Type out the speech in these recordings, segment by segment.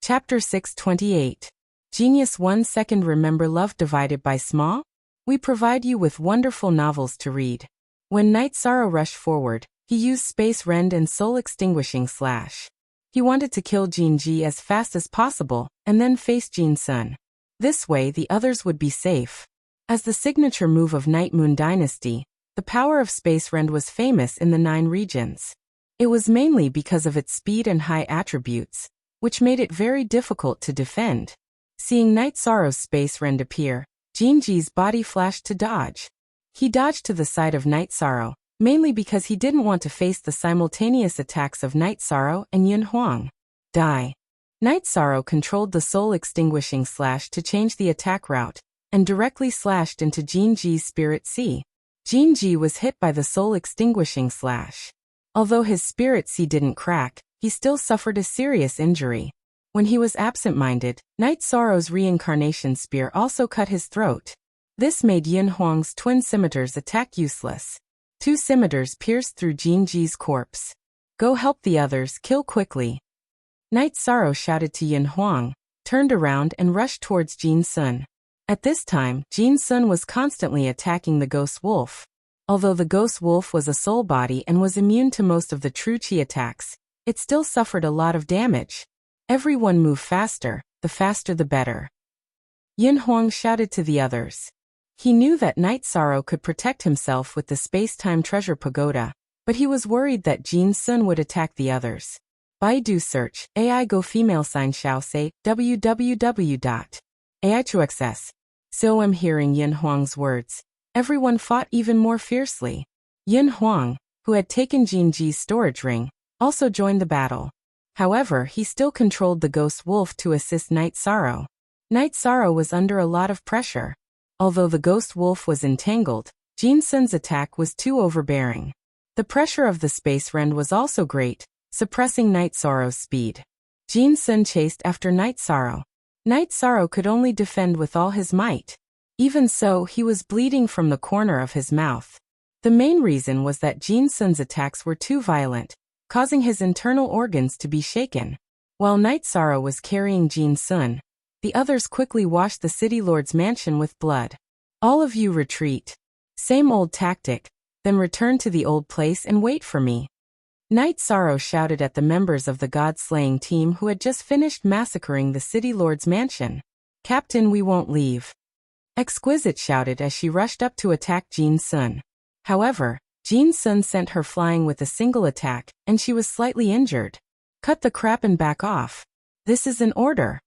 Chapter 628. Genius 1 Second. Remember love divided by small? We provide you with wonderful novels to read. When Night Sorrow rushed forward, he used Space Rend and Soul Extinguishing Slash. He wanted to kill Jinji as fast as possible, and then face Jin Sun. This way the others would be safe. As the signature move of Night Moon Dynasty, the power of Space Rend was famous in the 9 regions. It was mainly because of its speed and high attributes, which made it very difficult to defend. Seeing Night Sorrow's Space Rend appear, Jinji's body flashed to dodge. He dodged to the side of Night Sorrow, mainly because he didn't want to face the simultaneous attacks of Night Sorrow and Yin Huang. Die. Night Sorrow controlled the Soul Extinguishing Slash to change the attack route, and directly slashed into Jinji's Spirit Sea. Jinji was hit by the Soul Extinguishing Slash. Although his Spirit Sea didn't crack, he still suffered a serious injury. When he was absent-minded, Night Sorrow's Reincarnation Spear also cut his throat. This made Yin Huang's twin scimitars attack useless. 2 scimitars pierced through Jinji's corpse. Go help the others, kill quickly. Night Sorrow shouted to Yin Huang, turned around and rushed towards Jin Sun. At this time, Jin Sun was constantly attacking the Ghost Wolf. Although the Ghost Wolf was a soul body and was immune to most of the true Chi attacks, it still suffered a lot of damage. Everyone move faster, the faster the better. Yin Huang shouted to the others. He knew that Night Sorrow could protect himself with the Space-Time Treasure Pagoda, but he was worried that Jin Sun would attack the others. Baidu search, AI go female sign shao say, www.ai2xs. So I'm hearing Yin Huang's words. Everyone fought even more fiercely. Yin Huang, who had taken Jinji's storage ring, also joined the battle. However, he still controlled the Ghost Wolf to assist Night Sorrow. Night Sorrow was under a lot of pressure. Although the Ghost Wolf was entangled, Jin Sun's attack was too overbearing. The pressure of the Space Rend was also great, suppressing Night Sorrow's speed. Jin Sun chased after Night Sorrow. Night Sorrow could only defend with all his might. Even so, he was bleeding from the corner of his mouth. The main reason was that Jin Sun's attacks were too violent, causing his internal organs to be shaken. While Night Sorrow was carrying Jin Sun, the others quickly washed the city lord's mansion with blood. All of you retreat. Same old tactic, then return to the old place and wait for me. Night Sorrow shouted at the members of the god-slaying team who had just finished massacring the city lord's mansion. Captain, we won't leave. Exquisite shouted as she rushed up to attack Jin Sun. However, Jin Sun sent her flying with a single attack, and she was slightly injured. Cut the crap and back off. This is an order.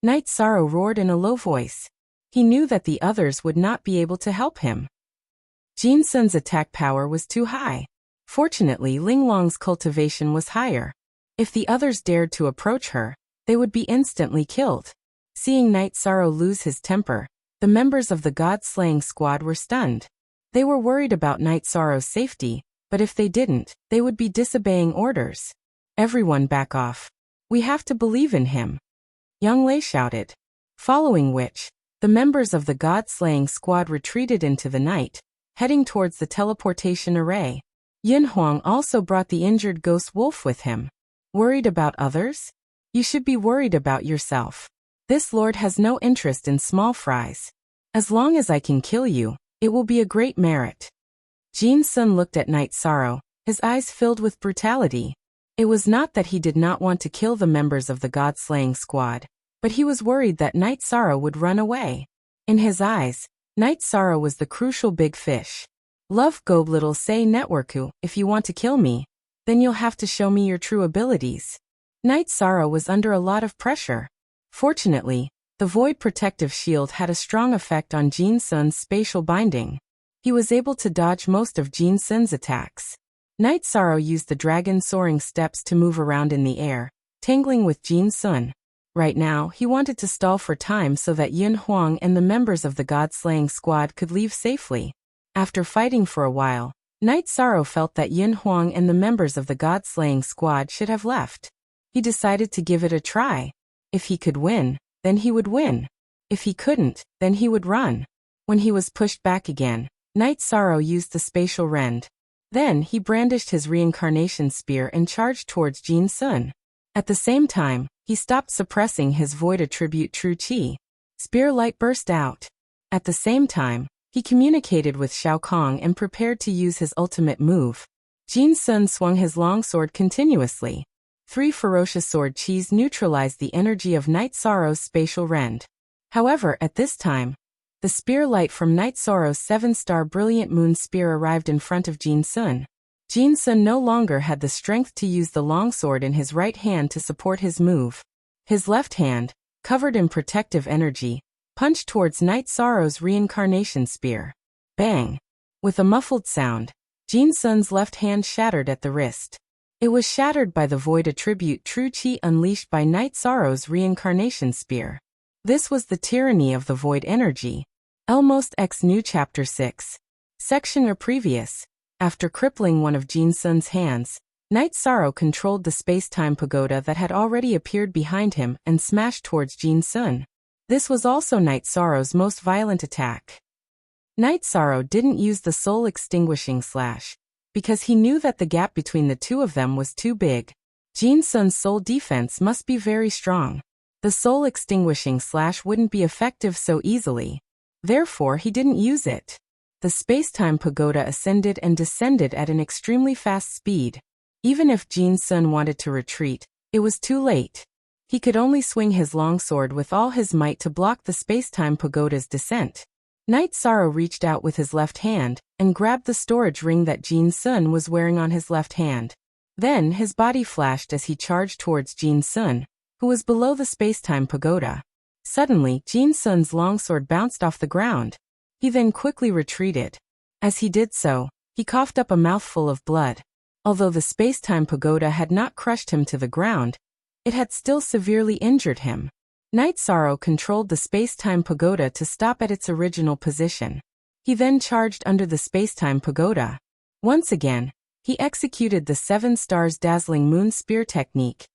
Night Sorrow roared in a low voice. He knew that the others would not be able to help him. Jin Sun's attack power was too high. Fortunately, Linglong's cultivation was higher. If the others dared to approach her, they would be instantly killed. Seeing Night Sorrow lose his temper, the members of the god-slaying squad were stunned. They were worried about Night Sorrow's safety, but if they didn't, they would be disobeying orders. Everyone back off. We have to believe in him. Yang Lei shouted. Following which, the members of the god-slaying squad retreated into the night, heading towards the teleportation array. Yin Huang also brought the injured Ghost Wolf with him. Worried about others? You should be worried about yourself. This lord has no interest in small fries. As long as I can kill you, it will be a great merit. Jin Sun looked at Night Sorrow, his eyes filled with brutality. It was not that he did not want to kill the members of the god-slaying squad, but he was worried that Night Sorrow would run away. In his eyes, Night Sorrow was the crucial big fish. Love go little say networku, if you want to kill me, then you'll have to show me your true abilities. Night Sorrow was under a lot of pressure. Fortunately, the Void Protective Shield had a strong effect on Jin Sun's spatial binding. He was able to dodge most of Jin Sun's attacks. Night Sorrow used the dragon soaring steps to move around in the air, tangling with Jin Sun. Right now, he wanted to stall for time so that Yin Huang and the members of the god-slaying squad could leave safely. After fighting for a while, Night Sorrow felt that Yin Huang and the members of the god-slaying squad should have left. He decided to give it a try. If he could win, then he would win. If he couldn't, then he would run. When he was pushed back again, Night Sorrow used the spatial rend. Then he brandished his reincarnation spear and charged towards Jin Sun. At the same time, he stopped suppressing his void attribute true qi. Spear light burst out. At the same time, he communicated with Shao Kong and prepared to use his ultimate move. Jin Sun swung his longsword continuously. 3 ferocious sword qis neutralized the energy of Night Sorrow's spatial rend. However, at this time, the spear light from Night Sorrow's 7-star brilliant moon spear arrived in front of Jin Sun. Jin Sun no longer had the strength to use the longsword in his right hand to support his move. His left hand, covered in protective energy, punched towards Night Sorrow's reincarnation spear. Bang! With a muffled sound, Jin Sun's left hand shattered at the wrist. It was shattered by the void attribute true qi unleashed by Night Sorrow's reincarnation spear. This was the tyranny of the void energy. Almost X New Chapter 6. Section or previous. After crippling one of Jin Sun's hands, Night Sorrow controlled the space-time pagoda that had already appeared behind him and smashed towards Jin Sun. This was also Night Sorrow's most violent attack. Night Sorrow didn't use the soul extinguishing slash, because he knew that the gap between the two of them was too big. Jin Sun's soul defense must be very strong. The soul extinguishing slash wouldn't be effective so easily. Therefore, he didn't use it. The space-time pagoda ascended and descended at an extremely fast speed. Even if Jin Sun wanted to retreat, it was too late. He could only swing his longsword with all his might to block the space-time pagoda's descent. Night Sorrow reached out with his left hand and grabbed the storage ring that Jin Sun was wearing on his left hand. Then his body flashed as he charged towards Jin Sun, who was below the space-time pagoda. Suddenly, Jin Sun's longsword bounced off the ground. He then quickly retreated. As he did so, he coughed up a mouthful of blood. Although the space-time pagoda had not crushed him to the ground, it had still severely injured him. Night Sorrow controlled the space-time pagoda to stop at its original position. He then charged under the space-time pagoda. Once again, he executed the 7 stars dazzling moon spear technique,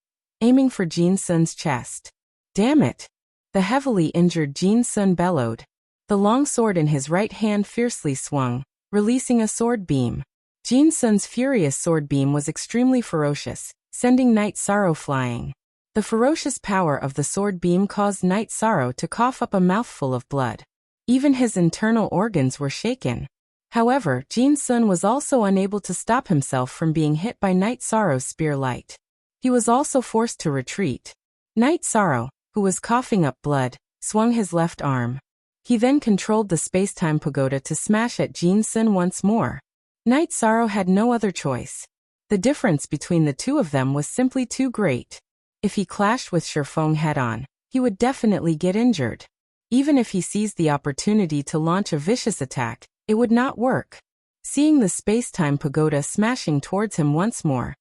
aiming for Jin Sun's chest. Damn it! The heavily injured Jin Sun bellowed. The long sword in his right hand fiercely swung, releasing a sword beam. Jin Sun's furious sword beam was extremely ferocious, sending Night Sorrow flying. The ferocious power of the sword beam caused Night Sorrow to cough up a mouthful of blood. Even his internal organs were shaken. However, Jin Sun was also unable to stop himself from being hit by Night Sorrow's spear light. He was also forced to retreat. Night Sorrow, who was coughing up blood, swung his left arm. He then controlled the space-time pagoda to smash at Jin Sun once more. Night Sorrow had no other choice. The difference between the two of them was simply too great. If he clashed with Shifeng head-on, he would definitely get injured. Even if he seized the opportunity to launch a vicious attack, it would not work. Seeing the space-time pagoda smashing towards him once more,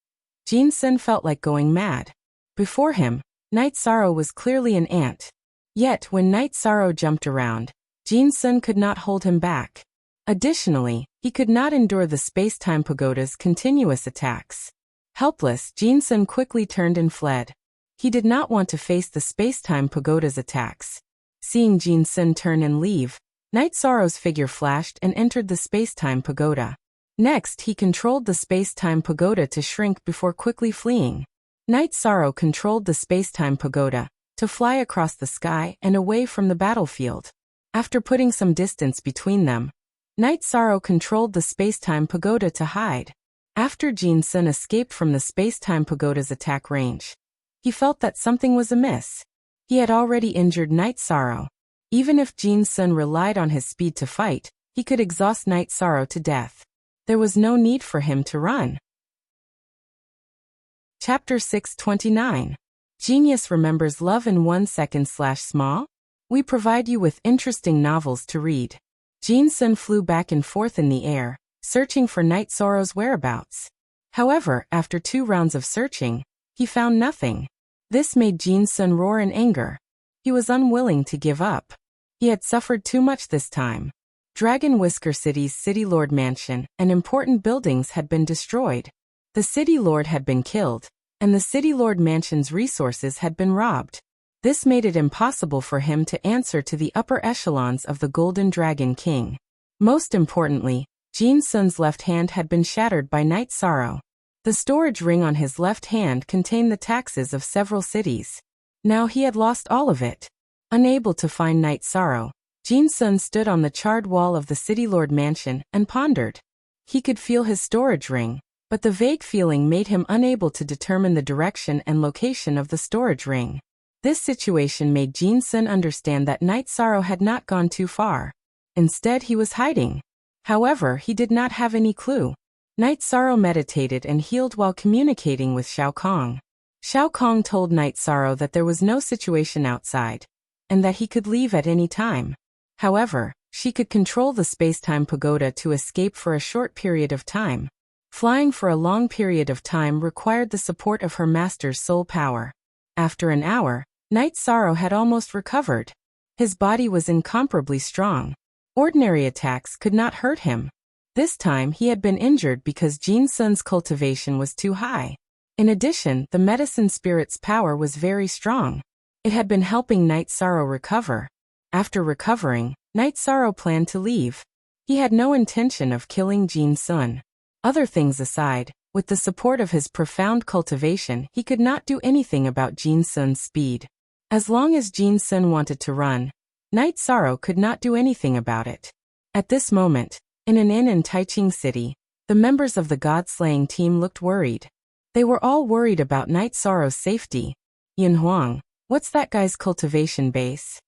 Jin Sun felt like going mad. Before him, Night Sorrow was clearly an ant. Yet when Night Sorrow jumped around, Jin Sun could not hold him back. Additionally, he could not endure the space-time pagoda's continuous attacks. Helpless, Jin Sun quickly turned and fled. He did not want to face the space-time pagoda's attacks. Seeing Jin Sun turn and leave, Night Sorrow's figure flashed and entered the space-time pagoda. Next, he controlled the space-time pagoda to shrink before quickly fleeing. Night Sorrow controlled the space-time pagoda to fly across the sky and away from the battlefield. After putting some distance between them, Night Sorrow controlled the space-time pagoda to hide. After Jin Sun escaped from the space-time pagoda's attack range, he felt that something was amiss. He had already injured Night Sorrow. Even if Jin Sun relied on his speed to fight, he could exhaust Night Sorrow to death. There was no need for him to run. Chapter 629. Genius remembers love in 1 second/small? We provide you with interesting novels to read. Jin Sun flew back and forth in the air, searching for Night Sorrow's whereabouts. However, after 2 rounds of searching, he found nothing. This made Jin Sun roar in anger. He was unwilling to give up. He had suffered too much this time. Dragon Whisker City's City Lord Mansion and important buildings had been destroyed. The City Lord had been killed, and the City Lord Mansion's resources had been robbed. This made it impossible for him to answer to the upper echelons of the Golden Dragon King. Most importantly, Jin Sun's left hand had been shattered by Night Sorrow. The storage ring on his left hand contained the taxes of several cities. Now he had lost all of it. Unable to find Night Sorrow, Jin Sun stood on the charred wall of the City Lord mansion and pondered. He could feel his storage ring, but the vague feeling made him unable to determine the direction and location of the storage ring. This situation made Jin Sun understand that Night Sorrow had not gone too far. Instead, he was hiding. However, he did not have any clue. Night Sorrow meditated and healed while communicating with Xiao Kong. Xiao Kong told Night Sorrow that there was no situation outside, and that he could leave at any time. However, she could control the space-time pagoda to escape for a short period of time. Flying for a long period of time required the support of her master's soul power. After an hour, Night Sorrow had almost recovered. His body was incomparably strong. Ordinary attacks could not hurt him. This time he had been injured because Jin Sun's cultivation was too high. In addition, the medicine spirit's power was very strong. It had been helping Night Sorrow recover. After recovering, Night Sorrow planned to leave. He had no intention of killing Jin Sun. Other things aside, with the support of his profound cultivation, he could not do anything about Jin Sun's speed. As long as Jin Sun wanted to run, Night Sorrow could not do anything about it. At this moment, in an inn in Taiching City, the members of the God-slaying team looked worried. They were all worried about Night Sorrow's safety. Yin Huang, what's that guy's cultivation base?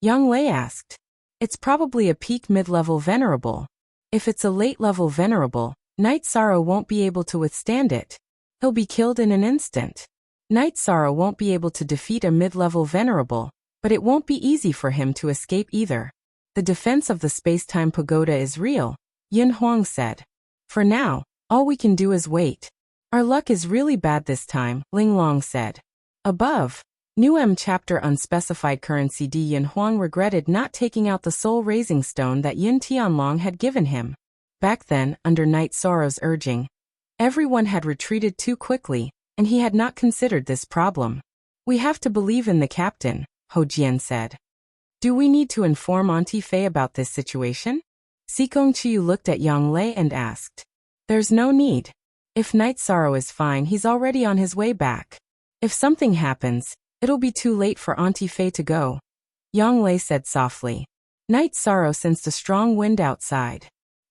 Yang Lei asked. It's probably a peak mid-level venerable. If it's a late-level venerable, Night Sorrow won't be able to withstand it. He'll be killed in an instant. Night Sorrow won't be able to defeat a mid-level venerable, but it won't be easy for him to escape either. The defense of the space-time pagoda is real, Yin Huang said. For now, all we can do is wait. Our luck is really bad this time, Ling Long said. Above. New M chapter Unspecified Currency. Yin Huang regretted not taking out the soul-raising stone that Yin Tianlong had given him. Back then, under Night Sorrow's urging, everyone had retreated too quickly, and he had not considered this problem. We have to believe in the captain, Ho Jian said. Do we need to inform Auntie Fei about this situation? Sikong Chiu looked at Yang Lei and asked. There's no need. If Night Sorrow is fine, he's already on his way back. If something happens, it'll be too late for Auntie Fei to go. Yang Lei said softly. Night Sorrow sensed a strong wind outside.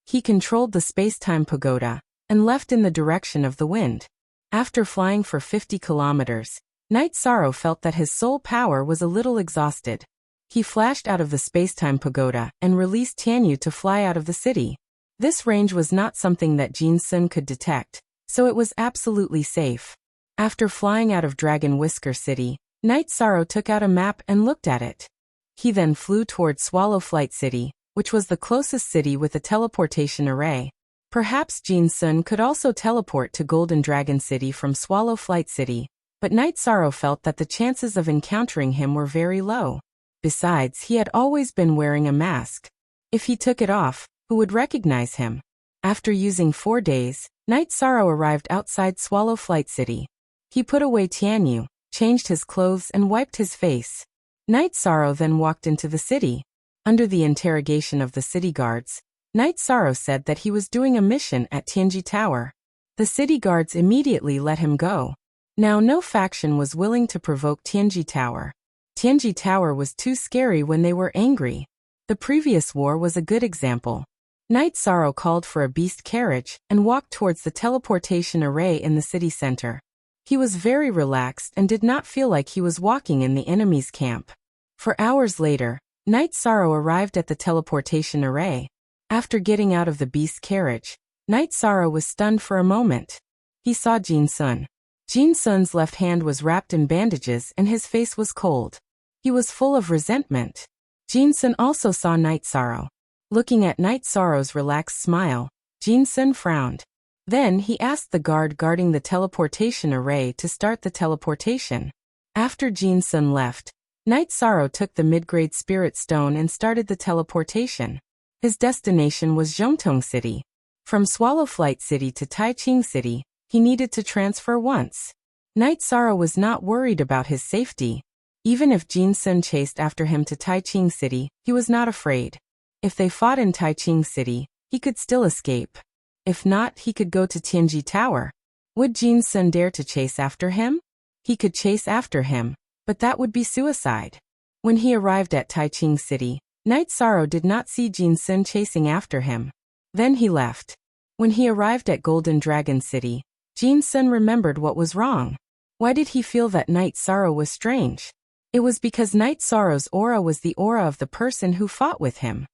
He controlled the space-time pagoda and left in the direction of the wind. After flying for 50 kilometers, Night Sorrow felt that his soul power was a little exhausted. He flashed out of the space-time pagoda and released Tianyu to fly out of the city. This range was not something that Jin Sun could detect, so it was absolutely safe. After flying out of Dragon Whisker City, Night Sorrow took out a map and looked at it. He then flew toward Swallow Flight City, which was the closest city with a teleportation array. Perhaps Jin Sun could also teleport to Golden Dragon City from Swallow Flight City, but Night Sorrow felt that the chances of encountering him were very low. Besides, he had always been wearing a mask. If he took it off, who would recognize him? After using 4 days, Night Sorrow arrived outside Swallow Flight City. He put away Tianyu, changed his clothes and wiped his face. Night Sorrow then walked into the city. Under the interrogation of the city guards, Night Sorrow said that he was doing a mission at Tianji Tower. The city guards immediately let him go. Now no faction was willing to provoke Tianji Tower. Tianji Tower was too scary when they were angry. The previous war was a good example. Night Sorrow called for a beast carriage and walked towards the teleportation array in the city center. He was very relaxed and did not feel like he was walking in the enemy's camp. For hours later, Night Sorrow arrived at the teleportation array. After getting out of the beast carriage, Night Sorrow was stunned for a moment. He saw Jin Sun. Jin Sun's left hand was wrapped in bandages and his face was cold. He was full of resentment. Jin Sun also saw Night Sorrow. Looking at Night Sorrow's relaxed smile, Jin Sun frowned. Then he asked the guard guarding the teleportation array to start the teleportation. After Jin Sun left, Night Sorrow took the mid-grade spirit stone and started the teleportation. His destination was Zhongtong City. From Swallow Flight City to Taiching City, he needed to transfer once. Night Sorrow was not worried about his safety. Even if Jin Sun chased after him to Taiching City, he was not afraid. If they fought in Taiching City, he could still escape. If not, he could go to Tianji Tower. Would Jin Sun dare to chase after him? He could chase after him, but that would be suicide. When he arrived at Taiching City, Night Sorrow did not see Jin Sun chasing after him. Then he left. When he arrived at Golden Dragon City, Jin Sun remembered what was wrong. Why did he feel that Night Sorrow was strange? It was because Night Sorrow's aura was the aura of the person who fought with him.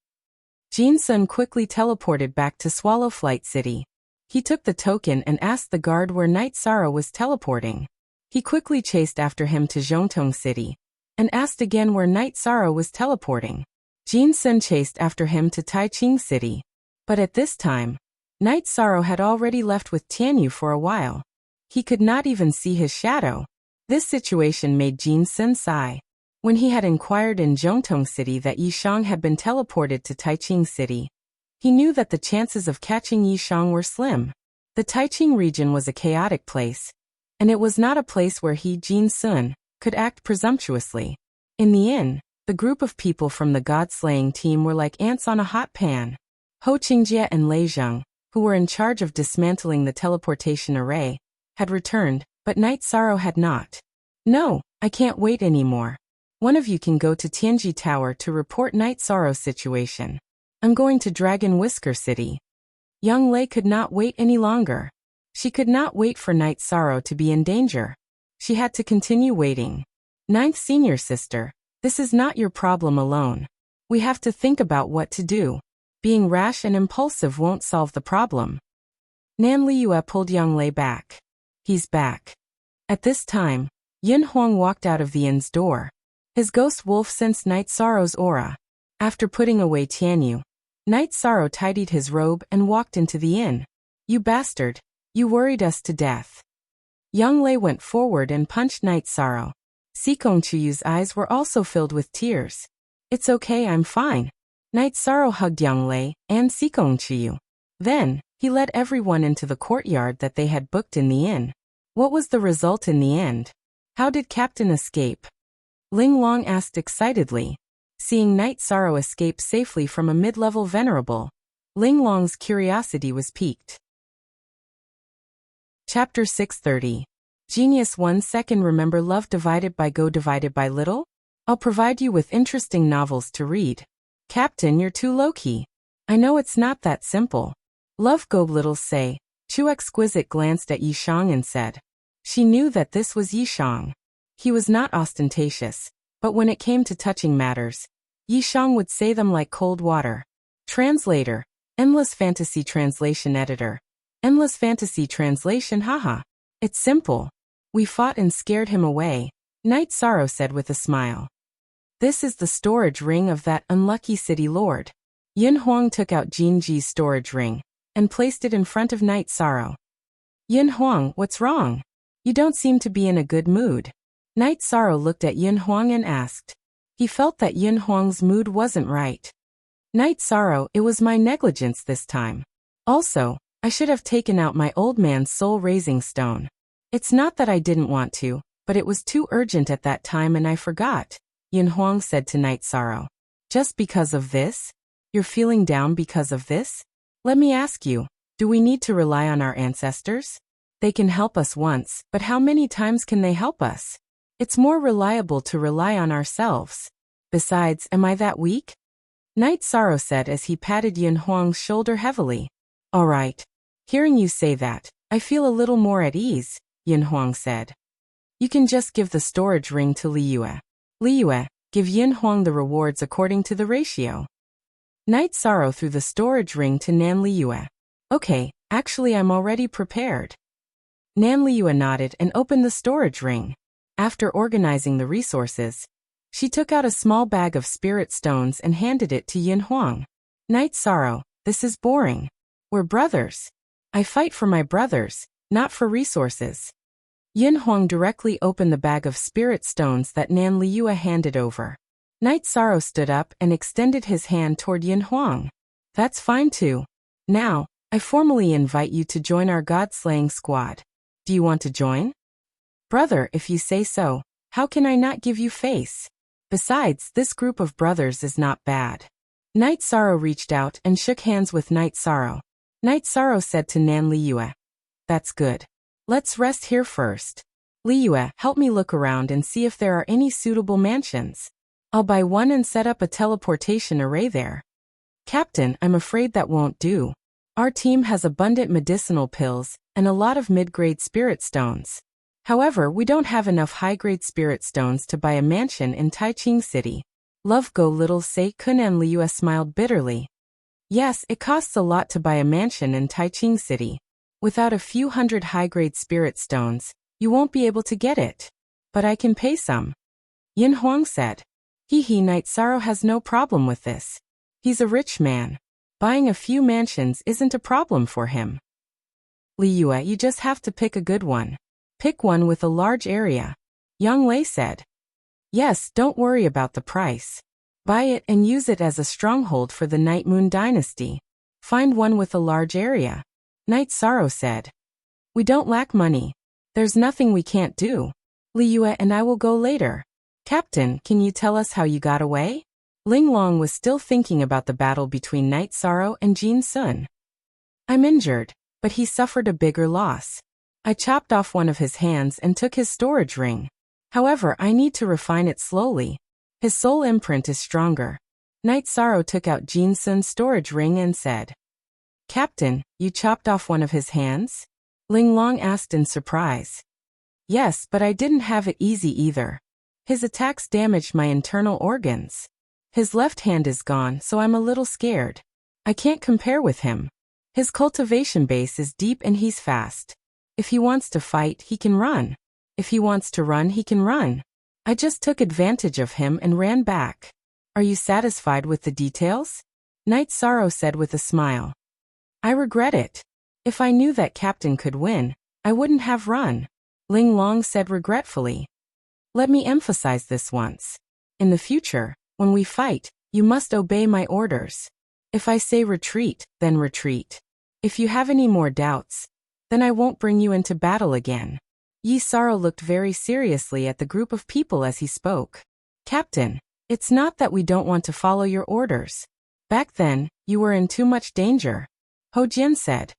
Jin Sun quickly teleported back to Swallow Flight City. He took the token and asked the guard where Night Sorrow was teleporting. He quickly chased after him to Zhongtong City and asked again where Night Sorrow was teleporting. Jin Sun chased after him to Taiching City. But at this time, Night Sorrow had already left with Tianyu for a while. He could not even see his shadow. This situation made Jin Sun sigh. When he had inquired in Zhongtong City that Yishang had been teleported to Taiching City, he knew that the chances of catching Yishang were slim. The Taiching region was a chaotic place, and it was not a place where he, Jin Sun, could act presumptuously. In the inn, the group of people from the god-slaying team were like ants on a hot pan. Ho Qingjie and Lei Zheng, who were in charge of dismantling the teleportation array, had returned, but Night Sorrow had not. No, I can't wait anymore. One of you can go to Tianji Tower to report Night Sorrow's situation. I'm going to Dragon Whisker City. Young Lei could not wait any longer. She could not wait for Night Sorrow to be in danger. She had to continue waiting. Ninth Senior Sister, this is not your problem alone. We have to think about what to do. Being rash and impulsive won't solve the problem. Nan Liyue pulled Young Lei back. He's back. At this time, Yin Huang walked out of the inn's door. His ghost wolf sensed Night Sorrow's aura. After putting away Tianyu, Night Sorrow tidied his robe and walked into the inn. You bastard, you worried us to death. Young Lei went forward and punched Night Sorrow. Sikong Chuyu's eyes were also filled with tears. It's okay, I'm fine. Night Sorrow hugged Young Lei and Sikong Chuyu. Then, he led everyone into the courtyard that they had booked in the inn. What was the result in the end? How did Captain escape? Ling Long asked excitedly. Seeing Night Sorrow escape safely from a mid-level venerable, Ling Long's curiosity was piqued. Chapter 630. Genius 1 second. Remember love divided by go divided by little? I'll provide you with interesting novels to read. Captain, you're too low-key. I know it's not that simple. Love go little say. Chu Exquisite glanced at Yishang and said. She knew that this was Yishang. He was not ostentatious, but when it came to touching matters, Yishang would say them like cold water. Translator. Endless Fantasy Translation Editor. Endless Fantasy Translation haha. It's simple. We fought and scared him away, Night Sorrow said with a smile. This is the storage ring of that unlucky city lord. Yin Huang took out Jinji's storage ring and placed it in front of Night Sorrow. Yin Huang, what's wrong? You don't seem to be in a good mood. Night Sorrow looked at Yin Huang and asked. He felt that Yin Huang's mood wasn't right. Night Sorrow, it was my negligence this time. Also, I should have taken out my old man's soul-raising stone. It's not that I didn't want to, but it was too urgent at that time and I forgot, Yin Huang said to Night Sorrow. Just because of this? You're feeling down because of this? Let me ask you, do we need to rely on our ancestors? They can help us once, but how many times can they help us? It's more reliable to rely on ourselves. Besides, am I that weak? Night Sorrow said as he patted Yin Huang's shoulder heavily. All right. Hearing you say that, I feel a little more at ease, Yin Huang said. You can just give the storage ring to Liyue. Liyue, give Yin Huang the rewards according to the ratio. Night Sorrow threw the storage ring to Nan Liyue. Okay, actually I'm already prepared. Nan Liyue nodded and opened the storage ring. After organizing the resources, she took out a small bag of spirit stones and handed it to Yin Huang. Night Sorrow, this is boring. We're brothers. I fight for my brothers, not for resources. Yin Huang directly opened the bag of spirit stones that Nan Liyue handed over. Night Sorrow stood up and extended his hand toward Yin Huang. That's fine too. Now, I formally invite you to join our god-slaying squad. Do you want to join? Brother, if you say so, how can I not give you face? Besides, this group of brothers is not bad. Night Sorrow reached out and shook hands with Night Sorrow. Night Sorrow said to Nan Liyue. That's good. Let's rest here first. Liyue, help me look around and see if there are any suitable mansions. I'll buy one and set up a teleportation array there. Captain, I'm afraid that won't do. Our team has abundant medicinal pills and a lot of mid-grade spirit stones. However, we don't have enough high-grade spirit stones to buy a mansion in Taiching City. Love go little say Kun, and Liyue smiled bitterly. Yes, it costs a lot to buy a mansion in Taiching City. Without a few hundred high-grade spirit stones, you won't be able to get it. But I can pay some. Yin Huang said. Knight Sorrow has no problem with this. He's a rich man. Buying a few mansions isn't a problem for him. Liyue, you just have to pick a good one. Pick one with a large area. Yang Lei said. Yes, don't worry about the price. Buy it and use it as a stronghold for the Night Moon Dynasty. Find one with a large area. Night Sorrow said. We don't lack money. There's nothing we can't do. Liyue and I will go later. Captain, can you tell us how you got away? Ling Long was still thinking about the battle between Night Sorrow and Jin Sun. I'm injured, but he suffered a bigger loss. I chopped off one of his hands and took his storage ring. However, I need to refine it slowly. His soul imprint is stronger. Night Sorrow took out Jin Sun's storage ring and said, Captain, you chopped off one of his hands? Ling Long asked in surprise. Yes, but I didn't have it easy either. His attacks damaged my internal organs. His left hand is gone, so I'm a little scared. I can't compare with him. His cultivation base is deep and he's fast. If he wants to fight, he can run. If he wants to run, he can run. I just took advantage of him and ran back. Are you satisfied with the details? Night Sorrow said with a smile. I regret it. If I knew that Captain could win, I wouldn't have run. Ling Long said regretfully. Let me emphasize this once. In the future, when we fight, you must obey my orders. If I say retreat, then retreat. If you have any more doubts, then I won't bring you into battle again. Yi Sorrow looked very seriously at the group of people as he spoke. Captain, it's not that we don't want to follow your orders. Back then, you were in too much danger. Ho Jian said.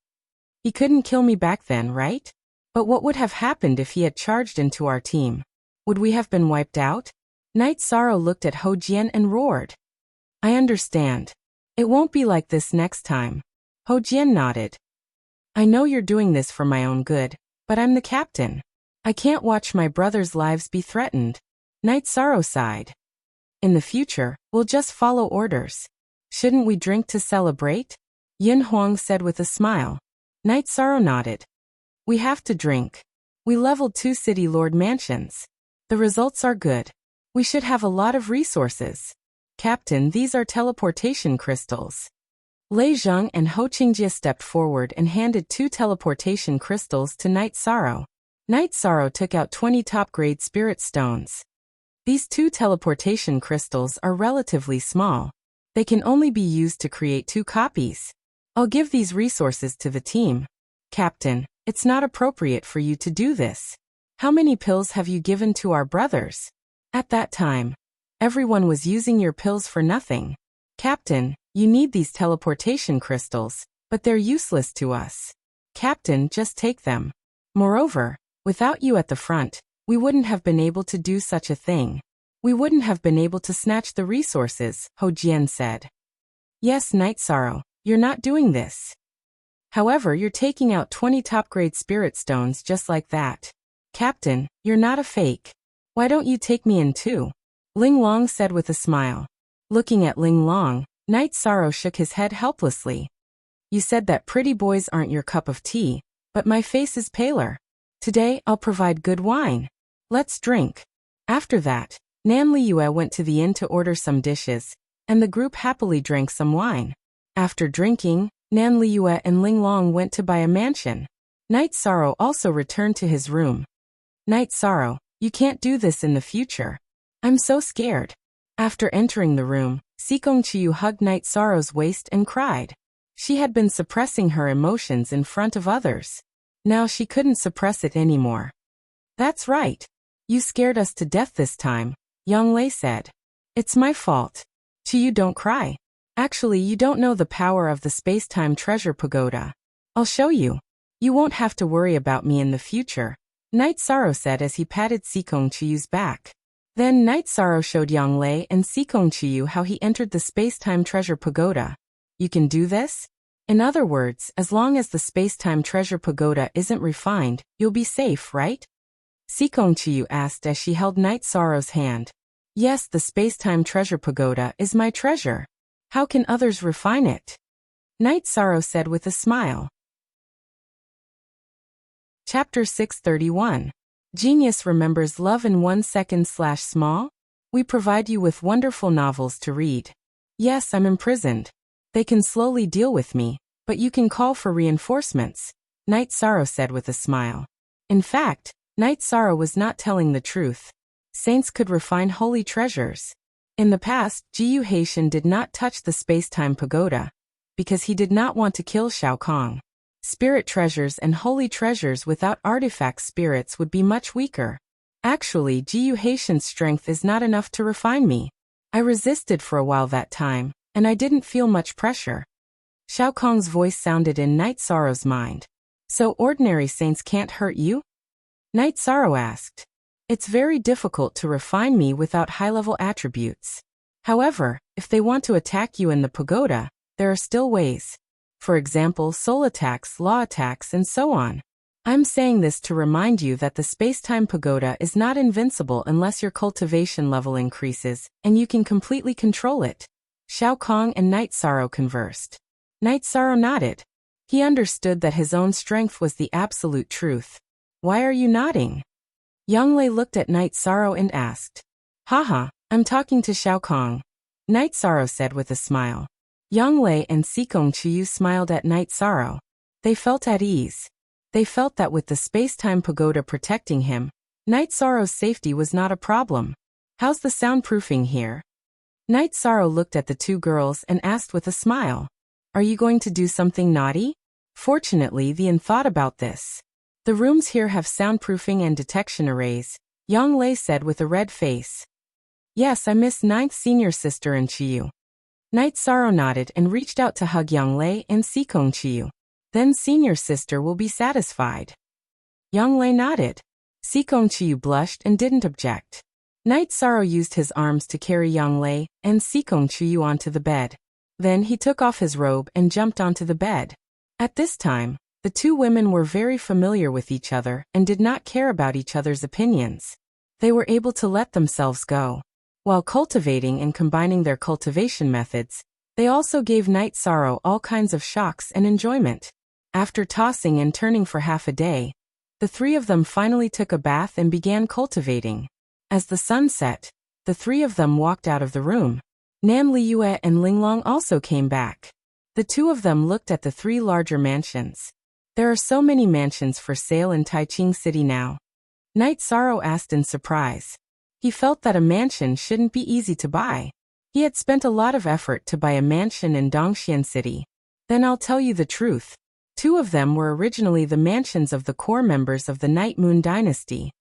He couldn't kill me back then, right? But what would have happened if he had charged into our team? Would we have been wiped out? Night Sorrow looked at Ho Jian and roared. I understand. It won't be like this next time. Ho Jian nodded. I know you're doing this for my own good, but I'm the captain. I can't watch my brothers' lives be threatened. Night Sorrow sighed. In the future, we'll just follow orders. Shouldn't we drink to celebrate? Yin Huang said with a smile. Night Sorrow nodded. We have to drink. We leveled 2 city lord mansions. The results are good. We should have a lot of resources. Captain, these are teleportation crystals. Lei Zheng and Ho Qingjie stepped forward and handed 2 teleportation crystals to Night Sorrow. Night Sorrow took out 20 top-grade spirit stones. These 2 teleportation crystals are relatively small. They can only be used to create 2 copies. I'll give these resources to the team. Captain, it's not appropriate for you to do this. How many pills have you given to our brothers? At that time, everyone was using your pills for nothing. Captain, you need these teleportation crystals, but they're useless to us. Captain, just take them. Moreover, without you at the front, we wouldn't have been able to do such a thing. We wouldn't have been able to snatch the resources, Ho Jian said. Yes, Night Sorrow, you're not doing this. However, you're taking out 20 top-grade spirit stones just like that. Captain, you're not a fake. Why don't you take me in too? Ling Long said with a smile. Looking at Ling Long, Night Sorrow shook his head helplessly. You said that pretty boys aren't your cup of tea, but my face is paler. Today, I'll provide good wine. Let's drink. After that, Nan Liyue went to the inn to order some dishes, and the group happily drank some wine. After drinking, Nan Liyue and Ling Long went to buy a mansion. Night Sorrow also returned to his room. Night Sorrow, you can't do this in the future. I'm so scared. After entering the room, Sikong Chiyu hugged Night Sorrow's waist and cried. She had been suppressing her emotions in front of others. Now she couldn't suppress it anymore. That's right. You scared us to death this time, Yang Lei said. It's my fault. Chiyu, don't cry. Actually, you don't know the power of the space-time treasure pagoda. I'll show you. You won't have to worry about me in the future, Night Sorrow said as he patted Sikong Chiyu's back. Then Night Sorrow showed Yanglei and Sikong Chiyu how he entered the space-time treasure pagoda. You can do this? In other words, as long as the space-time treasure pagoda isn't refined, you'll be safe, right? Sikong Chiyu asked as she held Night Sorrow's hand. Yes, the space-time treasure pagoda is my treasure. How can others refine it? Night Sorrow said with a smile. Chapter 631. Genius remembers love in 1 second/small? We provide you with wonderful novels to read. Yes, I'm imprisoned. They can slowly deal with me, but you can call for reinforcements, Night Sorrow said with a smile. In fact, Night Sorrow was not telling the truth. Saints could refine holy treasures. In the past, Jiyu Haitian did not touch the space-time pagoda, because he did not want to kill Shao Kong. Spirit treasures and holy treasures without artifact spirits would be much weaker. Actually, Jiyu Haitian's strength is not enough to refine me. I resisted for a while that time, and I didn't feel much pressure. Shao Kong's voice sounded in Night Sorrow's mind. So ordinary saints can't hurt you? Night Sorrow asked. It's very difficult to refine me without high-level attributes. However, if they want to attack you in the pagoda, there are still ways. For example, soul attacks, law attacks, and so on. I'm saying this to remind you that the space-time pagoda is not invincible unless your cultivation level increases, and you can completely control it. Shao Kong and Night Sorrow conversed. Night Sorrow nodded. He understood that his own strength was the absolute truth. Why are you nodding? Yanglei looked at Night Sorrow and asked. Haha, I'm talking to Shao Kong, Night Sorrow said with a smile. Yanglei and Sikong Chiyu smiled at Night Sorrow. They felt at ease. They felt that with the space-time pagoda protecting him, Night Sorrow's safety was not a problem. How's the soundproofing here? Night Sorrow looked at the two girls and asked with a smile. Are you going to do something naughty? Fortunately, Vian thought about this. The rooms here have soundproofing and detection arrays, Yanglei said with a red face. Yes, I miss ninth senior sister and Chiyu. Night Sorrow nodded and reached out to hug Yanglei and Sikong Chiyu. Then senior sister will be satisfied. Yanglei nodded. Sikong Chiyu blushed and didn't object. Night Sorrow used his arms to carry Yanglei and Sikong Chiyu onto the bed. Then he took off his robe and jumped onto the bed. At this time, the two women were very familiar with each other and did not care about each other's opinions. They were able to let themselves go. While cultivating and combining their cultivation methods, they also gave Night Sorrow all kinds of shocks and enjoyment. After tossing and turning for half a day, the three of them finally took a bath and began cultivating. As the sun set, the three of them walked out of the room. Nan Liyue and Linglong also came back. The two of them looked at the three larger mansions. There are so many mansions for sale in Taiching City now. Night Sorrow asked in surprise. He felt that a mansion shouldn't be easy to buy. He had spent a lot of effort to buy a mansion in Dongxian City. Then I'll tell you the truth. Two of them were originally the mansions of the core members of the Night Moon Dynasty.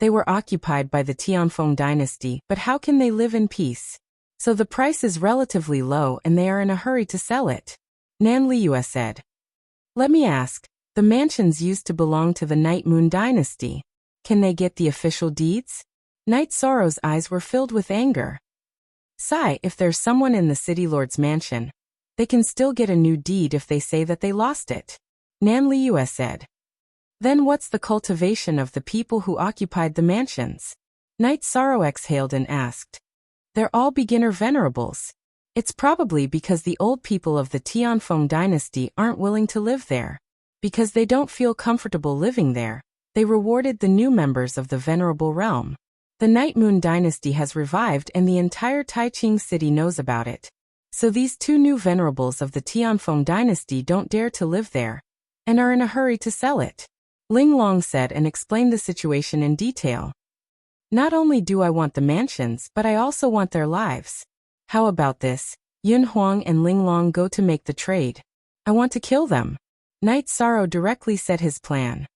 They were occupied by the Tianfeng Dynasty, but how can they live in peace? So the price is relatively low and they are in a hurry to sell it. Nan Liyue said. Let me ask, the mansions used to belong to the Night Moon Dynasty. Can they get the official deeds? Night Sorrow's eyes were filled with anger. Sigh, if there's someone in the City Lord's mansion, they can still get a new deed if they say that they lost it. Nan Liyue said. Then what's the cultivation of the people who occupied the mansions? Night Sorrow exhaled and asked. They're all beginner venerables. It's probably because the old people of the Tianfeng Dynasty aren't willing to live there. Because they don't feel comfortable living there, they rewarded the new members of the venerable realm. The Night Moon Dynasty has revived and the entire Taiching City knows about it. So these two new venerables of the Tianfeng Dynasty don't dare to live there, and are in a hurry to sell it. Linglong said and explained the situation in detail. Not only do I want the mansions, but I also want their lives. How about this? Yun Huang and Linglong go to make the trade. I want to kill them. Night Sorrow directly said his plan.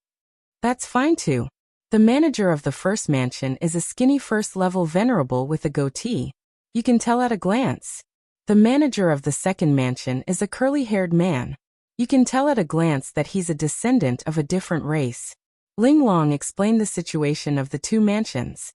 That's fine too. The manager of the first mansion is a skinny first-level venerable with a goatee. You can tell at a glance. The manager of the second mansion is a curly-haired man. You can tell at a glance that he's a descendant of a different race. Ling Long explained the situation of the two mansions.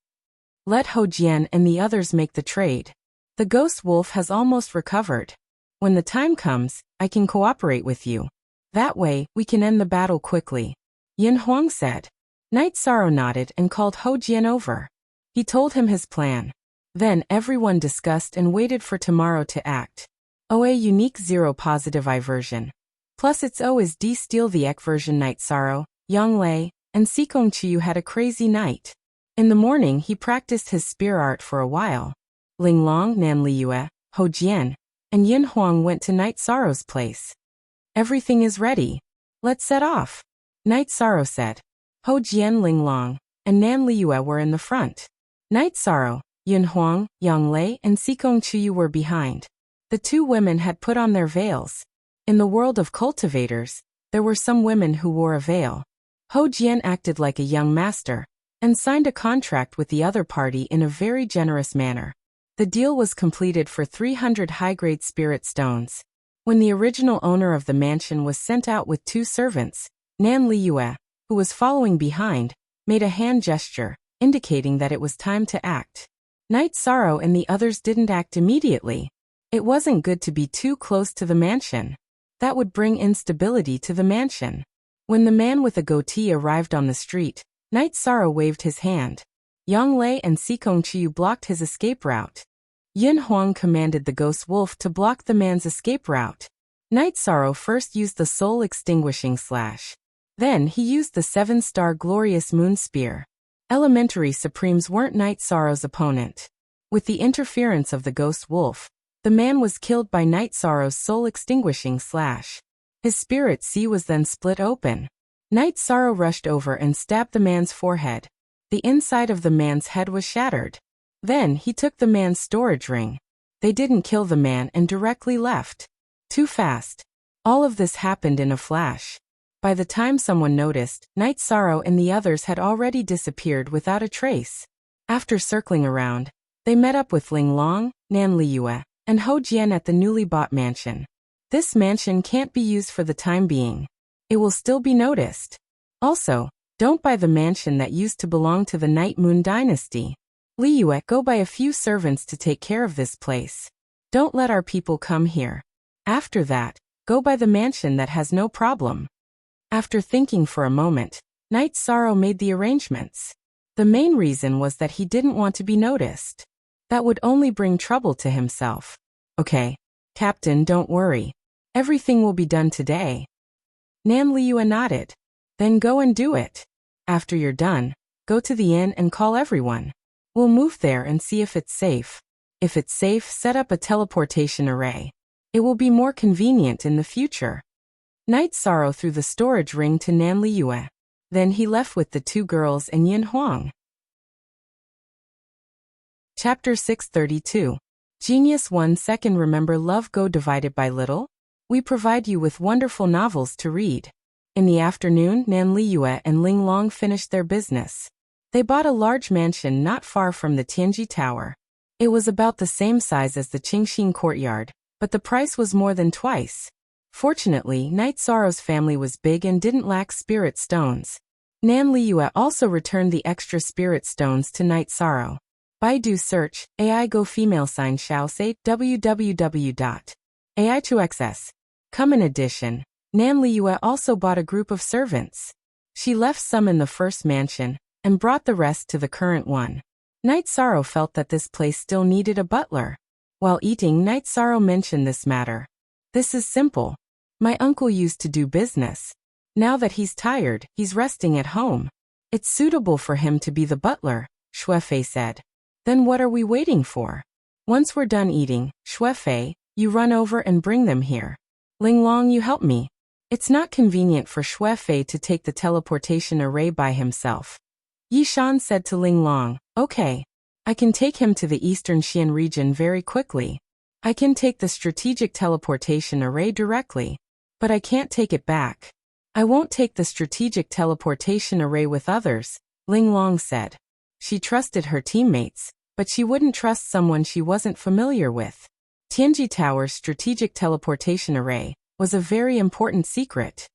Let Hou Jian and the others make the trade. The ghost wolf has almost recovered. When the time comes, I can cooperate with you. That way, we can end the battle quickly. Yin Huang said. Night Sorrow nodded and called Hou Jian over. He told him his plan. Then everyone discussed and waited for tomorrow to act. OA unique 0 positive I version. Plus its O is D steal the Ek version. Night Sorrow, Yang Lei, and Sikong Chiyu had a crazy night. In the morning he practiced his spear art for a while. Ling Long, Nan Liyue, Hou Jian, and Yin Huang went to Night Sorrow's place. Everything is ready. Let's set off. Night Sorrow said. Hou Jian, Ling Long, and Nan Liyue were in the front. Night Sorrow, Yin Huang, Yang Lei, and Sikong Chiyu were behind. The two women had put on their veils. In the world of cultivators, there were some women who wore a veil. Hou Jian acted like a young master, and signed a contract with the other party in a very generous manner. The deal was completed for 300 high-grade spirit stones. When the original owner of the mansion was sent out with 2 servants, Nan Liyue, who was following behind, made a hand gesture, indicating that it was time to act. Night Sorrow and the others didn't act immediately. It wasn't good to be too close to the mansion. That would bring instability to the mansion. When the man with a goatee arrived on the street, Night Sorrow waved his hand. Yang Lei and Sikong Chiyu blocked his escape route. Yin Huang commanded the ghost wolf to block the man's escape route. Night Sorrow first used the soul extinguishing slash. Then he used the 7-star glorious moon spear. Elementary Supremes weren't Night Sorrow's opponent. With the interference of the ghost wolf, the man was killed by Night Sorrow's soul extinguishing slash. His spirit sea was then split open. Night Sorrow rushed over and stabbed the man's forehead. The inside of the man's head was shattered. Then he took the man's storage ring. They didn't kill the man and directly left. Too fast. All of this happened in a flash. By the time someone noticed, Night Sorrow and the others had already disappeared without a trace. After circling around, they met up with Ling Long, Nan Liyue, and Hou Jian at the newly bought mansion. This mansion can't be used for the time being. It will still be noticed. Also, don't buy the mansion that used to belong to the Night Moon dynasty. Liyue, go buy a few servants to take care of this place. Don't let our people come here. After that, go buy the mansion that has no problem. After thinking for a moment, Night Sorrow made the arrangements. The main reason was that he didn't want to be noticed. That would only bring trouble to himself. Okay, Captain, don't worry. Everything will be done today. Nan Liyue nodded. Then go and do it. After you're done, go to the inn and call everyone. We'll move there and see if it's safe. If it's safe, set up a teleportation array. It will be more convenient in the future. Night Sorrow threw the storage ring to Nan Liyue. Then he left with the 2 girls and Yin Huang. Chapter 632. Genius 1 Second. Remember Love Go Divided by Little? We provide you with wonderful novels to read. In the afternoon, Nan Liyue and Ling Long finished their business. They bought a large mansion not far from the Tianji Tower. It was about the same size as the Qingxin courtyard, but the price was more than twice. Fortunately, Night Sorrow's family was big and didn't lack spirit stones. Nan Liyue also returned the extra spirit stones to Night Sorrow. Baidu search, AI Go female sign shall say www.ai2xs. Come in addition, Nan Liyue also bought a group of servants. She left some in the first mansion, and brought the rest to the current one. Night Sorrow felt that this place still needed a butler. While eating, Night Sorrow mentioned this matter. This is simple. My uncle used to do business. Now that he's tired, he's resting at home. It's suitable for him to be the butler, Xuefei said. Then what are we waiting for? Once we're done eating, Xuefei, you run over and bring them here. Ling Long, you help me. It's not convenient for Xuefei to take the teleportation array by himself. Yishan said to Ling Long, okay. I can take him to the eastern Xian region very quickly. I can take the strategic teleportation array directly. But I can't take it back. I won't take the strategic teleportation array with others, Ling Long said. She trusted her teammates, but she wouldn't trust someone she wasn't familiar with. Tianji Tower's strategic teleportation array was a very important secret.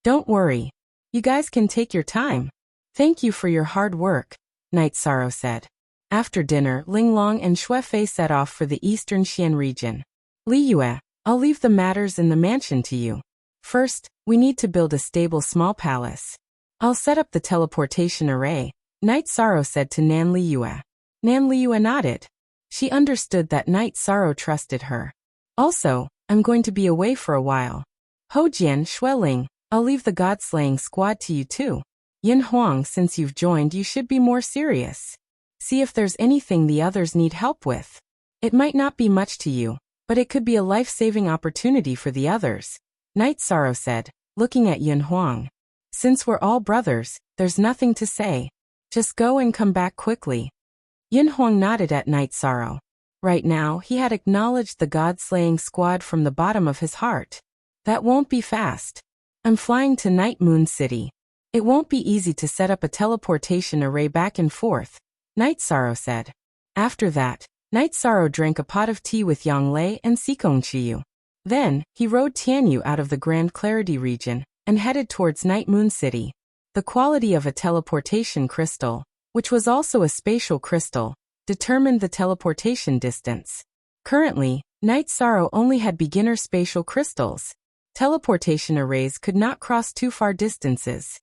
Don't worry. You guys can take your time. Thank you for your hard work, Night Sorrow said. After dinner, Linglong and Shui Fei set off for the eastern Xian region. Li Yue, I'll leave the matters in the mansion to you. First, we need to build a stable small palace. I'll set up the teleportation array, Night Sorrow said to Nan Li Yue. Nan Li Yue nodded. She understood that Night Sorrow trusted her. Also, I'm going to be away for a while. Ho Jian, Xueling, I'll leave the god-slaying squad to you too. Yin Huang, since you've joined, you should be more serious. See if there's anything the others need help with. It might not be much to you, but it could be a life-saving opportunity for the others, Night Sorrow said, looking at Yin Huang. Since we're all brothers, there's nothing to say. Just go and come back quickly. Yin Huang nodded at Night Sorrow. Right now, he had acknowledged the god-slaying squad from the bottom of his heart. That won't be fast. I'm flying to Night Moon City. It won't be easy to set up a teleportation array back and forth, Night Sorrow said. After that, Night Sorrow drank a pot of tea with Yang Lei and Xikong Chiyu. Then, he rode Tianyu out of the Grand Clarity region and headed towards Night Moon City. The quality of a teleportation crystal, which was also a spatial crystal, determined the teleportation distance. Currently, Night Sorrow only had beginner spatial crystals. Teleportation arrays could not cross too far distances.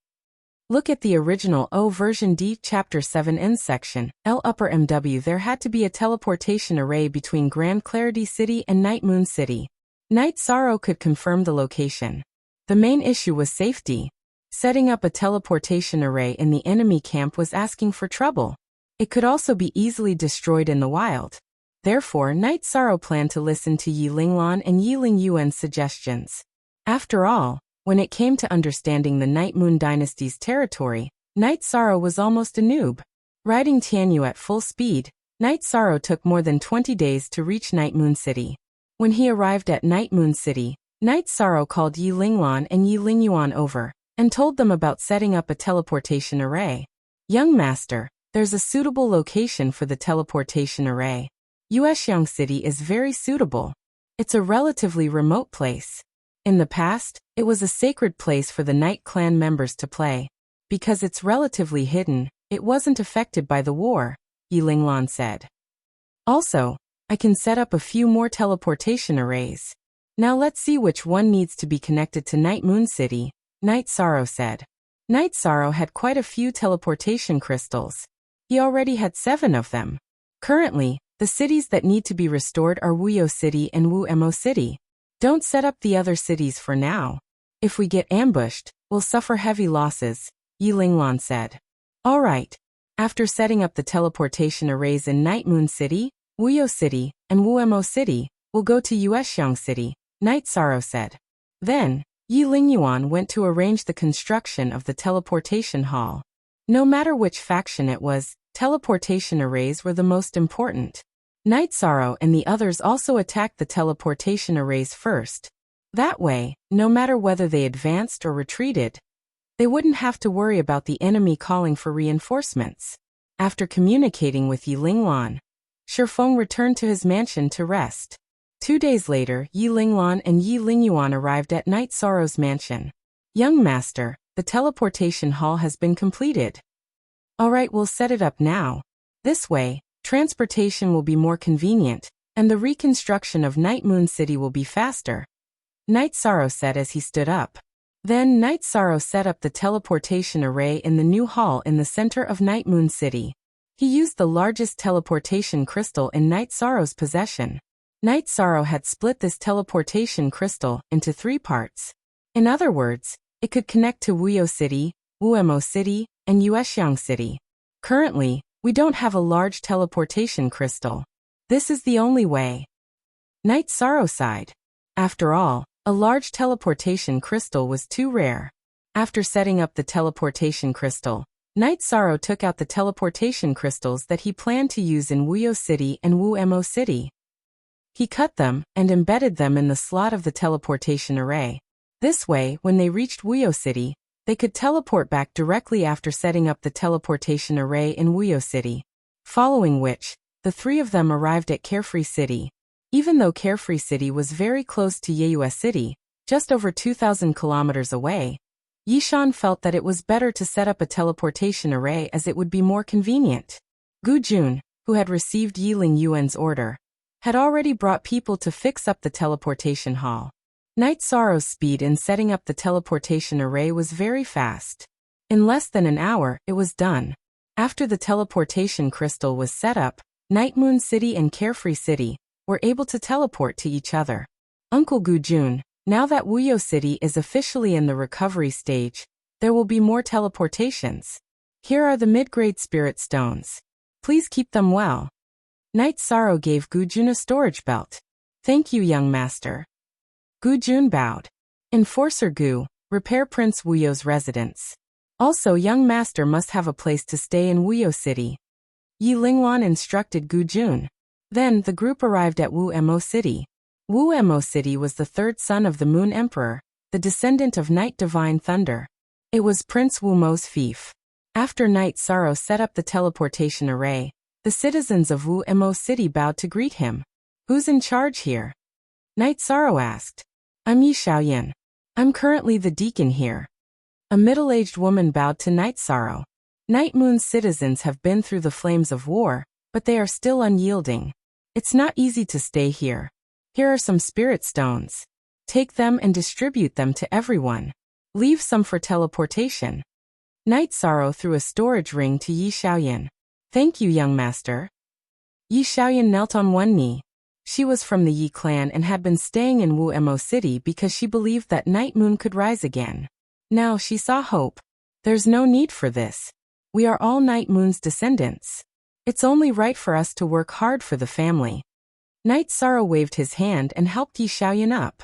Look at the original O version D chapter 7 in section L upper MW. There had to be a teleportation array between Grand Clarity City and Night Moon City. Night Sorrow could confirm the location. The main issue was safety. Setting up a teleportation array in the enemy camp was asking for trouble. It could also be easily destroyed in the wild. Therefore, Night Sorrow planned to listen to Yi Linglan and Yi Lingyuan's suggestions. After all, when it came to understanding the Night Moon Dynasty's territory, Night Sorrow was almost a noob. Riding Tianyu at full speed, Night Sorrow took more than 20 days to reach Night Moon City. When he arrived at Night Moon City, Night Sorrow called Yi Linglan and Yi Lingyuan over and told them about setting up a teleportation array. Young Master, there's a suitable location for the teleportation array. Yuexiang City is very suitable. It's a relatively remote place. In the past, it was a sacred place for the Night Clan members to play. Because it's relatively hidden, it wasn't affected by the war, Yi Linglan said. Also, I can set up a few more teleportation arrays. Now let's see which one needs to be connected to Night Moon City, Night Sorrow said. Night Sorrow had quite a few teleportation crystals. He already had 7 of them. Currently, the cities that need to be restored are Wuyo City and Wu-Mo City. Don't set up the other cities for now. If we get ambushed, we'll suffer heavy losses, Yi Linglan said. Alright. After setting up the teleportation arrays in Night Moon City, Wuyo City, and Wu-Mo City, we'll go to Yuexiang City, Night Sorrow said. Then, Yi Lingyuan went to arrange the construction of the teleportation hall. No matter which faction it was, teleportation arrays were the most important. Night Sorrow and the others also attacked the teleportation arrays first. That way, no matter whether they advanced or retreated, they wouldn't have to worry about the enemy calling for reinforcements. After communicating with Yi Linglan, Shifeng returned to his mansion to rest. 2 days later, Yi Linglan and Yi Lingyuan arrived at Night Sorrow's mansion. Young Master, the teleportation hall has been completed. Alright, we'll set it up now. This way, transportation will be more convenient, and the reconstruction of Night Moon City will be faster, Night Sorrow said as he stood up. Then Night Sorrow set up the teleportation array in the new hall in the center of Night Moon City. He used the largest teleportation crystal in Night Sorrow's possession. Night Sorrow had split this teleportation crystal into 3 parts. In other words, it could connect to Wuyo City, Wu-Mo City, and Yuexiang City. Currently, we don't have a large teleportation crystal. This is the only way. Night Sorrow sighed. After all, a large teleportation crystal was too rare. After setting up the teleportation crystal, Night Sorrow took out the teleportation crystals that he planned to use in Wuyo City and Wu-Mo City. He cut them and embedded them in the slot of the teleportation array. This way, when they reached Wuyo City, they could teleport back directly after setting up the teleportation array in Wuyo City. Following which, the 3 of them arrived at Carefree City. Even though Carefree City was very close to Yeyue City, just over 2,000 kilometers away, Yishan felt that it was better to set up a teleportation array as it would be more convenient. Gu Jun, who had received Yiling Yuan's order, had already brought people to fix up the teleportation hall. Night Sorrow's speed in setting up the teleportation array was very fast. In less than an hour, it was done. After the teleportation crystal was set up, Night Moon City and Carefree City were able to teleport to each other. Uncle Gu Jun, now that Wuyo City is officially in the recovery stage, there will be more teleportations. Here are the mid-grade spirit stones. Please keep them well. Night Sorrow gave Gu Jun a storage belt. Thank you, young master. Gu Jun bowed. Enforcer Gu, repair Prince Wuyo's residence. Also, young master must have a place to stay in Wuyo City. Yi Linglan instructed Gu Jun. Then, the group arrived at Wu Mo City. Wu Mo City was the third son of the Moon Emperor, the descendant of Night Divine Thunder. It was Prince Wu Mo's fief. After Night Sorrow set up the teleportation array, the citizens of Wu Mo City bowed to greet him. Who's in charge here? Night Sorrow asked. I'm Yi Xiaoyan. I'm currently the deacon here. A middle-aged woman bowed to Night Sorrow. Night Moon's citizens have been through the flames of war, but they are still unyielding. It's not easy to stay here. Here are some spirit stones. Take them and distribute them to everyone. Leave some for teleportation. Night Sorrow threw a storage ring to Yi Xiaoyan. Thank you, young master. Yi Xiaoyan knelt on one knee. She was from the Yi clan and had been staying in Wu Mo City because she believed that Night Moon could rise again. Now she saw hope. There's no need for this. We are all Night Moon's descendants. It's only right for us to work hard for the family. Night Sorrow waved his hand and helped Yi Xiaoyan up.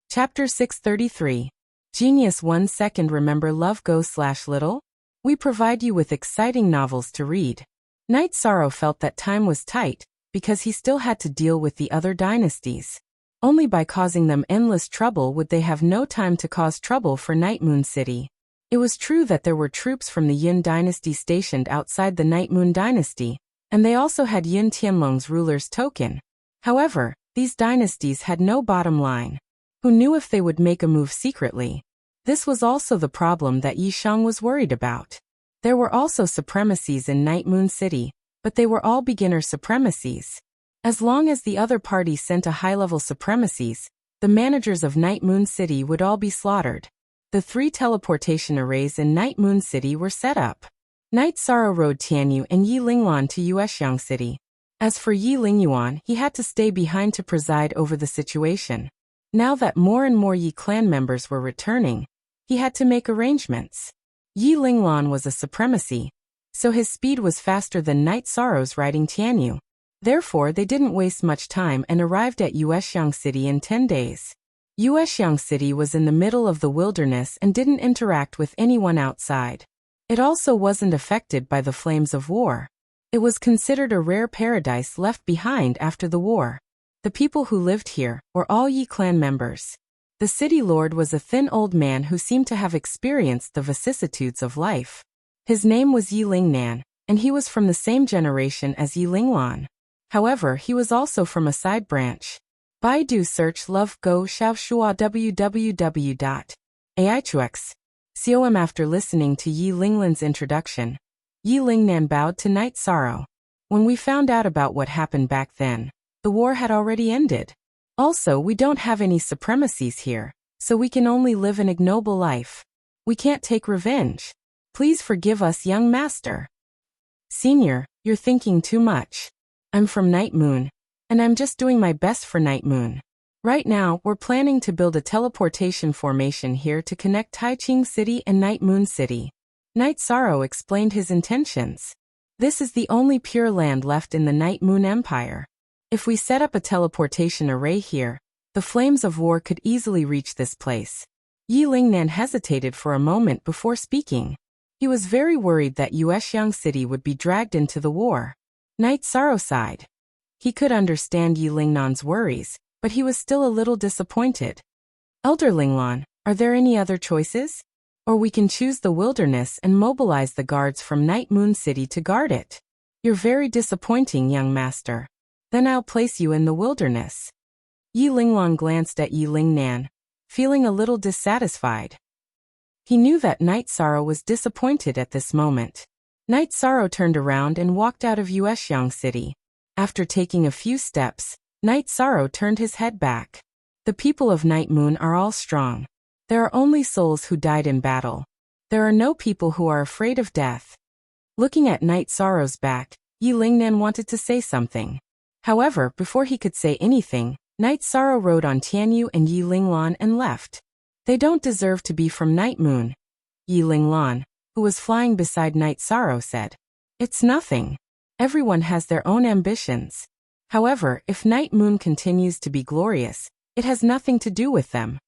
Chapter 633. Genius 1 second. Remember Love Go/Little? We provide you with exciting novels to read. Night Sorrow felt that time was tight, because he still had to deal with the other dynasties. Only by causing them endless trouble would they have no time to cause trouble for Night Moon City. It was true that there were troops from the Yin dynasty stationed outside the Night Moon dynasty, and they also had Yin Tianlong's ruler's token. However, these dynasties had no bottom line. Who knew if they would make a move secretly? This was also the problem that Yi Shang was worried about. There were also supremacies in Night Moon City, but they were all beginner supremacies. As long as the other party sent a high-level supremacies, the managers of Night Moon City would all be slaughtered. The 3 teleportation arrays in Night Moon City were set up. Night Sorrow rode Tianyu and Yi Linglan to Yuexiang City. As for Yi Lingyuan, he had to stay behind to preside over the situation. Now that more and more Yi clan members were returning, he had to make arrangements. Yi Linglan was a supremacy, so his speed was faster than Night Sorrow's riding Tianyu. Therefore, they didn't waste much time and arrived at Yuexiang City in 10 days. Yuexiang City was in the middle of the wilderness and didn't interact with anyone outside. It also wasn't affected by the flames of war. It was considered a rare paradise left behind after the war. The people who lived here were all Yi clan members. The city lord was a thin old man who seemed to have experienced the vicissitudes of life. His name was Yi Lingnan, and he was from the same generation as Yi Linglan. However, he was also from a side branch. Baidu search Love Go Xiaoshua www.aichux.com. After listening to Yi Linglan's introduction, Yi Lingnan bowed to Night Sorrow. When we found out about what happened back then, the war had already ended. Also, we don't have any supremacies here, so we can only live an ignoble life. We can't take revenge. Please forgive us, young master. Senior, you're thinking too much. I'm from Night Moon, and I'm just doing my best for Night Moon. Right now, we're planning to build a teleportation formation here to connect Taiching City and Night Moon City. Night Sorrow explained his intentions. This is the only pure land left in the Night Moon Empire. If we set up a teleportation array here, the flames of war could easily reach this place. Yi Lingnan hesitated for a moment before speaking. He was very worried that Yuexiang City would be dragged into the war. Night Sorrow sighed. He could understand Yi Lingnan's worries, but he was still a little disappointed. Elder Linglan, are there any other choices? Or we can choose the wilderness and mobilize the guards from Night Moon City to guard it. You're very disappointing, young master. Then I'll place you in the wilderness. Yi Linglan glanced at Yi Lingnan, feeling a little dissatisfied. He knew that Night Sorrow was disappointed at this moment. Night Sorrow turned around and walked out of Yuexiang City. After taking a few steps, Night Sorrow turned his head back. The people of Night Moon are all strong. There are only souls who died in battle. There are no people who are afraid of death. Looking at Night Sorrow's back, Yi Lingnan wanted to say something. However, before he could say anything, Night Sorrow rode on Tianyu and Yi Linglan and left. They don't deserve to be from Night Moon. Yi Linglan, who was flying beside Night Sorrow, said. It's nothing. Everyone has their own ambitions. However, if Night Moon continues to be glorious, it has nothing to do with them.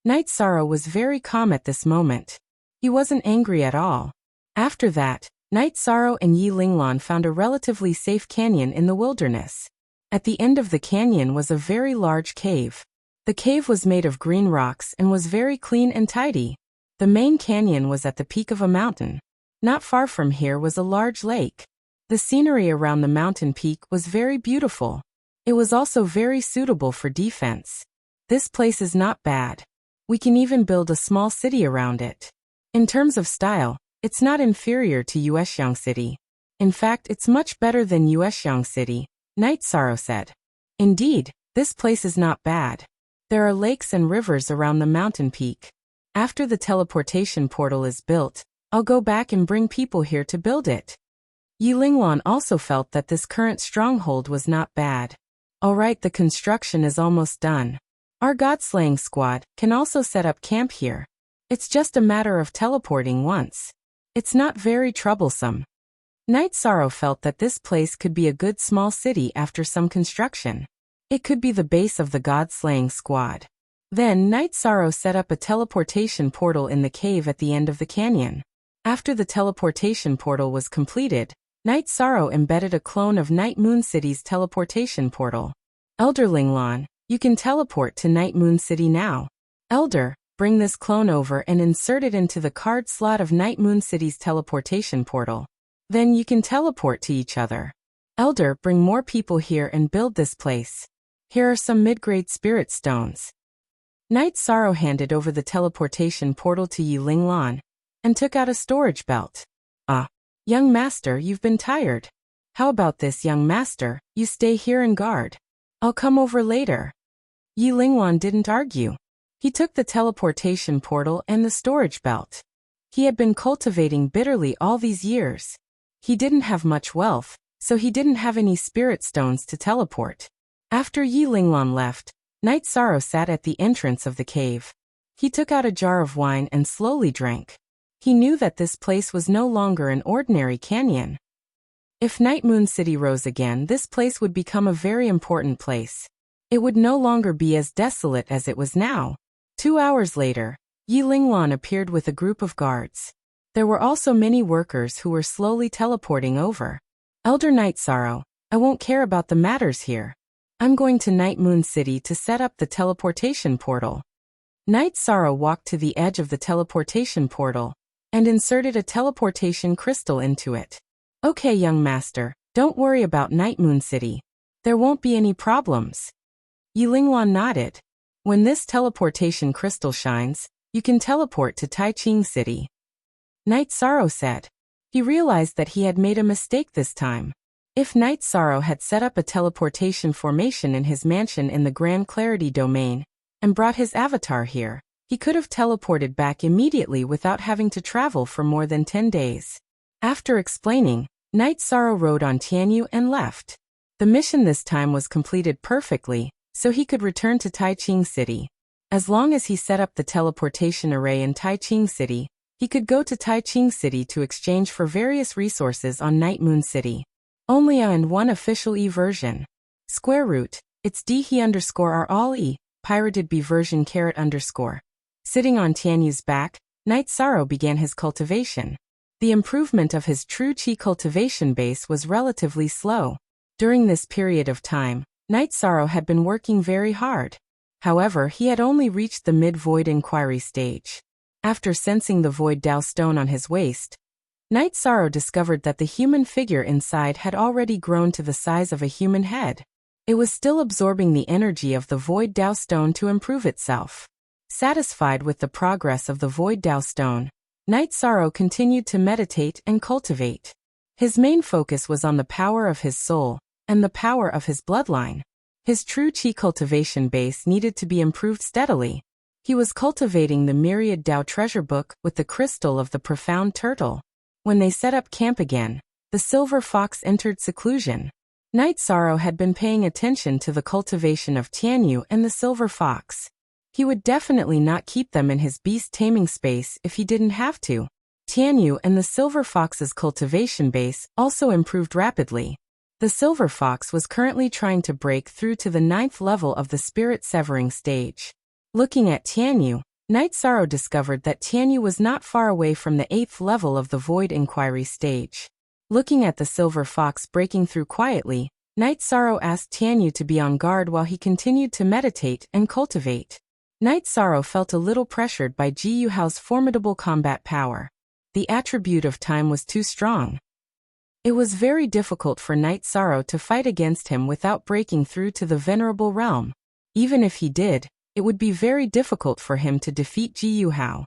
Night Sorrow was very calm at this moment. He wasn't angry at all. After that, Night Sorrow and Yi Linglan found a relatively safe canyon in the wilderness. At the end of the canyon was a very large cave. The cave was made of green rocks and was very clean and tidy. The main canyon was at the peak of a mountain. Not far from here was a large lake. The scenery around the mountain peak was very beautiful. It was also very suitable for defense. This place is not bad. We can even build a small city around it. In terms of style, it's not inferior to Yuexiang City. In fact, it's much better than Yuexiang City, Night Sorrow said. Indeed, this place is not bad. There are lakes and rivers around the mountain peak. After the teleportation portal is built, I'll go back and bring people here to build it. Yi Linglan also felt that this current stronghold was not bad. Alright, the construction is almost done. Our God-slaying squad can also set up camp here. It's just a matter of teleporting once. It's not very troublesome. Night Sorrow felt that this place could be a good small city after some construction. It could be the base of the God-slaying squad. Then Night Sorrow set up a teleportation portal in the cave at the end of the canyon. After the teleportation portal was completed, Night Sorrow embedded a clone of Night Moon City's teleportation portal. Elder Linglan, you can teleport to Night Moon City now. Elder, bring this clone over and insert it into the card slot of Night Moon City's teleportation portal. Then you can teleport to each other. Elder, bring more people here and build this place. Here are some mid-grade spirit stones. Night Sorrow handed over the teleportation portal to Yi Linglan and took out a storage belt. Young master, you've been tired. How about this, young master, you stay here and guard. I'll come over later. Yi Linglan didn't argue. He took the teleportation portal and the storage belt. He had been cultivating bitterly all these years. He didn't have much wealth, so he didn't have any spirit stones to teleport. After Yi Linglan left, Night Sorrow sat at the entrance of the cave. He took out a jar of wine and slowly drank. He knew that this place was no longer an ordinary canyon. If Night Moon City rose again, this place would become a very important place. It would no longer be as desolate as it was now. 2 hours later, Yi Linglan appeared with a group of guards. There were also many workers who were slowly teleporting over. Elder Night Sorrow, I won't care about the matters here. I'm going to Night Moon City to set up the teleportation portal. Night Sorrow walked to the edge of the teleportation portal and inserted a teleportation crystal into it. Okay, young master, don't worry about Night Moon City. There won't be any problems. Yi Linglan nodded. When this teleportation crystal shines, you can teleport to Taiching City. Night Sorrow said. He realized that he had made a mistake this time. If Night Sorrow had set up a teleportation formation in his mansion in the Grand Clarity domain and brought his avatar here, he could have teleported back immediately without having to travel for more than 10 days. After explaining, Night Sorrow rode on Tianyu and left. The mission this time was completed perfectly, so he could return to Taiching City. As long as he set up the teleportation array in Taiching City, he could go to Taiching City to exchange for various resources on Night Moon City. Only a and one official E version. Square root, it's D_R all E, pirated B version _. Sitting on Tianyu's back, Night Sorrow began his cultivation. The improvement of his true Qi cultivation base was relatively slow. During this period of time, Night Sorrow had been working very hard. However, he had only reached the mid-void inquiry stage. After sensing the void Dao stone on his waist, Night Sorrow discovered that the human figure inside had already grown to the size of a human head. It was still absorbing the energy of the Void Dao Stone to improve itself. Satisfied with the progress of the Void Dao Stone, Night Sorrow continued to meditate and cultivate. His main focus was on the power of his soul and the power of his bloodline. His true Qi cultivation base needed to be improved steadily. He was cultivating the Myriad Dao treasure book with the crystal of the profound turtle. When they set up camp again, the silver fox entered seclusion. Night Sorrow had been paying attention to the cultivation of Tianyu and the silver fox. He would definitely not keep them in his beast taming space if he didn't have to. Tianyu and the silver fox's cultivation base also improved rapidly. The silver fox was currently trying to break through to the 9th level of the spirit severing stage. Looking at Tianyu, Night Sorrow discovered that Tianyu was not far away from the 8th level of the void inquiry stage. Looking at the silver fox breaking through quietly, Night Sorrow asked Tianyu to be on guard while he continued to meditate and cultivate. Night Sorrow felt a little pressured by Ji Yuhao's formidable combat power. The attribute of time was too strong. It was very difficult for Night Sorrow to fight against him without breaking through to the venerable realm. Even if he did, it would be very difficult for him to defeat Ji Yuhao.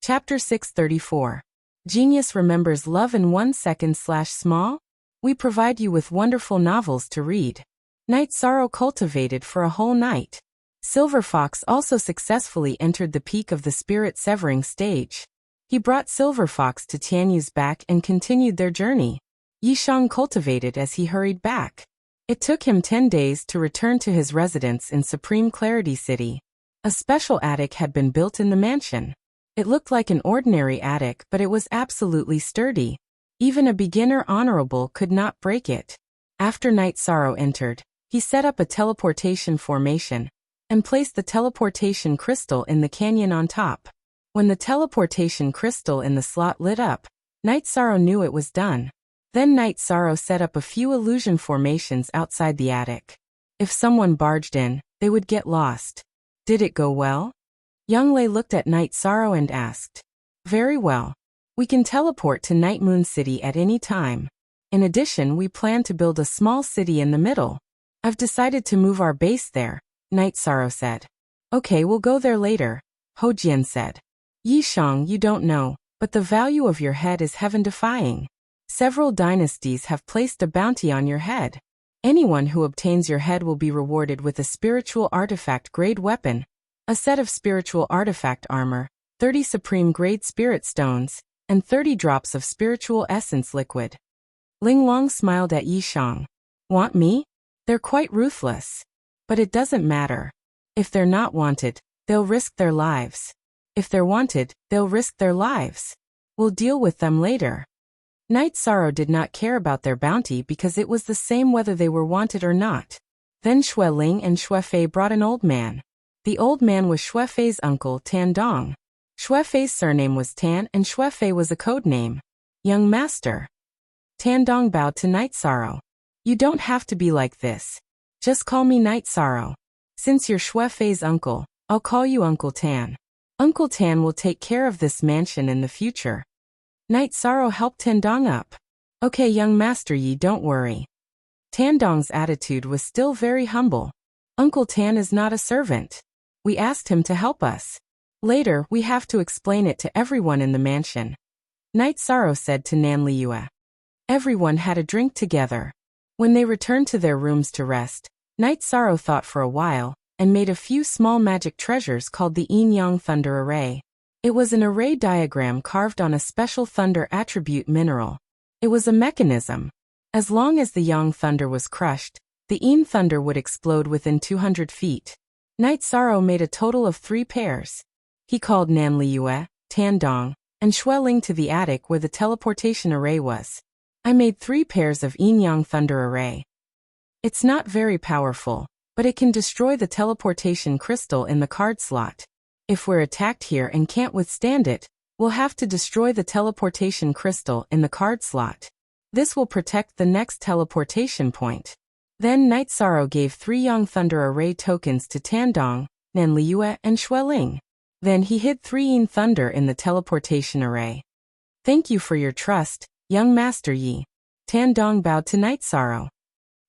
Chapter 634. Genius remembers love in 1 second/small? We provide you with wonderful novels to read. Night Sorrow cultivated for a whole night. Silver Fox also successfully entered the peak of the spirit severing stage. He brought Silver Fox to Tianyu's back and continued their journey. Yishang cultivated as he hurried back. It took him 10 days to return to his residence in Supreme Clarity City. A special attic had been built in the mansion. It looked like an ordinary attic, but it was absolutely sturdy. Even a beginner honorable could not break it. After Night Sorrow entered, he set up a teleportation formation and placed the teleportation crystal in the canyon on top. When the teleportation crystal in the slot lit up, Night Sorrow knew it was done. Then Night Sorrow set up a few illusion formations outside the attic. If someone barged in, they would get lost. Did it go well? Young Lei looked at Night Sorrow and asked. Very well. We can teleport to Night Moon City at any time. In addition, we plan to build a small city in the middle. I've decided to move our base there, Night Sorrow said. Okay, we'll go there later, Ho Jian said. Yishang, you don't know, but the value of your head is heaven-defying. Several dynasties have placed a bounty on your head. Anyone who obtains your head will be rewarded with a spiritual artifact-grade weapon, a set of spiritual artifact armor, 30 supreme-grade spirit stones, and 30 drops of spiritual essence liquid. Ling Long smiled at Yishang. Want me? They're quite ruthless. But it doesn't matter. If they're not wanted, they'll risk their lives. If they're wanted, they'll risk their lives. We'll deal with them later. Night Sorrow did not care about their bounty because it was the same whether they were wanted or not. Then Xue Ling and Xue Fei brought an old man. The old man was Xue Fei's uncle, Tan Dong. Xue Fei's surname was Tan and Xue Fei was a code name. Young master. Tan Dong bowed to Night Sorrow. You don't have to be like this. Just call me Night Sorrow. Since you're Xue Fei's uncle, I'll call you Uncle Tan. Uncle Tan will take care of this mansion in the future. Night Sorrow helped Tan Dong up. Okay, young master Yi, don't worry. Tan Dong's attitude was still very humble. Uncle Tan is not a servant. We asked him to help us. Later, we have to explain it to everyone in the mansion. Night Sorrow said to Nan Liyue. Everyone had a drink together. When they returned to their rooms to rest, Night Sorrow thought for a while, and made a few small magic treasures called the Yin-Yang Thunder Array. It was an array diagram carved on a special thunder attribute mineral. It was a mechanism. As long as the Yang Thunder was crushed, the Yin Thunder would explode within 200 feet. Night Sorrow made a total of 3 pairs. He called Nan Liyue, Tan Dong, and Xue Ling to the attic where the teleportation array was. I made 3 pairs of Yin-Yang Thunder Array. It's not very powerful, but it can destroy the teleportation crystal in the card slot. If we're attacked here and can't withstand it, we'll have to destroy the teleportation crystal in the card slot. This will protect the next teleportation point. Then Night Sorrow gave 3 Yang Thunder Array tokens to Tan Dong, Nan Liyue, and Xue Ling. Then he hid 3 Yin Thunder in the teleportation array. Thank you for your trust, young Master Yi. Tan Dong bowed to Night Sorrow.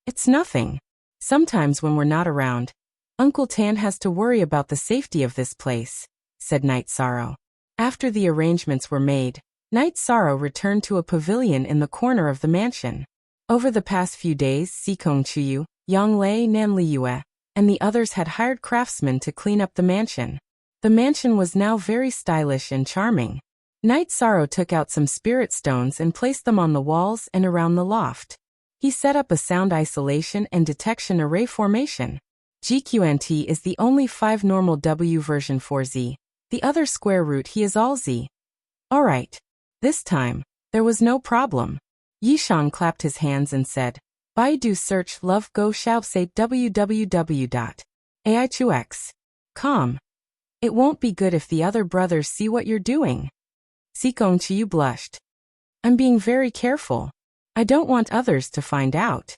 It's nothing. Sometimes when we're not around, Uncle Tan has to worry about the safety of this place, said Night Sorrow. After the arrangements were made, Night Sorrow returned to a pavilion in the corner of the mansion. Over the past few days, Sikong Chuyu, Yang Lei, Nan Liyue, and the others had hired craftsmen to clean up the mansion. The mansion was now very stylish and charming. Night Sorrow took out some spirit stones and placed them on the walls and around the loft. He set up a sound isolation and detection array formation. GQNT is the only 5 normal W version for Z. The other square root he is all Z. Alright. This time, there was no problem. Yishan clapped his hands and said, Baidu search love go shao say www.ai2x.com. It won't be good if the other brothers see what you're doing. Sikong Chiyu blushed. I'm being very careful. I don't want others to find out.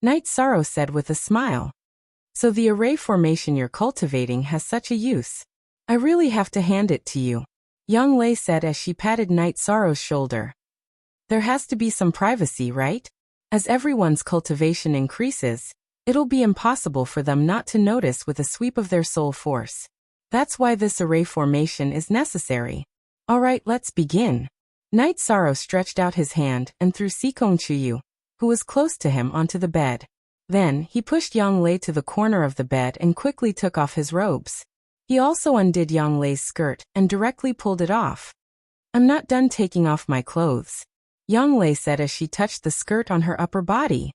Night Sorrow said with a smile. So the array formation you're cultivating has such a use. I really have to hand it to you. Yang Lei said as she patted Night Sorrow's shoulder. There has to be some privacy, right? As everyone's cultivation increases, it'll be impossible for them not to notice with a sweep of their soul force. That's why this array formation is necessary. Alright, let's begin. Night Sorrow stretched out his hand and threw Sikong Chuyu, who was close to him, onto the bed. Then, he pushed Yang Lei to the corner of the bed and quickly took off his robes. He also undid Yang Lei's skirt and directly pulled it off. I'm not done taking off my clothes, Yang Lei said as she touched the skirt on her upper body.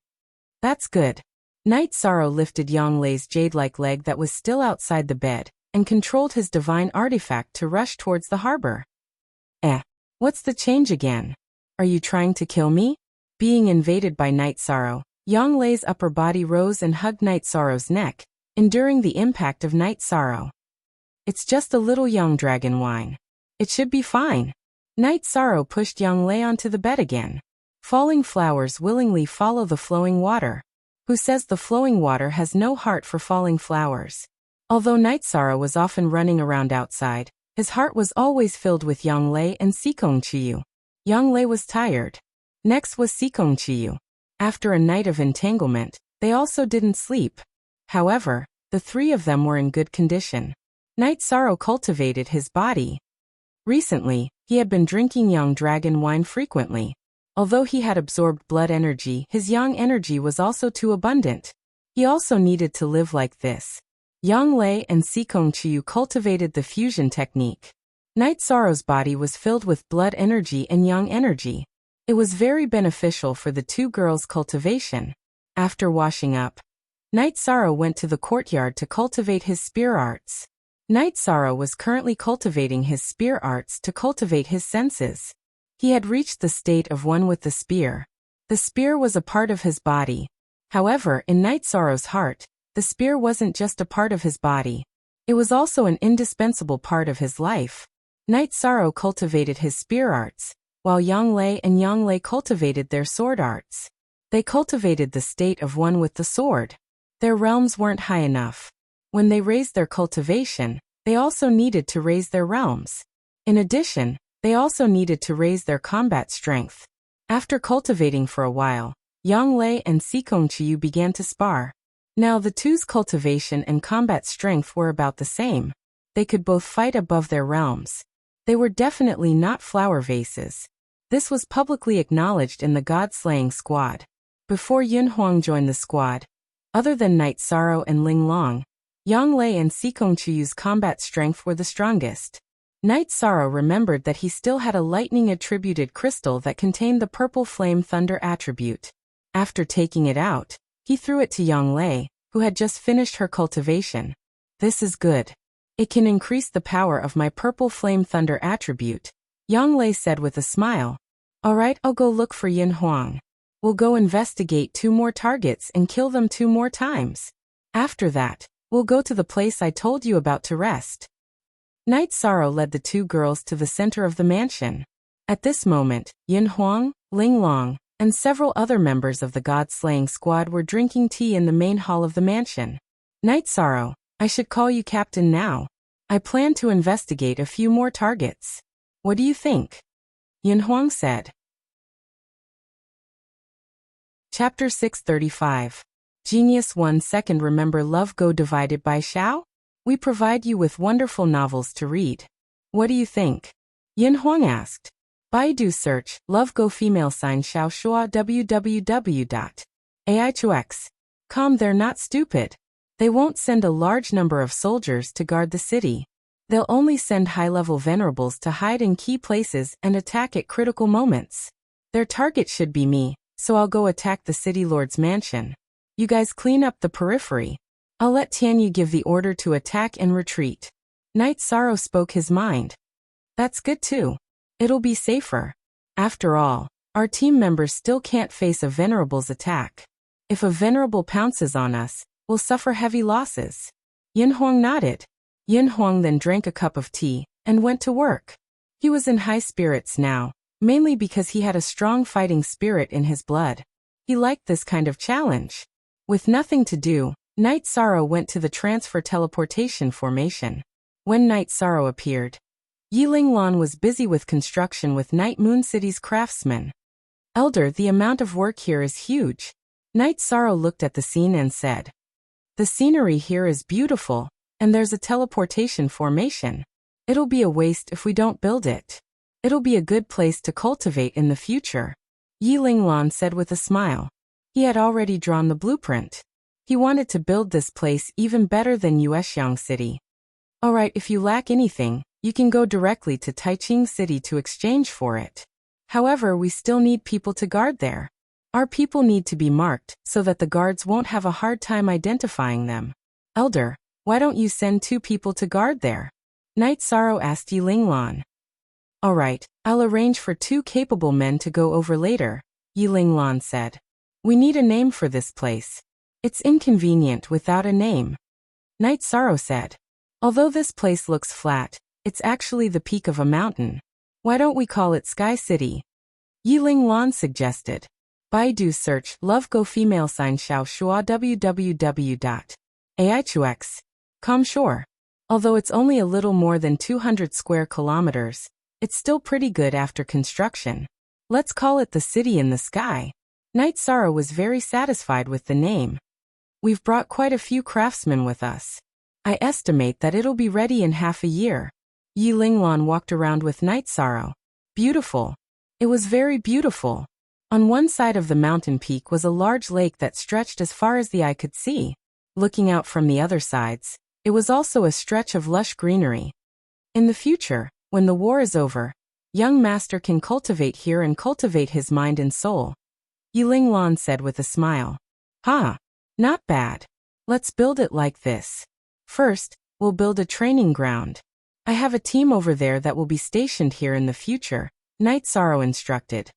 That's good. Night Sorrow lifted Yang Lei's jade-like leg that was still outside the bed and controlled his divine artifact to rush towards the harbor. What's the change again? Are you trying to kill me? Being invaded by Night Sorrow, Yang Lei's upper body rose and hugged Night Sorrow's neck, enduring the impact of Night Sorrow. It's just a little young dragon wine. It should be fine. Night Sorrow pushed Yang Lei onto the bed again. Falling flowers willingly follow the flowing water. Who says the flowing water has no heart for falling flowers? Although Night Sorrow was often running around outside, his heart was always filled with Yang Lei and Sikong Chiyu. Yang Lei was tired. Next was Sikong Chiyu. After a night of entanglement, they also didn't sleep. However, the three of them were in good condition. Night Sorrow cultivated his body. Recently, he had been drinking young dragon wine frequently. Although he had absorbed blood energy, his yang energy was also too abundant. He also needed to live like this. Yang Lei and Sikong Chiyu cultivated the fusion technique. Night Sorrow's body was filled with blood energy and yang energy. It was very beneficial for the two girls' cultivation. After washing up, Night Sorrow went to the courtyard to cultivate his spear arts. Night Sorrow was currently cultivating his spear arts to cultivate his senses. He had reached the state of one with the spear. The spear was a part of his body. However, in Night Sorrow's heart, the spear wasn't just a part of his body. It was also an indispensable part of his life. Night Sorrow cultivated his spear arts, while Yang Lei and Yang Lei cultivated their sword arts. They cultivated the state of one with the sword. Their realms weren't high enough. When they raised their cultivation, they also needed to raise their realms. In addition, they also needed to raise their combat strength. After cultivating for a while, Yang Lei and Sikong Chiyu began to spar. Now the two's cultivation and combat strength were about the same. They could both fight above their realms. They were definitely not flower vases. This was publicly acknowledged in the god-slaying squad. Before Yun Huang joined the squad, other than Night Sorrow and Ling Long, Yang Lei and Sikong Chiyu's combat strength were the strongest. Night Sorrow remembered that he still had a lightning-attributed crystal that contained the purple flame thunder attribute. After taking it out, he threw it to Yang Lei, who had just finished her cultivation. This is good. It can increase the power of my purple flame thunder attribute, Yang Lei said with a smile. Alright, I'll go look for Yin Huang. We'll go investigate 2 more targets and kill them 2 more times. After that, we'll go to the place I told you about to rest. Night Sorrow led the 2 girls to the center of the mansion. At this moment, Yin Huang, Ling Long, and several other members of the god-slaying squad were drinking tea in the main hall of the mansion. Night Sorrow, I should call you captain now. I plan to investigate a few more targets. What do you think? Yin Huang said. Chapter 635. Genius 1 Second. Remember Love Go divided by Xiao? We provide you with wonderful novels to read. What do you think? Yin Huang asked. Baidu search, Love Go female sign Xiao Shua www.ai2x.com. They're not stupid. They won't send a large number of soldiers to guard the city. They'll only send high-level venerables to hide in key places and attack at critical moments. Their target should be me, so I'll go attack the city lord's mansion. You guys clean up the periphery. I'll let Tianyu give the order to attack and retreat. Knight Sorrow spoke his mind. That's good too. It'll be safer. After all, our team members still can't face a venerable's attack. If a venerable pounces on us, we'll suffer heavy losses. Yin Huang nodded. Yin Huang then drank a cup of tea and went to work. He was in high spirits now, mainly because he had a strong fighting spirit in his blood. He liked this kind of challenge. With nothing to do, Knight Sorrow went to the transfer teleportation formation. When Knight Sorrow appeared, Yiling Lan was busy with construction with Night Moon City's craftsmen. Elder, the amount of work here is huge. Knight Sorrow looked at the scene and said, the scenery here is beautiful, and there's a teleportation formation. It'll be a waste if we don't build it. It'll be a good place to cultivate in the future. Yiling Lan said with a smile. He had already drawn the blueprint. He wanted to build this place even better than Yuexiang City. Alright, if you lack anything, you can go directly to Taiching City to exchange for it. However, we still need people to guard there. Our people need to be marked so that the guards won't have a hard time identifying them. Elder, why don't you send 2 people to guard there? Knight Sorrow asked Yiling Lan. Alright, I'll arrange for 2 capable men to go over later, Yiling Lan said. We need a name for this place. It's inconvenient without a name. Knight Sorrow said. Although this place looks flat, it's actually the peak of a mountain. Why don't we call it Sky City? Yiling Lan suggested. Baidu search, Love Go female sign Xiao Shua www.ai2x.com. Sure. Although it's only a little more than 200 square kilometers, it's still pretty good after construction. Let's call it the city in the sky. Knight Sorrow was very satisfied with the name. We've brought quite a few craftsmen with us. I estimate that it'll be ready in half a year. Yiling Lan walked around with Knight Sorrow. Beautiful. It was very beautiful. On one side of the mountain peak was a large lake that stretched as far as the eye could see. Looking out from the other sides, it was also a stretch of lush greenery. In the future, when the war is over, young master can cultivate here and cultivate his mind and soul. Yiling Lan said with a smile. Not bad. Let's build it like this. First, we'll build a training ground. I have a team over there that will be stationed here in the future, Knight Sorrow instructed.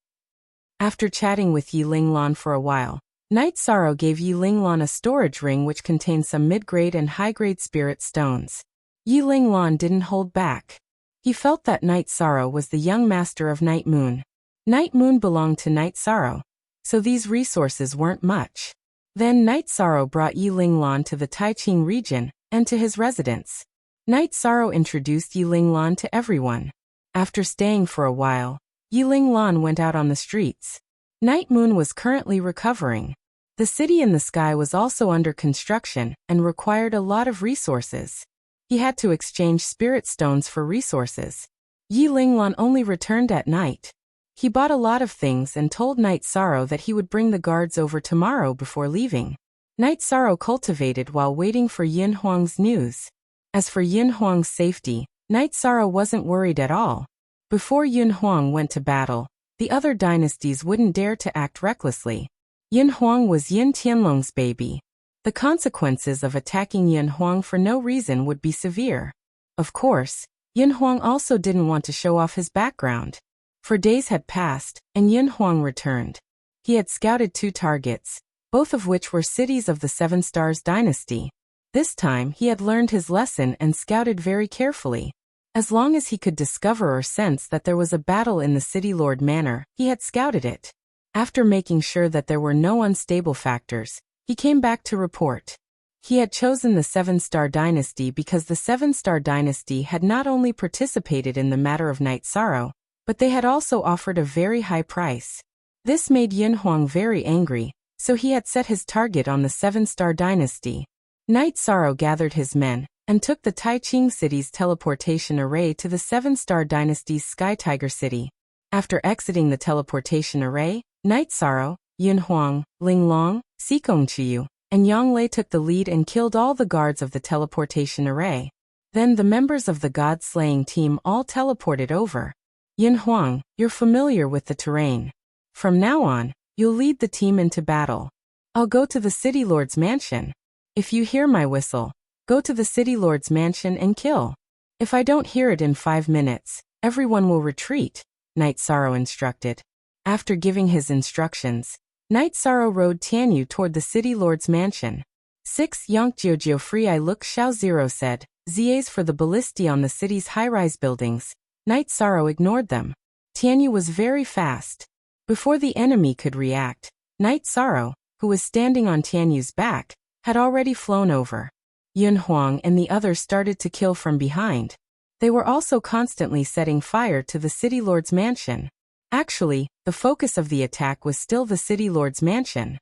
After chatting with Yiling Lan for a while, Knight Sorrow gave Yiling Lan a storage ring which contained some mid-grade and high-grade spirit stones. Yiling Lan didn't hold back. He felt that Knight Sorrow was the young master of Night Moon. Night Moon belonged to Knight Sorrow, so these resources weren't much. Then Knight Sorrow brought Yiling Lan to the Taiching region and to his residence. Knight Sorrow introduced Yiling Lan to everyone. After staying for a while, Yiling Lan went out on the streets. Night Moon was currently recovering. The city in the sky was also under construction and required a lot of resources. He had to exchange spirit stones for resources. Yiling Lan only returned at night. He bought a lot of things and told Knight Sorrow that he would bring the guards over tomorrow before leaving. Knight Sorrow cultivated while waiting for Yin Huang's news. As for Yin Huang's safety, Knight Sorrow wasn't worried at all. Before Yin Huang went to battle, the other dynasties wouldn't dare to act recklessly. Yin Huang was Yin Tianlong's baby. The consequences of attacking Yin Huang for no reason would be severe. Of course, Yin Huang also didn't want to show off his background. For days had passed, and Yin Huang returned. He had scouted 2 targets, both of which were cities of the 7 Stars dynasty. This time he had learned his lesson and scouted very carefully. As long as he could discover or sense that there was a battle in the City Lord Manor, he had scouted it. After making sure that there were no unstable factors, he came back to report. He had chosen the 7-Star Dynasty because the 7-Star Dynasty had not only participated in the matter of Knight Sorrow, but they had also offered a very high price. This made Yin Huang very angry, So he had set his target on the seven-star dynasty. Knight Sorrow gathered his men and took the Taiching city's teleportation array to the seven-star dynasty's Sky Tiger City. After exiting the teleportation array, Knight Sorrow, Yin Huang, Ling Long, Sikong Chiyu, and Yang Lei took the lead and killed all the guards of the teleportation array. Then the members of the god-slaying team all teleported over. Yin Huang, you're familiar with the terrain. From now on, you'll lead the team into battle. I'll go to the City Lord's mansion. If you hear my whistle, go to the City Lord's mansion and kill. If I don't hear it in 5 minutes, everyone will retreat, Knight Sorrow instructed. After giving his instructions, Knight Sorrow rode Tianyu toward the City Lord's mansion. 6 Yongjiu Free I Look Xiao Zero said, ZAs for the ballistae on the city's high-rise buildings. Knight Sorrow ignored them. Tianyu was very fast. Before the enemy could react, Knight Sorrow, who was standing on Tianyu's back, had already flown over. Yin Huang and the others started to kill from behind. They were also constantly setting fire to the City Lord's mansion. Actually, the focus of the attack was still the City Lord's mansion.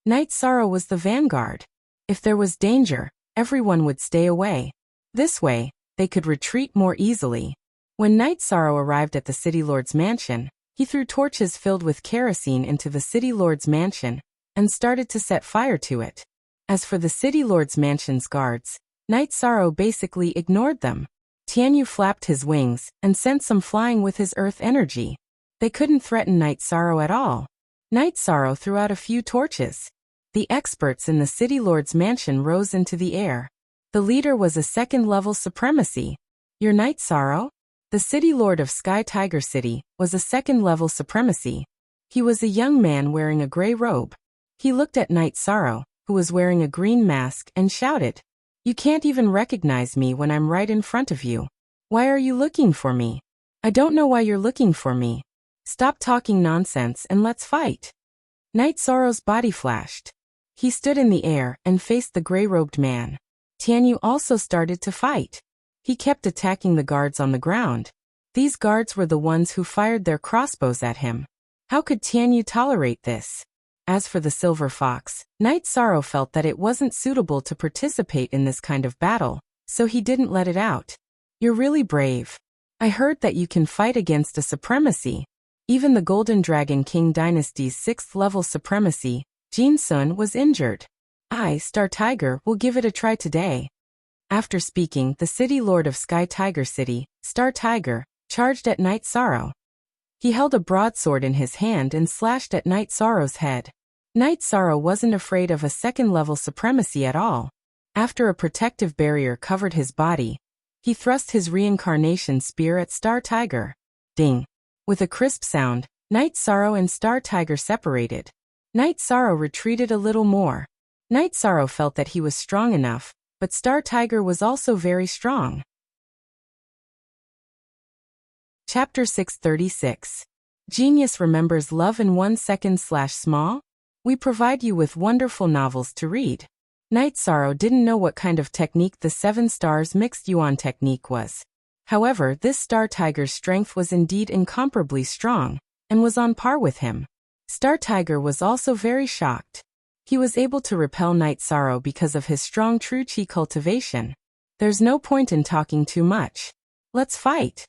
Knight Sorrow was the vanguard. If there was danger, everyone would stay away. This way, they could retreat more easily. When Knight Sorrow arrived at the City Lord's mansion, he threw torches filled with kerosene into the City Lord's mansion and started to set fire to it. As for the City Lord's mansion's guards, Knight Sorrow basically ignored them. Tianyu flapped his wings and sent some flying with his earth energy. They couldn't threaten Knight Sorrow at all. Knight Sorrow threw out a few torches. The experts in the City Lord's mansion rose into the air. The leader was a second-level supremacy. Your Knight Sorrow? The City Lord of Sky Tiger City was a second-level supremacy. He was a young man wearing a gray robe. He looked at Knight Sorrow, who was wearing a green mask, and shouted, "You can't even recognize me when I'm right in front of you. Why are you looking for me? I don't know why you're looking for me. Stop talking nonsense and let's fight." Knight Sorrow's body flashed. He stood in the air and faced the gray-robed man. Tianyu also started to fight. He kept attacking the guards on the ground. These guards were the ones who fired their crossbows at him. How could Tianyu tolerate this? As for the Silver Fox, Knight Sorrow felt that it wasn't suitable to participate in this kind of battle, so he didn't let it out. "You're really brave. I heard that you can fight against a supremacy." Even the Golden Dragon King Dynasty's 6th-level supremacy, Jin Sun, was injured. "I, Star Tiger, will give it a try today." After speaking, the City Lord of Sky Tiger City, Star Tiger, charged at Knight Sorrow. He held a broadsword in his hand and slashed at Knight Sorrow's head. Knight Sorrow wasn't afraid of a second-level supremacy at all. After a protective barrier covered his body, he thrust his reincarnation spear at Star Tiger. Ding! With a crisp sound, Knight Sorrow and Star Tiger separated. Knight Sorrow retreated a little more. Knight Sorrow felt that he was strong enough, but Star Tiger was also very strong. Chapter 636. Genius remembers love in 1 second/small? We provide you with wonderful novels to read. Knight Sorrow didn't know what kind of technique the 7 stars mixed yuan technique was. However, this Star Tiger's strength was indeed incomparably strong, and was on par with him. Star Tiger was also very shocked. He was able to repel Knight Sorrow because of his strong true chi cultivation. There's no point in talking too much. Let's fight.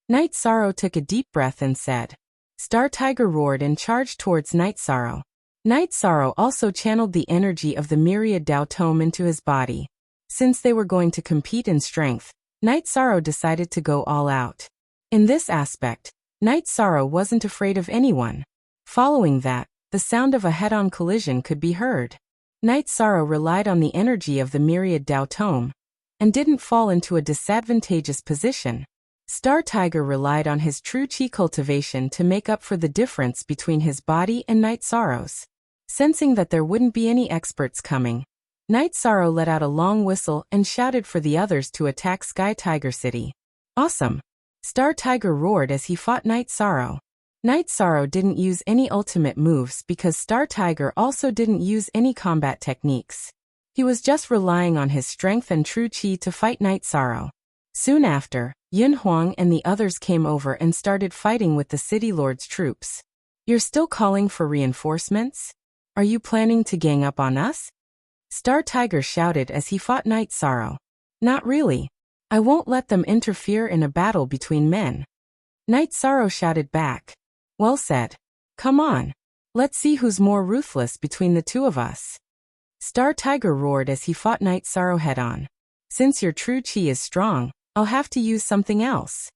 Knight Sorrow took a deep breath and said. Star Tiger roared and charged towards Knight Sorrow. Knight Sorrow also channeled the energy of the myriad Dao Tome into his body. Since they were going to compete in strength, Knight Sorrow decided to go all out. In this aspect, Knight Sorrow wasn't afraid of anyone. Following that, the sound of a head-on collision could be heard. Knight Sorrow relied on the energy of the myriad Dao Tome, and didn't fall into a disadvantageous position. Star Tiger relied on his true chi cultivation to make up for the difference between his body and Knight Sorrow's. Sensing that there wouldn't be any experts coming, Knight Sorrow let out a long whistle and shouted for the others to attack Sky Tiger City. Awesome! Star Tiger roared as he fought Knight Sorrow. Knight Sorrow didn't use any ultimate moves because Star Tiger also didn't use any combat techniques. He was just relying on his strength and true chi to fight Knight Sorrow. Soon after, Yin Huang and the others came over and started fighting with the City Lord's troops. You're still calling for reinforcements? Are you planning to gang up on us? Star Tiger shouted as he fought Night Sorrow. Not really. I won't let them interfere in a battle between men. Night Sorrow shouted back. Well said. Come on. Let's see who's more ruthless between the two of us. Star Tiger roared as he fought Night Sorrow head-on. Since your true chi is strong, I'll have to use something else.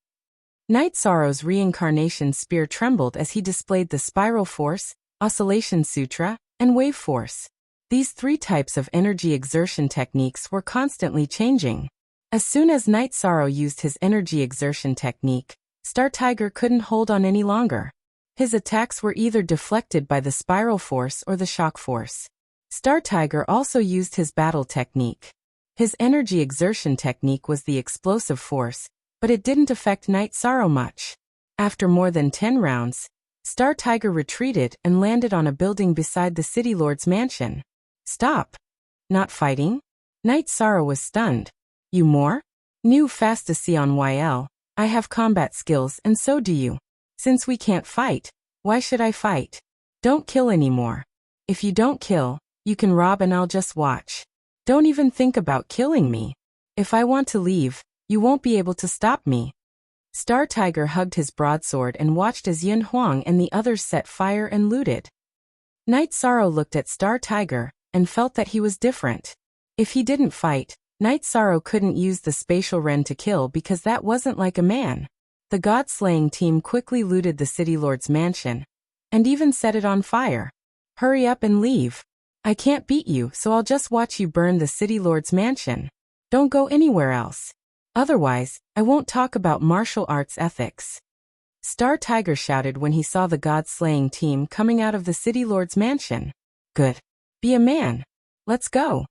Night Sorrow's reincarnation spear trembled as he displayed the Spiral Force, Oscillation Sutra, and Wave Force. These three types of energy exertion techniques were constantly changing. As soon as Night Sorrow used his energy exertion technique, Star Tiger couldn't hold on any longer. His attacks were either deflected by the Spiral Force or the Shock Force. Star Tiger also used his battle technique. His energy exertion technique was the Explosive Force, but it didn't affect Night Sorrow much. After more than 10 rounds, Star Tiger retreated and landed on a building beside the City Lord's mansion. Stop. Not fighting? Night Sorrow was stunned. You more? New Fastacion YL. I have combat skills and so do you. Since we can't fight, why should I fight? Don't kill anymore. If you don't kill, you can rob and I'll just watch. Don't even think about killing me. If I want to leave, you won't be able to stop me. Star Tiger hugged his broadsword and watched as Yin Huang and the others set fire and looted. Night Sorrow looked at Star Tiger and felt that he was different. If he didn't fight, Night Sorrow couldn't use the spatial Ren to kill because that wasn't like a man. The God-slaying team quickly looted the City Lord's mansion, and even set it on fire. Hurry up and leave. I can't beat you, so I'll just watch you burn the City Lord's mansion. Don't go anywhere else. Otherwise, I won't talk about martial arts ethics. Star Tiger shouted when he saw the God-slaying team coming out of the City Lord's mansion. Good. Be a man. Let's go.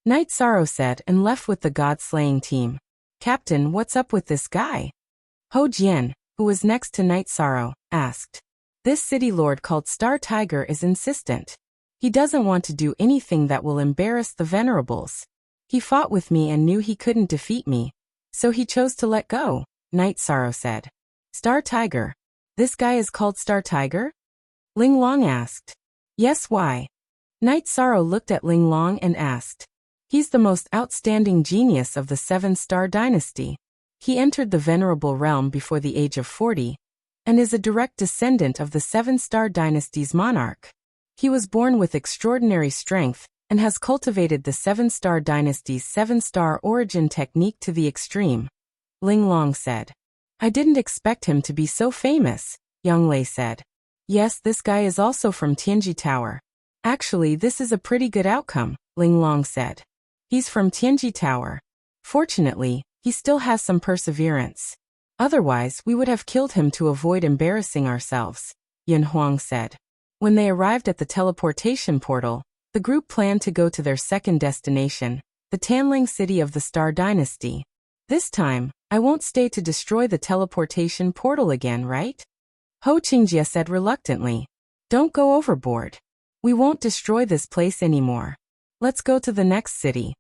Night Sorrow said and left with the God-slaying team. Captain, what's up with this guy? Ho Jian, who was next to Night Sorrow, asked. This City Lord called Star Tiger is insistent. He doesn't want to do anything that will embarrass the Venerables. He fought with me and knew he couldn't defeat me, so he chose to let go, Night Sorrow said. Star Tiger. This guy is called Star Tiger? Ling Long asked. Yes, why? Night Sorrow looked at Ling Long and asked. He's the most outstanding genius of the 7-star dynasty. He entered the Venerable Realm before the age of 40, and is a direct descendant of the 7-star dynasty's monarch. He was born with extraordinary strength, and has cultivated the 7-star dynasty's 7-star origin technique to the extreme, Ling Long said. I didn't expect him to be so famous, Yang Lei said. Yes, this guy is also from Tianji Tower. Actually, this is a pretty good outcome, Ling Long said. He's from Tianji Tower. Fortunately, he still has some perseverance. Otherwise, we would have killed him to avoid embarrassing ourselves, Yin Huang said. When they arrived at the teleportation portal, the group planned to go to their second destination, the Tanling city of the Star Dynasty. This time, I won't stay to destroy the teleportation portal again, right? Ho Qingjie said reluctantly. Don't go overboard. We won't destroy this place anymore. Let's go to the next city.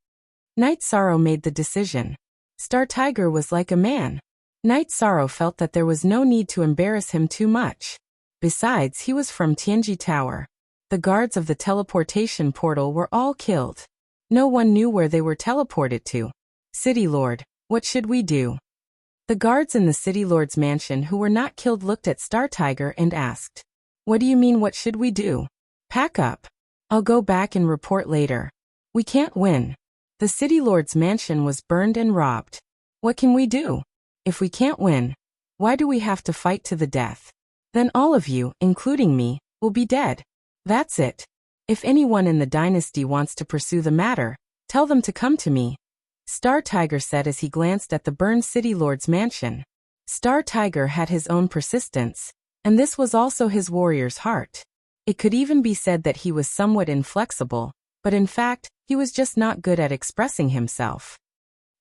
Night Sorrow made the decision. Star Tiger was like a man. Night Sorrow felt that there was no need to embarrass him too much. Besides, he was from Tianji Tower. The guards of the teleportation portal were all killed. No one knew where they were teleported to. City Lord, what should we do? The guards in the City Lord's mansion who were not killed looked at Star Tiger and asked. What do you mean, what should we do? Pack up. I'll go back and report later. We can't win. The City Lord's mansion was burned and robbed. What can we do? If we can't win, why do we have to fight to the death? Then all of you, including me, will be dead. That's it. If anyone in the dynasty wants to pursue the matter, tell them to come to me. Star Tiger said as he glanced at the burned City Lord's mansion. Star Tiger had his own persistence, and this was also his warrior's heart. It could even be said that he was somewhat inflexible, but in fact, he was just not good at expressing himself.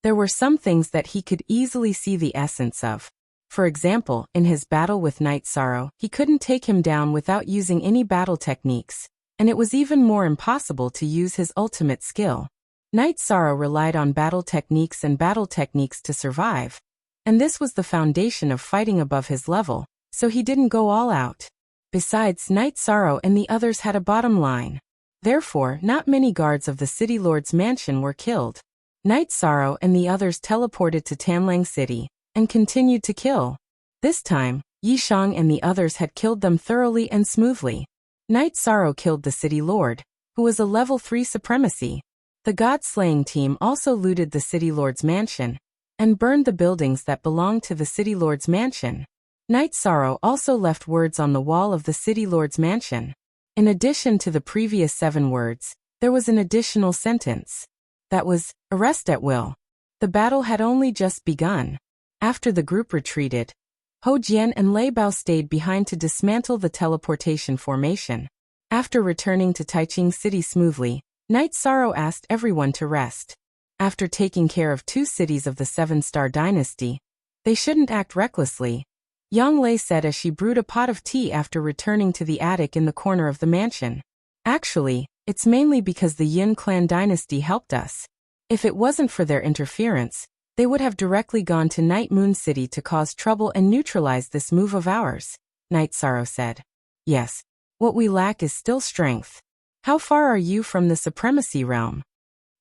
There were some things that he could easily see the essence of. For example, in his battle with Night Sorrow, he couldn't take him down without using any battle techniques, and it was even more impossible to use his ultimate skill. Night Sorrow relied on battle techniques to survive, and this was the foundation of fighting above his level, so he didn't go all out. Besides, Night Sorrow and the others had a bottom line. Therefore, not many guards of the city lord's mansion were killed. Night Sorrow and the others teleported to Tanlang City and continued to kill. This time, Yishang and the others had killed them thoroughly and smoothly. Night Sorrow killed the city lord, who was a level 3 supremacy. The god-slaying team also looted the city lord's mansion and burned the buildings that belonged to the city lord's mansion. Night Sorrow also left words on the wall of the city lord's mansion. In addition to the previous 7 words, there was an additional sentence. That was, arrest at will. The battle had only just begun. After the group retreated, Ho Jian and Lei Bao stayed behind to dismantle the teleportation formation. After returning to Taiching City smoothly, Night Sorrow asked everyone to rest. After taking care of 2 cities of the 7-star dynasty, they shouldn't act recklessly. Yang Lei said as she brewed a pot of tea after returning to the attic in the corner of the mansion. Actually, it's mainly because the Yin clan dynasty helped us. If it wasn't for their interference, they would have directly gone to Night Moon City to cause trouble and neutralize this move of ours, Night Sorrow said. Yes. What we lack is still strength. How far are you from the supremacy realm?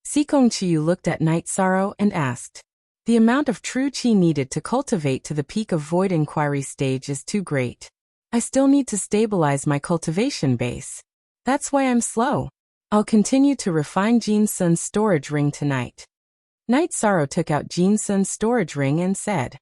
Sikong Chiyu looked at Night Sorrow and asked. The amount of true chi needed to cultivate to the peak of void inquiry stage is too great. I still need to stabilize my cultivation base. That's why I'm slow. I'll continue to refine Jin Sun's storage ring tonight. Night Sorrow took out Jin Sun's storage ring and said.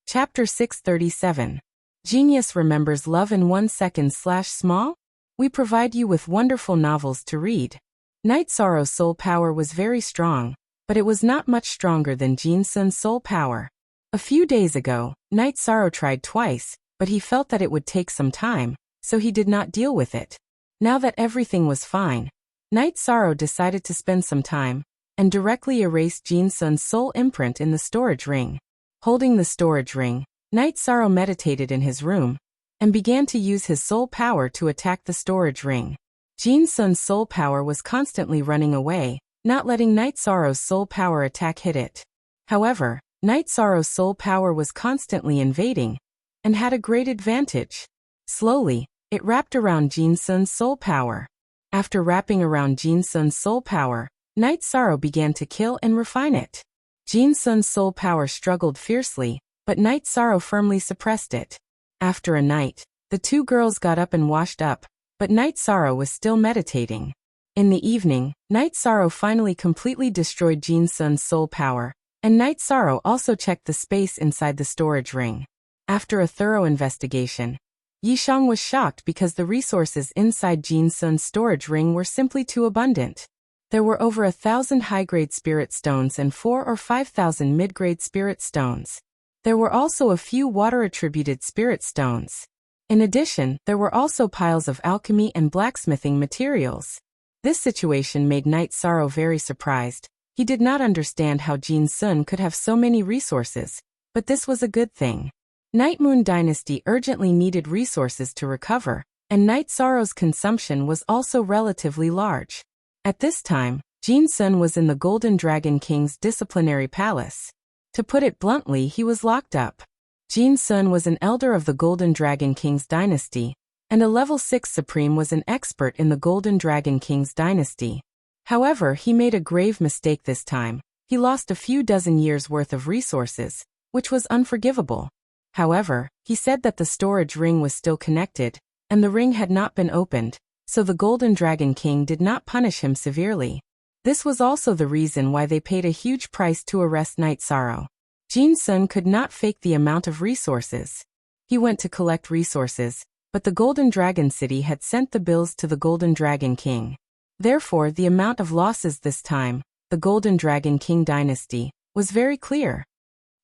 Chapter 637. Genius remembers love in 1 second / small? We provide you with wonderful novels to read. Night Sorrow's soul power was very strong, but it was not much stronger than Jin Sun's soul power. A few days ago, Night Sorrow tried twice, but he felt that it would take some time, so he did not deal with it. Now that everything was fine, Night Sorrow decided to spend some time and directly erase Jin Sun's soul imprint in the storage ring. Holding the storage ring, Night Sorrow meditated in his room and began to use his soul power to attack the storage ring. Jin Sun's soul power was constantly running away, not letting Night Sorrow's soul power attack hit it. However, Night Sorrow's soul power was constantly invading and had a great advantage. Slowly, it wrapped around Jin Sun's soul power. After wrapping around Jin Sun's soul power, Night Sorrow began to kill and refine it. Jin Sun's soul power struggled fiercely, but Night Sorrow firmly suppressed it. After a night, the 2 girls got up and washed up, but Night Sorrow was still meditating. In the evening, Night Sorrow finally completely destroyed Jin Sun's soul power, and Night Sorrow also checked the space inside the storage ring. After a thorough investigation, Yishang was shocked because the resources inside Jin Sun's storage ring were simply too abundant. There were over 1,000 high-grade spirit stones and 4,000 or 5,000 mid-grade spirit stones. There were also a few water-attributed spirit stones. In addition, there were also piles of alchemy and blacksmithing materials. This situation made Night Sorrow very surprised. He did not understand how Jin Sun could have so many resources, but this was a good thing. Night Moon Dynasty urgently needed resources to recover, and Night Sorrow's consumption was also relatively large. At this time, Jin Sun was in the Golden Dragon King's disciplinary palace. To put it bluntly, he was locked up. Jin Sun was an elder of the Golden Dragon King's dynasty, and a level 6 supreme was an expert in the Golden Dragon King's dynasty. However, he made a grave mistake this time. He lost a few dozen years' worth of resources, which was unforgivable. However, he said that the storage ring was still connected, and the ring had not been opened, so the Golden Dragon King did not punish him severely. This was also the reason why they paid a huge price to arrest Night Sorrow. Jin Sun could not fake the amount of resources. He went to collect resources, but the Golden Dragon City had sent the bills to the Golden Dragon King. Therefore, the amount of losses this time, the Golden Dragon King dynasty, was very clear.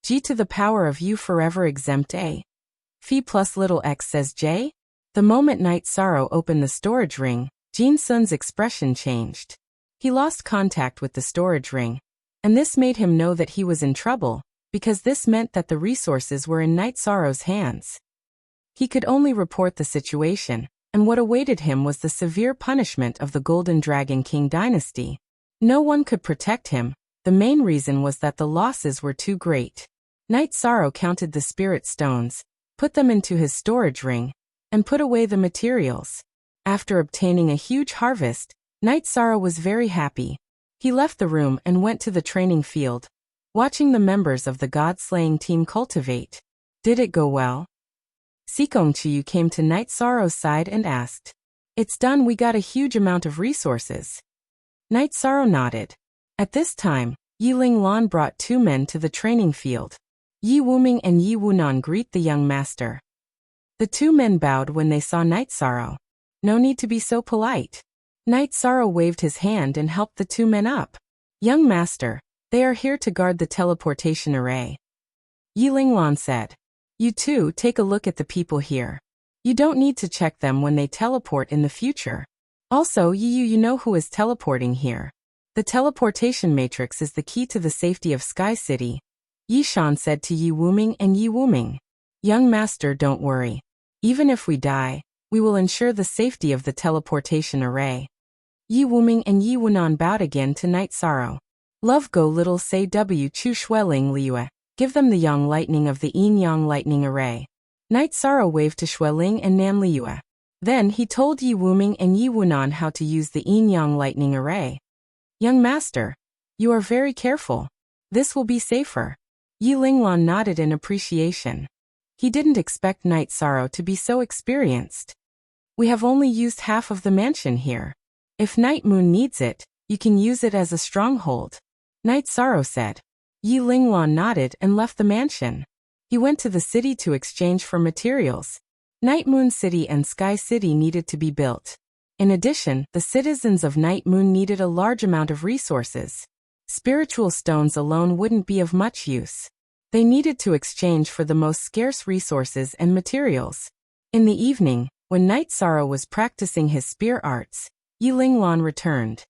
G to the power of U forever exempt A. Phi plus little x says J. The moment Night Sorrow opened the storage ring, Jin Sun's expression changed. He lost contact with the storage ring, and this made him know that he was in trouble, because this meant that the resources were in Night Sorrow's hands. He could only report the situation, and what awaited him was the severe punishment of the Golden Dragon King dynasty. No one could protect him. The main reason was that the losses were too great. Night Sorrow counted the spirit stones, put them into his storage ring, and put away the materials. After obtaining a huge harvest, Night Sorrow was very happy. He left the room and went to the training field, watching the members of the god-slaying team cultivate. Did it go well? Sikong Chiyu came to Night Sorrow's side and asked. It's done, we got a huge amount of resources. Night Sorrow nodded. At this time, Yi Linglan brought 2 men to the training field. Yi Wuming and Yi Wunan greet the young master. The 2 men bowed when they saw Night Sorrow. No need to be so polite. Night Sorrow waved his hand and helped the 2 men up. Young master, they are here to guard the teleportation array. Yi Linglan said. You too, take a look at the people here. You don't need to check them when they teleport in the future. Also, you know who is teleporting here. The teleportation matrix is the key to the safety of Sky City. Yi Shan said to Yi Wuming and Yi Wuming. Young master, don't worry. Even if we die, we will ensure the safety of the teleportation array. Yi Wuming and Yi Wunan bowed again to Night Sorrow. Love go little say W Chu Shueling Liue. Give them the Yang lightning of the Yin Yang lightning array. Night Sorrow waved to Shueling and Nan Liue. Then he told Yi Wuming and Yi Wunan how to use the Yin Yang lightning array. Young master, you are very careful. This will be safer. Yi Linglan nodded in appreciation. He didn't expect Night Sorrow to be so experienced. We have only used half of the mansion here. If Night Moon needs it, you can use it as a stronghold. Night Sorrow said. Yi Linglan nodded and left the mansion. He went to the city to exchange for materials. Night Moon City and Sky City needed to be built. In addition, the citizens of Night Moon needed a large amount of resources. Spiritual stones alone wouldn't be of much use. They needed to exchange for the most scarce resources and materials. In the evening, when Night Sorrow was practicing his spear arts, Yi Linglan returned.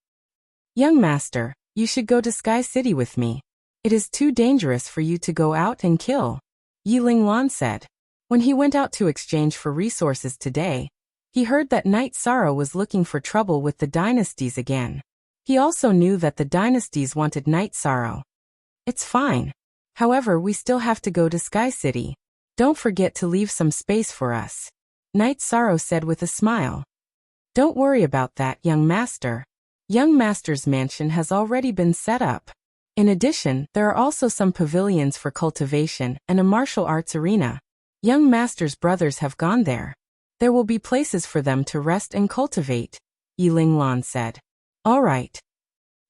Young master, you should go to Sky City with me. It is too dangerous for you to go out and kill, Yi Linglan said. When he went out to exchange for resources today, he heard that Night Sorrow was looking for trouble with the dynasties again. He also knew that the dynasties wanted Night Sorrow. It's fine. However, we still have to go to Sky City. Don't forget to leave some space for us, Night Sorrow said with a smile. Don't worry about that, young master. Young master's mansion has already been set up. In addition, there are also some pavilions for cultivation and a martial arts arena. Young master's brothers have gone there. There will be places for them to rest and cultivate, Yi Linglan said. All right.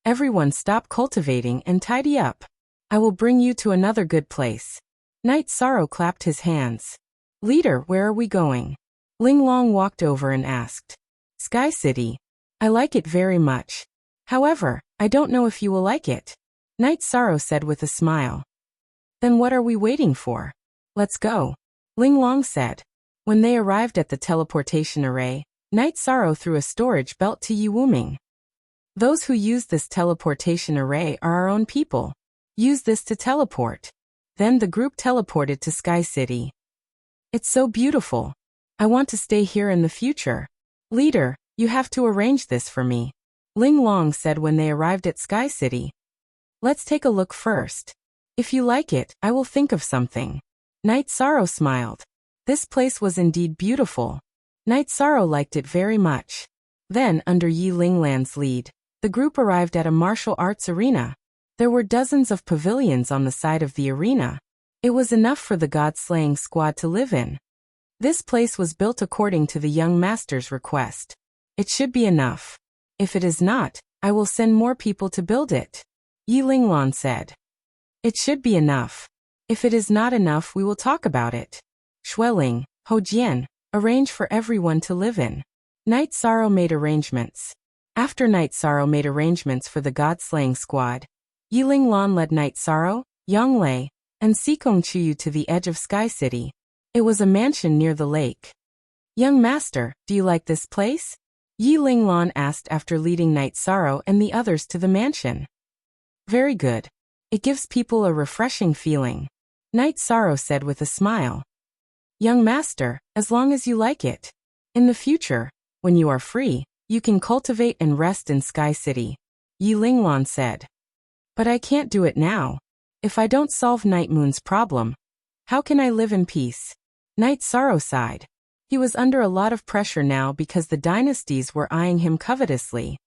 Everyone stop cultivating and tidy up. I will bring you to another good place. Night Sorrow clapped his hands. Leader, where are we going? Linglong walked over and asked. Sky City. I like it very much. However, I don't know if you will like it, Night Sorrow said with a smile. Then what are we waiting for? Let's go, Linglong said. When they arrived at the teleportation array, Night Sorrow threw a storage belt to Yi Wuming. Those who use this teleportation array are our own people. Use this to teleport. Then the group teleported to Sky City. It's so beautiful. I want to stay here in the future. Leader, you have to arrange this for me, Linglong said when they arrived at Sky City. Let's take a look first. If you like it, I will think of something. Night Sorrow smiled. This place was indeed beautiful. Night Sorrow liked it very much. Then, under Yi Linglan's lead, the group arrived at a martial arts arena. There were dozens of pavilions on the side of the arena. It was enough for the god-slaying squad to live in. This place was built according to the young master's request. It should be enough. If it is not, I will send more people to build it, Yi Linglan said. It should be enough. If it is not enough, we will talk about it. Shueling, Hojian, arrange for everyone to live in. Night Sorrow made arrangements. After Night Sorrow made arrangements for the god-slaying squad, Yi Linglan led Night Sorrow, Yang Lei, and Sikong Chiyu to the edge of Sky City. It was a mansion near the lake. Young master, do you like this place? Yi Linglan asked after leading Night Sorrow and the others to the mansion. Very good. It gives people a refreshing feeling, Night Sorrow said with a smile. Young master, as long as you like it. In the future, when you are free, you can cultivate and rest in Sky City, Yi Linglan said. But I can't do it now. If I don't solve Night Moon's problem, how can I live in peace? Night Sorrow sighed. He was under a lot of pressure now because the dynasties were eyeing him covetously.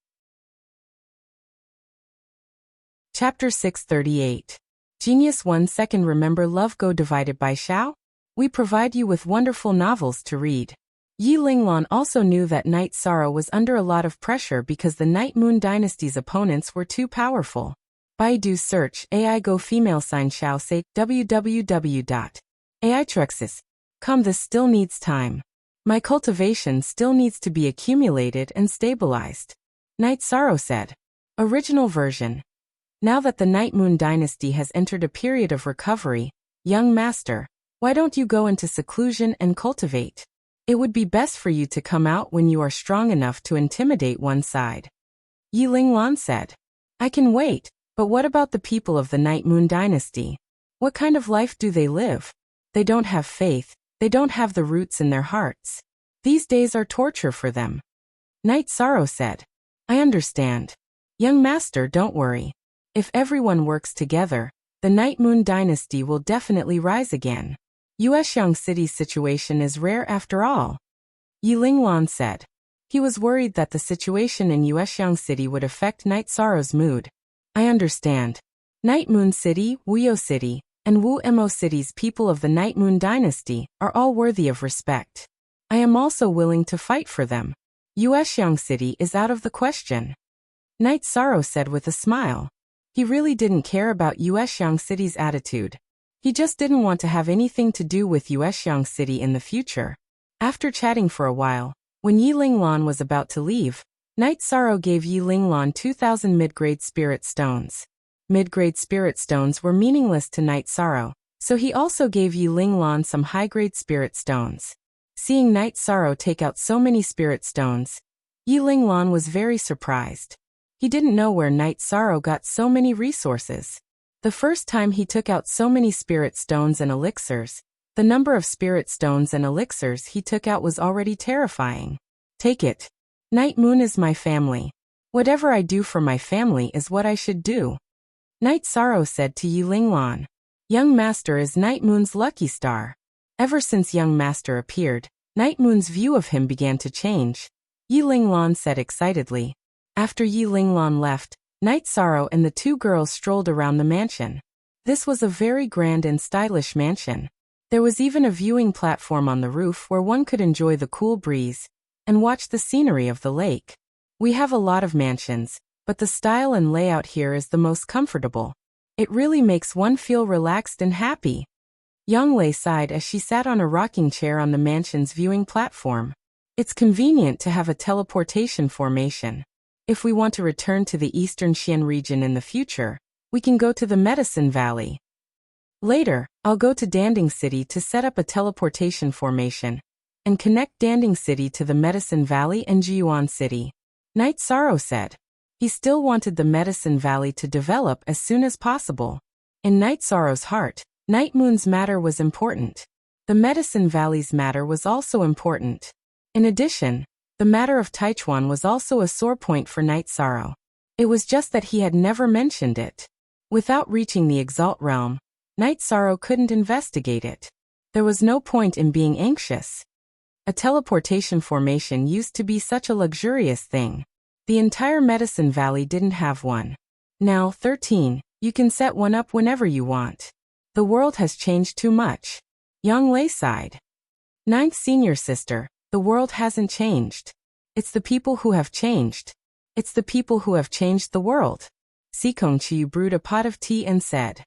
Chapter 638. Genius 1 Second. Remember Love Go Divided by Xiao? We provide you with wonderful novels to read. Yi Linglan also knew that Night Sorrow was under a lot of pressure because the Night Moon Dynasty's opponents were too powerful. Baidu search AI Go Female Sign Xiao Say www.aitruxis.com. This still needs time. My cultivation still needs to be accumulated and stabilized. Night Sorrow said. Original version. Now that the Night Moon Dynasty has entered a period of recovery, young master, why don't you go into seclusion and cultivate? It would be best for you to come out when you are strong enough to intimidate one side. Yi Linglan said. I can wait, but what about the people of the Night Moon Dynasty? What kind of life do they live? They don't have faith, they don't have the roots in their hearts. These days are torture for them. Night Sorrow said. I understand. Young master, don't worry. If everyone works together, the Night Moon Dynasty will definitely rise again. Yuexiang City's situation is rare after all. Yi Linglan said. He was worried that the situation in Yuexiang City would affect Night Sorrow's mood. I understand. Night Moon City, Wuyo City, and Wu Mo City's people of the Night Moon Dynasty are all worthy of respect. I am also willing to fight for them. Yuexiang City is out of the question. Night Sorrow said with a smile. He really didn't care about Yuexiang City's attitude. He just didn't want to have anything to do with Yuexiang City in the future. After chatting for a while, when Yi Linglan was about to leave, Night Sorrow gave Yi Linglan 2,000 mid-grade spirit stones. Mid-grade spirit stones were meaningless to Night Sorrow, so he also gave Yi Linglan some high-grade spirit stones. Seeing Night Sorrow take out so many spirit stones, Yi Linglan was very surprised. He didn't know where Night Sorrow got so many resources. The first time he took out so many spirit stones and elixirs, the number of spirit stones and elixirs he took out was already terrifying. Take it. Night Moon is my family. Whatever I do for my family is what I should do. Night Sorrow said to Yi Linglan. Young Master is Night Moon's lucky star. Ever since Young Master appeared, Night Moon's view of him began to change. Yi Linglan said excitedly. After Yi Linglan left, Night Sorrow and the two girls strolled around the mansion. This was a very grand and stylish mansion. There was even a viewing platform on the roof where one could enjoy the cool breeze and watch the scenery of the lake. We have a lot of mansions, but the style and layout here is the most comfortable. It really makes one feel relaxed and happy. Yang Lei sighed as she sat on a rocking chair on the mansion's viewing platform. It's convenient to have a teleportation formation. If we want to return to the Eastern Xian region in the future, we can go to the Medicine Valley. Later, I'll go to Danding City to set up a teleportation formation and connect Danding City to the Medicine Valley and Jiuan City. Night Sorrow said. He still wanted the Medicine Valley to develop as soon as possible. In Night Sorrow's heart, Night Moon's matter was important. The Medicine Valley's matter was also important. In addition, the matter of Taichuan was also a sore point for Night Sorrow. It was just that he had never mentioned it. Without reaching the Exalt realm, Night Sorrow couldn't investigate it. There was no point in being anxious. A teleportation formation used to be such a luxurious thing. The entire Medicine Valley didn't have one. Now, 13, you can set one up whenever you want. The world has changed too much. Yang Lei sighed. Ninth senior sister, the world hasn't changed. It's the people who have changed. It's the people who have changed the world. Sikong Chiyu brewed a pot of tea and said.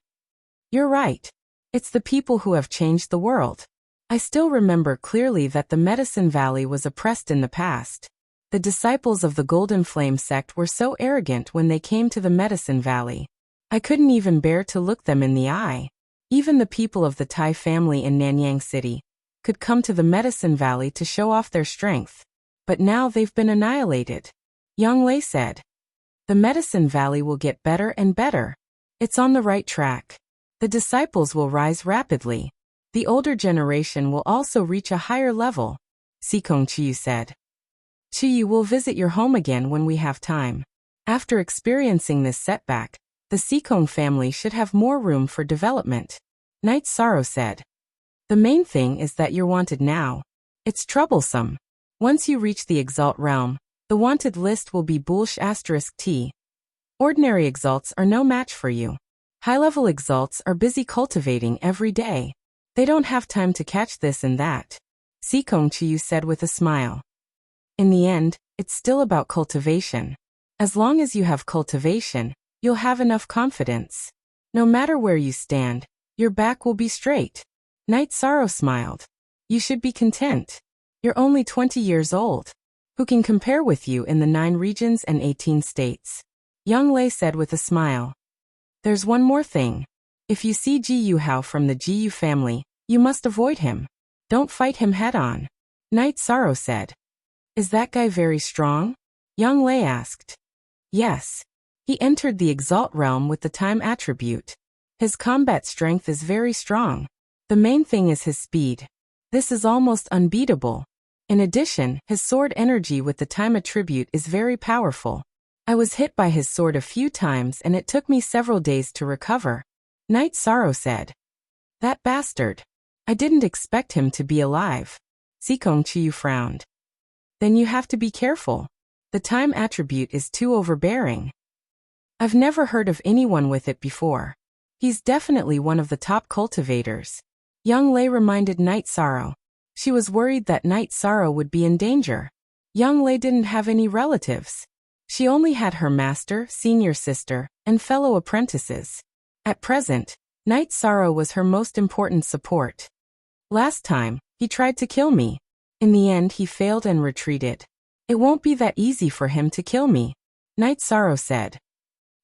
You're right. It's the people who have changed the world. I still remember clearly that the Medicine Valley was oppressed in the past. The disciples of the Golden Flame sect were so arrogant when they came to the Medicine Valley. I couldn't even bear to look them in the eye. Even the people of the Tai family in Nanyang City could come to the Medicine Valley to show off their strength. But now they've been annihilated. Yang Lei said. The Medicine Valley will get better and better. It's on the right track. The disciples will rise rapidly. The older generation will also reach a higher level, Sikong Chiyu said. Chiyu will visit your home again when we have time. After experiencing this setback, the Sikong family should have more room for development, Night Sorrow said. The main thing is that you're wanted now. It's troublesome. Once you reach the Exalt realm, the wanted list will be Boolsh *T. Ordinary Exalts are no match for you. High-level Exalts are busy cultivating every day. They don't have time to catch this and that, Sikong Chiyu said with a smile. In the end, it's still about cultivation. As long as you have cultivation, you'll have enough confidence. No matter where you stand, your back will be straight. Night Sorrow smiled. You should be content. You're only 20 years old. Who can compare with you in the 9 regions and 18 states? Young Lei said with a smile. There's one more thing. If you see Ji Yuhao from the Ji Yu family, you must avoid him. Don't fight him head-on. Night Sorrow said. Is that guy very strong? Young Lei asked. Yes. He entered the Exalt realm with the time attribute. His combat strength is very strong. The main thing is his speed. This is almost unbeatable. In addition, his sword energy with the time attribute is very powerful. I was hit by his sword a few times and it took me several days to recover. Night Sorrow said. That bastard. I didn't expect him to be alive. Sikong Chiyu frowned. Then you have to be careful. The time attribute is too overbearing. I've never heard of anyone with it before. He's definitely one of the top cultivators. Young Lei reminded Night Sorrow. She was worried that Night Sorrow would be in danger. Young Lei didn't have any relatives. She only had her master, senior sister, and fellow apprentices. At present, Night Sorrow was her most important support. Last time, he tried to kill me. In the end he failed and retreated. It won't be that easy for him to kill me, Night Sorrow said.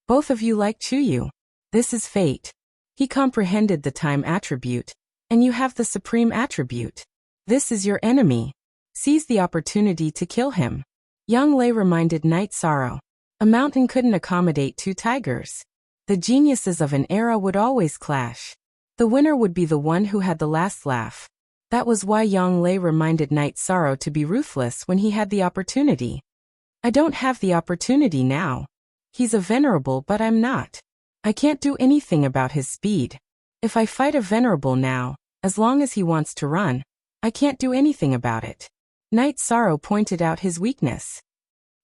Both of you like Chuyu. This is fate. He comprehended the time attribute, and you have the supreme attribute. This is your enemy. Seize the opportunity to kill him. Young Lei reminded Night Sorrow. A mountain couldn't accommodate 2 tigers. The geniuses of an era would always clash. The winner would be the one who had the last laugh. That was why Young Lei reminded Night Sorrow to be ruthless when he had the opportunity. I don't have the opportunity now. He's a venerable but I'm not. I can't do anything about his speed. If I fight a venerable now, as long as he wants to run, I can't do anything about it. Night Sorrow pointed out his weakness.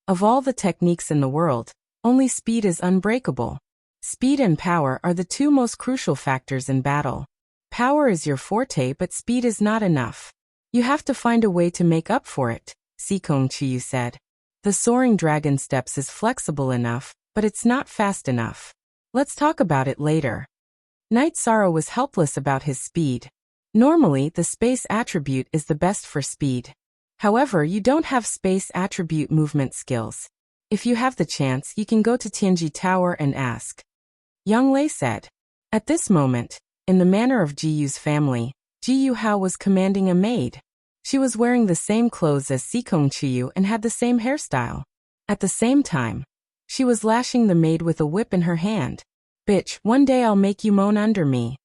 Of all the techniques in the world, only speed is unbreakable. Speed and power are the 2 most crucial factors in battle. Power is your forte but speed is not enough. You have to find a way to make up for it, Sikong Chiyu said. The soaring dragon steps is flexible enough, but it's not fast enough. Let's talk about it later. Night Sorrow was helpless about his speed. Normally, the space attribute is the best for speed. However, you don't have space attribute movement skills. If you have the chance, you can go to Tianji Tower and ask. Young Lei said. At this moment, in the manner of Ji Yu's family, Ji Yuhao was commanding a maid. She was wearing the same clothes as Sikong Chiyu and had the same hairstyle. At the same time, she was lashing the maid with a whip in her hand. Bitch, one day I'll make you moan under me.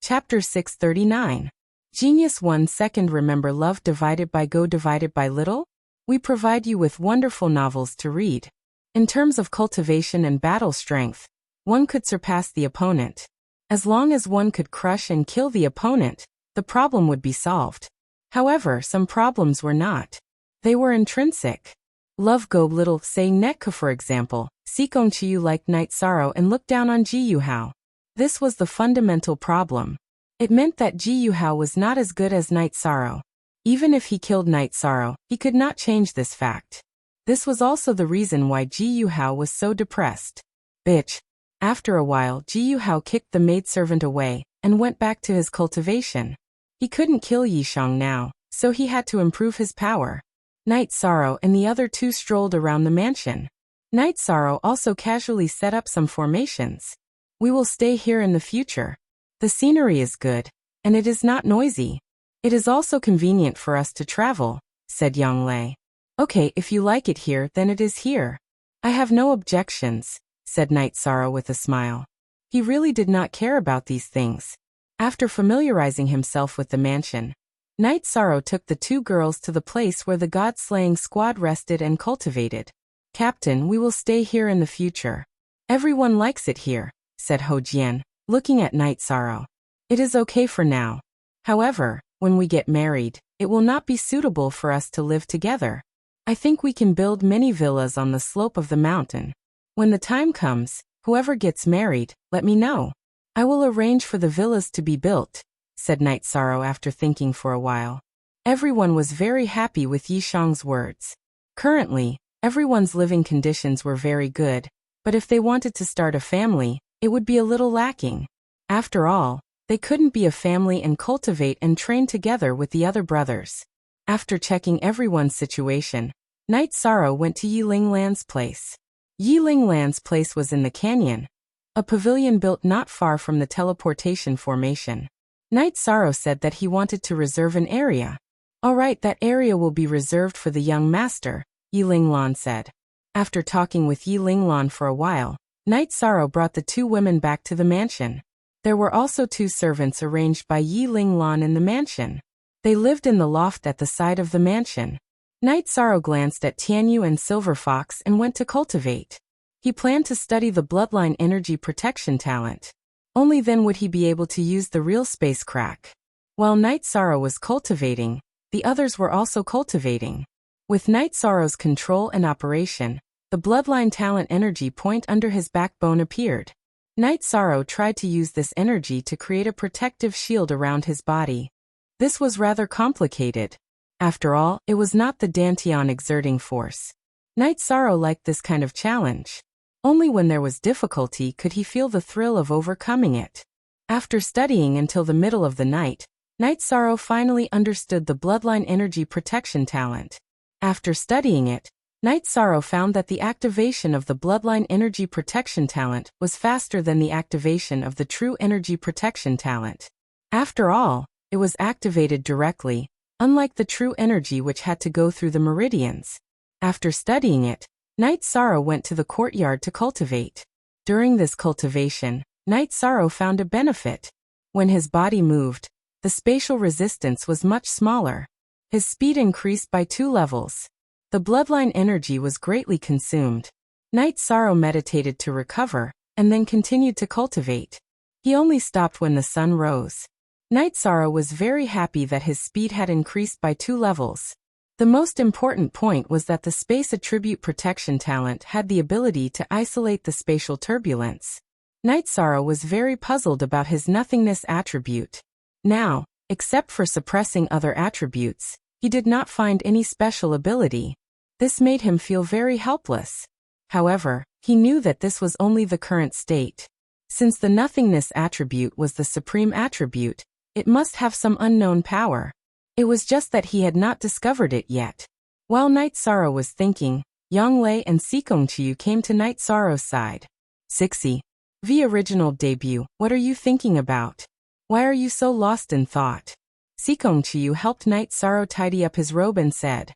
Chapter 639. Genius 1 Second. Remember love divided by go divided by little? We provide you with wonderful novels to read. In terms of cultivation and battle strength, one could surpass the opponent. As long as one could crush and kill the opponent, the problem would be solved. However, some problems were not. They were intrinsic. Love go little, say Netka for example, Sikong Chiyu liked Night Sorrow and looked down on Ji Yuhao. This was the fundamental problem. It meant that Ji Yuhao was not as good as Night Sorrow. Even if he killed Night Sorrow, he could not change this fact. This was also the reason why Ji Yuhao was so depressed. Bitch. After a while, Ji Yuhao kicked the maidservant away and went back to his cultivation. He couldn't kill Yishang now, so he had to improve his power. Night Sorrow and the other 2 strolled around the mansion. Night Sorrow also casually set up some formations. We will stay here in the future. The scenery is good, and it is not noisy. It is also convenient for us to travel, said Yang Lei. Okay, if you like it here, then it is here. I have no objections, said Night Sorrow with a smile. He really did not care about these things. After familiarizing himself with the mansion, Night Sorrow took the 2 girls to the place where the god-slaying squad rested and cultivated. Captain, we will stay here in the future. Everyone likes it here, said Ho Jian, looking at Night Sorrow. It is okay for now. However, when we get married, it will not be suitable for us to live together. I think we can build many villas on the slope of the mountain. When the time comes, whoever gets married, let me know. I will arrange for the villas to be built, said Night Sorrow after thinking for a while. Everyone was very happy with Yishang's words. Currently, everyone's living conditions were very good, but if they wanted to start a family, it would be a little lacking. After all, they couldn't be a family and cultivate and train together with the other brothers. After checking everyone's situation, Night Sorrow went to Yiling Lan's place. Yiling Lan's place was in the canyon, a pavilion built not far from the teleportation formation. Night Sorrow said that he wanted to reserve an area. All right, that area will be reserved for the young master, Yiling Lan said. After talking with Yiling Lan for a while, Night Sorrow brought the two women back to the mansion. There were also two servants arranged by Yiling Lan in the mansion. They lived in the loft at the side of the mansion. Night Sorrow glanced at Tianyu and Silver Fox and went to cultivate. He planned to study the bloodline energy protection talent. Only then would he be able to use the real space crack. While Night Sorrow was cultivating, the others were also cultivating. With Night Sorrow's control and operation, the bloodline talent energy point under his backbone appeared. Night Sorrow tried to use this energy to create a protective shield around his body. This was rather complicated. After all, it was not the Dantian exerting force. Night Sorrow liked this kind of challenge. Only when there was difficulty could he feel the thrill of overcoming it. After studying until the middle of the night, Night Sorrow finally understood the bloodline energy protection talent. After studying it, Night Sorrow found that the activation of the bloodline energy protection talent was faster than the activation of the true energy protection talent. After all, it was activated directly, unlike the true energy which had to go through the meridians. After studying it, Night Sorrow went to the courtyard to cultivate. During this cultivation, Night Sorrow found a benefit. When his body moved, the spatial resistance was much smaller. His speed increased by 2 levels. The bloodline energy was greatly consumed. Night Sorrow meditated to recover, and then continued to cultivate. He only stopped when the sun rose. Night Sorrow was very happy that his speed had increased by 2 levels. The most important point was that the space attribute protection talent had the ability to isolate the spatial turbulence. Night Sorrow was very puzzled about his nothingness attribute. Now, except for suppressing other attributes, he did not find any special ability. This made him feel very helpless. However, he knew that this was only the current state. Since the nothingness attribute was the supreme attribute, it must have some unknown power. It was just that he had not discovered it yet. While Night Sorrow was thinking, Yang Lei and Sikong Chiyu came to Night Sorrow's side. 60. V original debut, what are you thinking about? Why are you so lost in thought? Sikong Chiyu helped Night Sorrow tidy up his robe and said,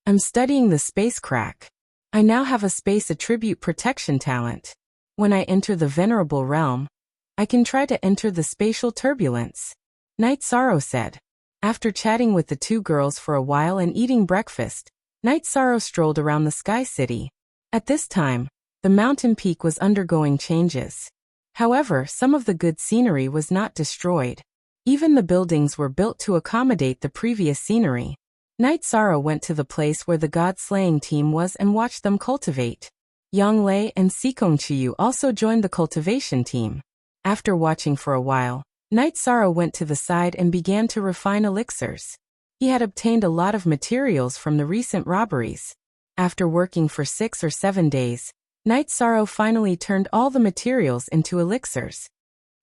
I'm studying the space crack. I now have a space attribute protection talent. When I enter the venerable realm, I can try to enter the spatial turbulence. Night Sorrow said. After chatting with the two girls for a while and eating breakfast, Night Sorrow strolled around the Sky City. At this time, the mountain peak was undergoing changes. However, some of the good scenery was not destroyed. Even the buildings were built to accommodate the previous scenery. Night Sorrow went to the place where the god-slaying team was and watched them cultivate. Yang Lei and Sikong Chiyu also joined the cultivation team. After watching for a while, Night Sorrow went to the side and began to refine elixirs. He had obtained a lot of materials from the recent robberies. After working for 6 or 7 days, Night Sorrow finally turned all the materials into elixirs.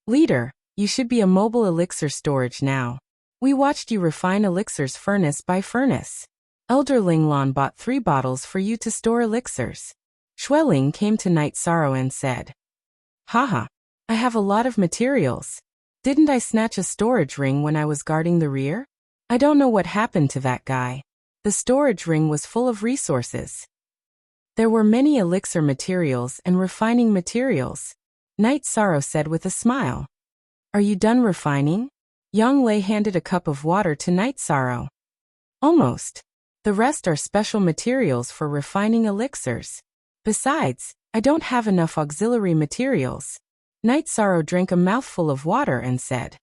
Leader, you should be a mobile elixir storage now. We watched you refine elixirs furnace by furnace. Elder Linglan bought 3 bottles for you to store elixirs. Xueling came to Night Sorrow and said, Haha, I have a lot of materials. Didn't I snatch a storage ring when I was guarding the rear? I don't know what happened to that guy. The storage ring was full of resources. There were many elixir materials and refining materials. Night Sorrow said with a smile. Are you done refining? Yang Lei handed a cup of water to Night Sorrow. Almost. The rest are special materials for refining elixirs. Besides, I don't have enough auxiliary materials. Night Sorrow drank a mouthful of water and said,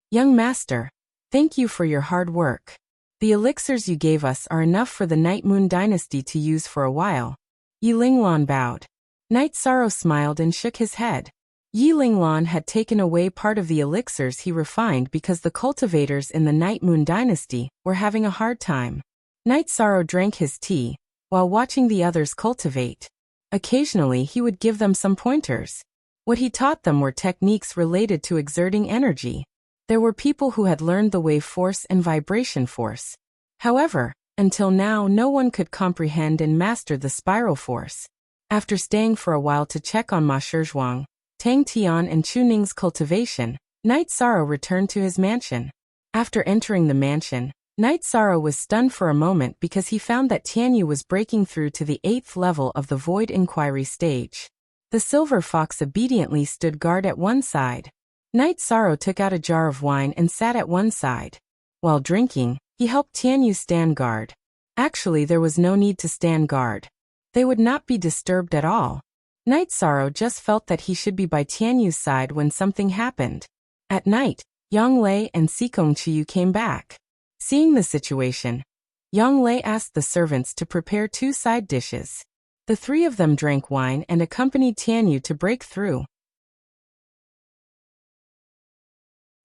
Young master, Thank you for your hard work. The elixirs you gave us are enough for the Night Moon Dynasty to use for a while. Yi Linglan bowed. Night Sorrow smiled and shook his head. Yi Linglan had taken away part of the elixirs he refined because the cultivators in the Night Moon Dynasty were having a hard time. Night Sorrow drank his tea while watching the others cultivate. Occasionally he would give them some pointers. What he taught them were techniques related to exerting energy. There were people who had learned the wave force and vibration force. However, until now no one could comprehend and master the spiral force. After staying for a while to check on Ma Shizhuang, Tang Tian and Chu Ning's cultivation, Night Sorrow returned to his mansion. After entering the mansion, Night Sorrow was stunned for a moment because he found that Tianyu was breaking through to the 8th level of the Void Inquiry stage. The silver fox obediently stood guard at one side. Night Sorrow took out a jar of wine and sat at one side. While drinking, he helped Tianyu stand guard. Actually, there was no need to stand guard. They would not be disturbed at all. Night Sorrow just felt that he should be by Tianyu's side when something happened. At night, Yang Lei and Sikong Chiyu came back. Seeing the situation, Yang Lei asked the servants to prepare 2 side dishes. The 3 of them drank wine and accompanied Tianyu to break through.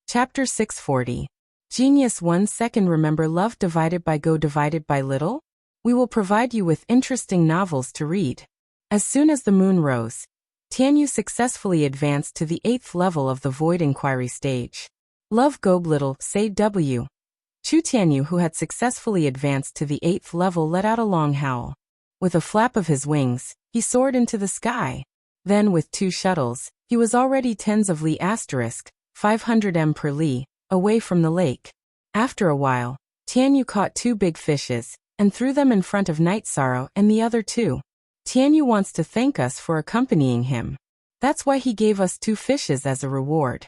Chapter 640. Genius 1 Second. Remember Love Divided by Go Divided by Little? We will provide you with interesting novels to read. As soon as the moon rose, Tianyu successfully advanced to the 8th level of the Void Inquiry stage. Love Go Little, say W. Chu Tianyu, who had successfully advanced to the 8th level, let out a long howl. With a flap of his wings, he soared into the sky. Then with 2 shuttles, he was already tens of li asterisk, 500 m per li, away from the lake. After a while, Tianyu caught 2 big fishes, and threw them in front of Night Sorrow and the other 2. Tianyu wants to thank us for accompanying him. That's why he gave us 2 fishes as a reward.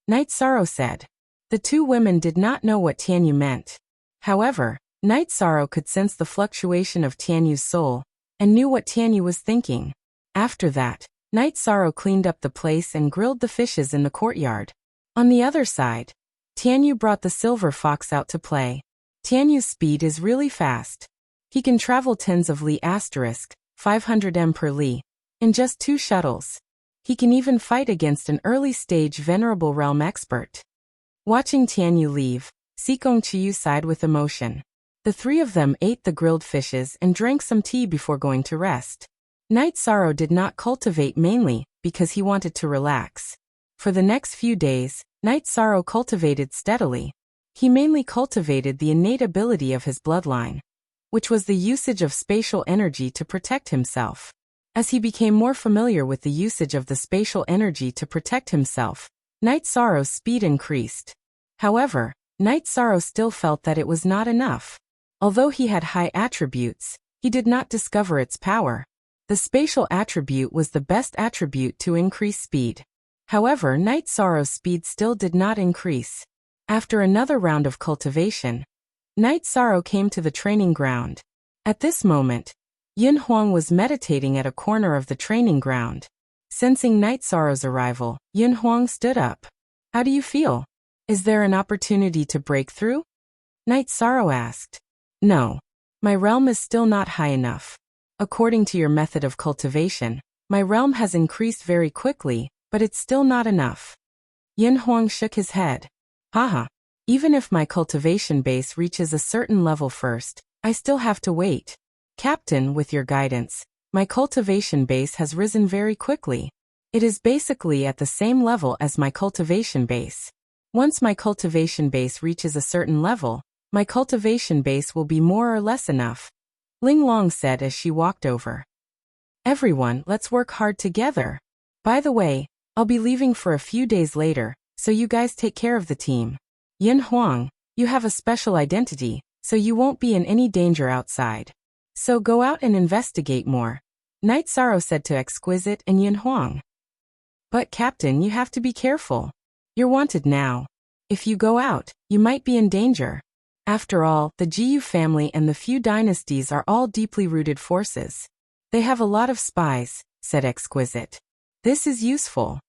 Night Sorrow said. The 2 women did not know what Tianyu meant. However, Night Sorrow could sense the fluctuation of Tianyu's soul, and knew what Tianyu was thinking. After that, Night Sorrow cleaned up the place and grilled the fishes in the courtyard. On the other side, Tianyu brought the silver fox out to play. Tianyu's speed is really fast. He can travel tens of li asterisk, 500 m per li, in just 2 shuttles. He can even fight against an early-stage Venerable Realm expert. Watching Tianyu leave, Sikong Chiyu sighed with emotion. The 3 of them ate the grilled fishes and drank some tea before going to rest. Night Sorrow did not cultivate mainly because he wanted to relax. For the next few days, Night Sorrow cultivated steadily. He mainly cultivated the innate ability of his bloodline, which was the usage of spatial energy to protect himself. As he became more familiar with the usage of the spatial energy to protect himself, Night Sorrow's speed increased. However, Night Sorrow still felt that it was not enough. Although he had high attributes, he did not discover its power. The spatial attribute was the best attribute to increase speed. However, Night Sorrow's speed still did not increase. After another round of cultivation, Night Sorrow came to the training ground. At this moment, Yin Huang was meditating at a corner of the training ground. Sensing Night Sorrow's arrival, Yin Huang stood up. How do you feel? Is there an opportunity to break through? Night Sorrow asked. No. My realm is still not high enough. According to your method of cultivation, my realm has increased very quickly, but it's still not enough. Yin Huang shook his head. Haha. Even if my cultivation base reaches a certain level first, I still have to wait. Captain, with your guidance, my cultivation base has risen very quickly. It is basically at the same level as my cultivation base. Once my cultivation base reaches a certain level, my cultivation base will be more or less enough, Ling Long said as she walked over. Everyone, let's work hard together. By the way, I'll be leaving for a few days later, so you guys take care of the team. Yin Huang, you have a special identity, so you won't be in any danger outside. So go out and investigate more, Night Sorrow said to Exquisite and Yin Huang. But Captain, you have to be careful. You're wanted now. If you go out, you might be in danger. After all, the Jiyu family and the few dynasties are all deeply rooted forces. They have a lot of spies, said Exquisite. This is useful.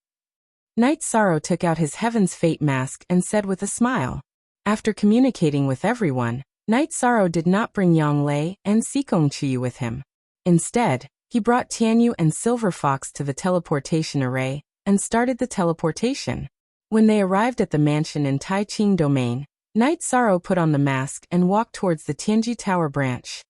Night Sorrow took out his Heaven's Fate mask and said with a smile. After communicating with everyone, Night Sorrow did not bring Yonglei and Sikong Chiyu with him. Instead, he brought Tianyu and Silver Fox to the teleportation array and started the teleportation. When they arrived at the mansion in Taiqing Domain, Night Sorrow put on the mask and walked towards the Tianji Tower branch.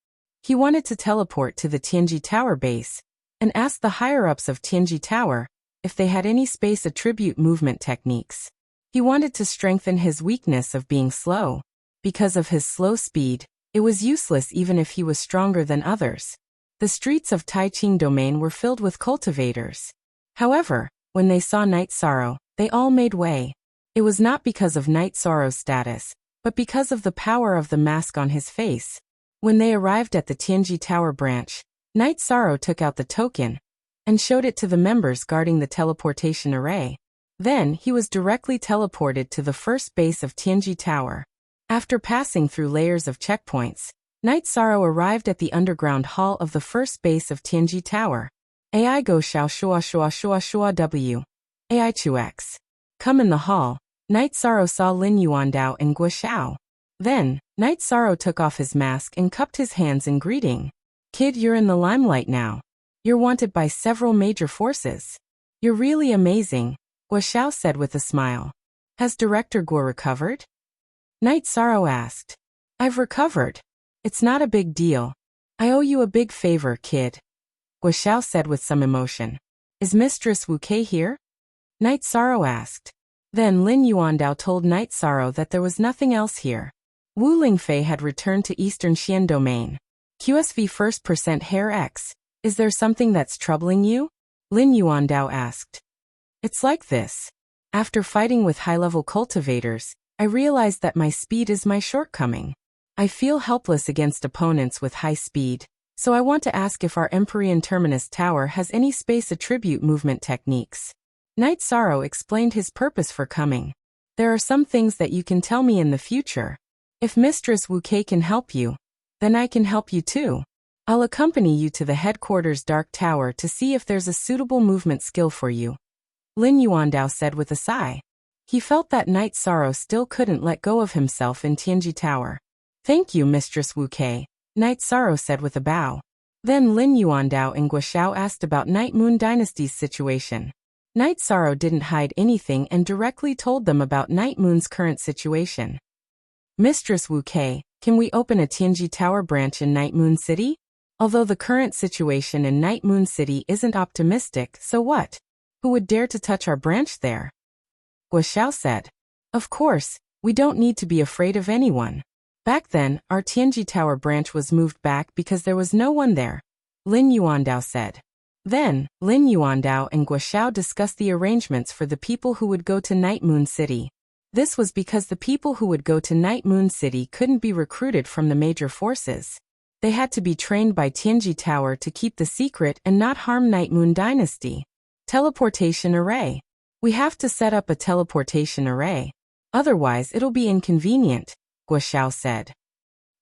He wanted to teleport to the Tianji Tower base and asked the higher-ups of Tianji Tower if they had any space attribute movement techniques. He wanted to strengthen his weakness of being slow. Because of his slow speed, it was useless even if he was stronger than others. The streets of Taiqing Domain were filled with cultivators. However, when they saw Night Sorrow, they all made way. It was not because of Night Sorrow's status, but because of the power of the mask on his face. When they arrived at the Tianji Tower branch, Night Sorrow took out the token and showed it to the members guarding the teleportation array. Then he was directly teleported to the first base of Tianji Tower. After passing through layers of checkpoints, Night Sorrow arrived at the underground hall of the first base of Tianji Tower. AI go shao shua shua shua shua w. AI chu x. Come in the hall, Night Sorrow saw Lin Yuandao and Guo Xiao. Then, Night Sorrow took off his mask and cupped his hands in greeting. Kid, you're in the limelight now. You're wanted by several major forces. You're really amazing, Guo Xiao said with a smile. Has Director Guo recovered? Night Sorrow asked. I've recovered. It's not a big deal. I owe you a big favor, kid, Guo Xiao said with some emotion. Is Mistress Wu Kei here? Night Sorrow asked. Then Lin Yuandao told Night Sorrow that there was nothing else here. Wu Lingfei had returned to Eastern Xian Domain. QSV first percent Hair X. Is there something that's troubling you? Lin Yuandao asked. It's like this. After fighting with high-level cultivators, I realized that my speed is my shortcoming. I feel helpless against opponents with high speed, so I want to ask if our Empyrean Terminus Tower has any space attribute movement techniques. Night Sorrow explained his purpose for coming. There are some things that you can tell me in the future. If Mistress Wu Kei can help you, then I can help you too. I'll accompany you to the headquarters Dark Tower to see if there's a suitable movement skill for you, Lin Yuandao said with a sigh. He felt that Night Sorrow still couldn't let go of himself in Tianji Tower. Thank you, Mistress Wu Kei, Night Sorrow said with a bow. Then Lin Yuandao and Guo Xiao asked about Night Moon Dynasty's situation. Night Sorrow didn't hide anything and directly told them about Night Moon's current situation. Mistress Wu Kei, can we open a Tianji Tower branch in Night Moon City? Although the current situation in Night Moon City isn't optimistic, so what? Who would dare to touch our branch there? Guo Xiao said. Of course, we don't need to be afraid of anyone. Back then, our Tianji Tower branch was moved back because there was no one there, Lin Yuandao said. Then, Lin Yuandao and Guo Xiao discussed the arrangements for the people who would go to Night Moon City. This was because the people who would go to Night Moon City couldn't be recruited from the major forces. They had to be trained by Tianji Tower to keep the secret and not harm Night Moon Dynasty. Teleportation array. We have to set up a teleportation array. Otherwise it'll be inconvenient, Guo Xiao said.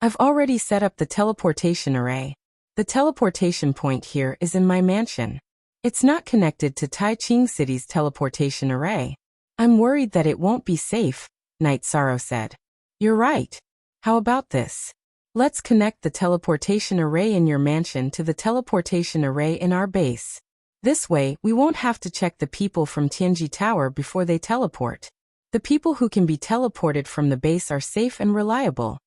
I've already set up the teleportation array. The teleportation point here is in my mansion. It's not connected to Taiqing City's teleportation array. I'm worried that it won't be safe, Night Sorrow said. You're right. How about this? Let's connect the teleportation array in your mansion to the teleportation array in our base. This way, we won't have to check the people from Tianji Tower before they teleport. The people who can be teleported from the base are safe and reliable,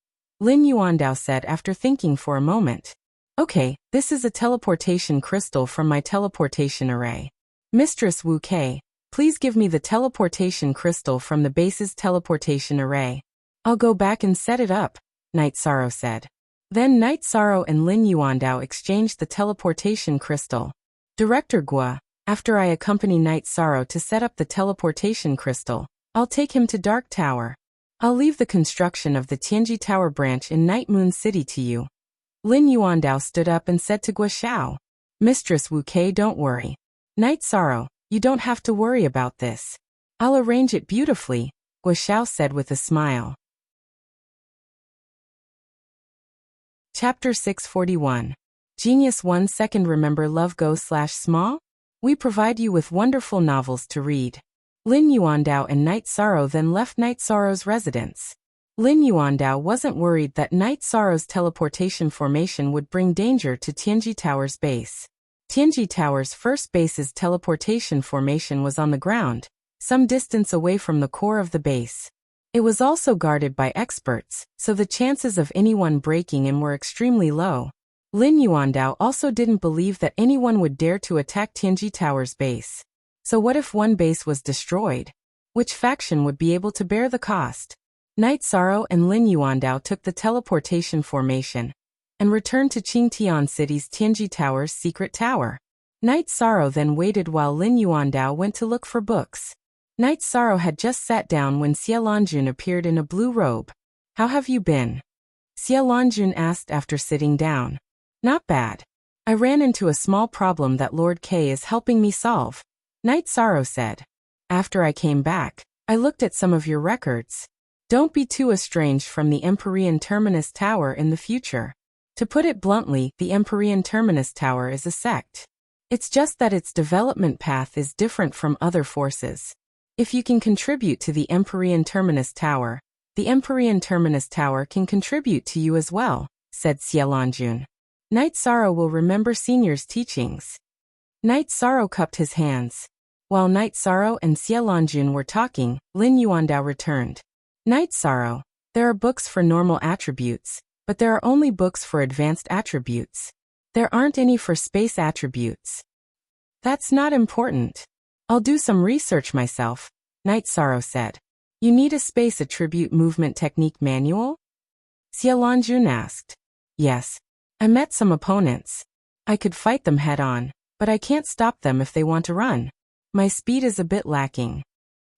Lin Yuandao said after thinking for a moment. Okay, this is a teleportation crystal from my teleportation array. Mistress Wu Kei, please give me the teleportation crystal from the base's teleportation array. I'll go back and set it up, Night Sorrow said. Then Night Sorrow and Lin Yuandao exchanged the teleportation crystal. Director Guo, after I accompany Night Sorrow to set up the teleportation crystal, I'll take him to Dark Tower. I'll leave the construction of the Tianji Tower branch in Night Moon City to you. Lin Yuandao stood up and said to Guo Xiao, Mistress Wu Kei, don't worry. Night Sorrow, you don't have to worry about this. I'll arrange it beautifully, Guo Xiao said with a smile. Chapter 641. Genius 1 Second. Remember Love Go/Small? We provide you with wonderful novels to read. Lin Yuandao and Night Sorrow then left Night Sorrow's residence. Lin Yuandao wasn't worried that Night Sorrow's teleportation formation would bring danger to Tianji Tower's base. Tianji Tower's first base's teleportation formation was on the ground, some distance away from the core of the base. It was also guarded by experts, so the chances of anyone breaking in were extremely low. Lin Yuandao also didn't believe that anyone would dare to attack Tianji Tower's base. So what if one base was destroyed? Which faction would be able to bear the cost? Night Sorrow and Lin Yuandao took the teleportation formation and returned to Qingtian City's Tianji Tower's secret tower. Night Sorrow then waited while Lin Yuandao went to look for books. Night Sorrow had just sat down when Xie Lanjun appeared in a blue robe. "How have you been?" Xie Lanjun asked after sitting down. "Not bad. I ran into a small problem that Lord K is helping me solve," Night Sorrow said. "After I came back, I looked at some of your records. Don't be too estranged from the Empyrean Terminus Tower in the future. To put it bluntly, the Empyrean Terminus Tower is a sect. It's just that its development path is different from other forces. If you can contribute to the Empyrean Terminus Tower, the Empyrean Terminus Tower can contribute to you as well," said Xie Lanjun. "Night Sorrow will remember Senior's teachings." Night Sorrow cupped his hands. While Night Sorrow and Xie Lanjun were talking, Lin Yuandao returned. "Night Sorrow, there are books for normal attributes, but there are only books for advanced attributes. There aren't any for space attributes." "That's not important. I'll do some research myself," Night Sorrow said. "You need a space attribute movement technique manual?" Xie Lanjun asked. "Yes. I met some opponents. I could fight them head-on, but I can't stop them if they want to run. My speed is a bit lacking."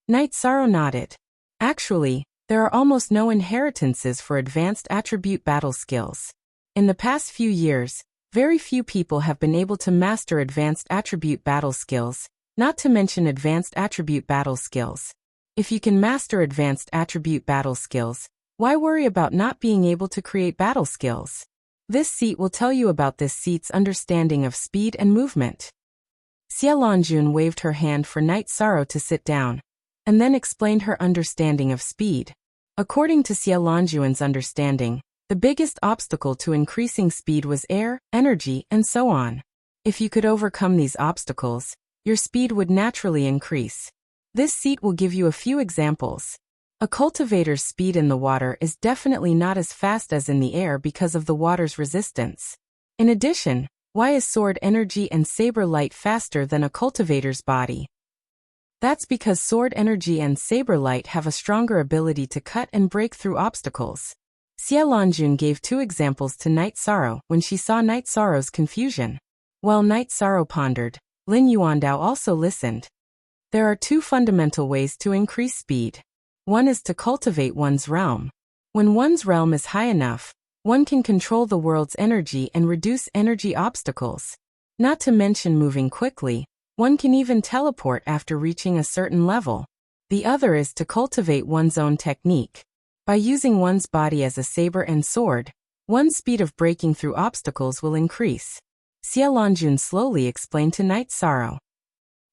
Night Sorrow nodded. "Actually, there are almost no inheritances for advanced attribute battle skills. In the past few years, very few people have been able to master advanced attribute battle skills, not to mention advanced attribute battle skills. If you can master advanced attribute battle skills, why worry about not being able to create battle skills? This seat will tell you about this seat's understanding of speed and movement." Xie Lanjun waved her hand for Night Sorrow to sit down, and then explained her understanding of speed. According to Xie Lanjun's understanding, the biggest obstacle to increasing speed was air, energy, and so on. If you could overcome these obstacles, your speed would naturally increase. This seat will give you a few examples. A cultivator's speed in the water is definitely not as fast as in the air because of the water's resistance. In addition, why is sword energy and saber light faster than a cultivator's body? That's because sword energy and saber light have a stronger ability to cut and break through obstacles. Xie Lanjun gave two examples to Night Sorrow when she saw Night Sorrow's confusion. While Night Sorrow pondered, Lin Yuandao also listened. There are two fundamental ways to increase speed. One is to cultivate one's realm. When one's realm is high enough, one can control the world's energy and reduce energy obstacles. Not to mention moving quickly, one can even teleport after reaching a certain level. The other is to cultivate one's own technique. By using one's body as a saber and sword, one's speed of breaking through obstacles will increase. Xie Lanjun slowly explained to Night Sorrow.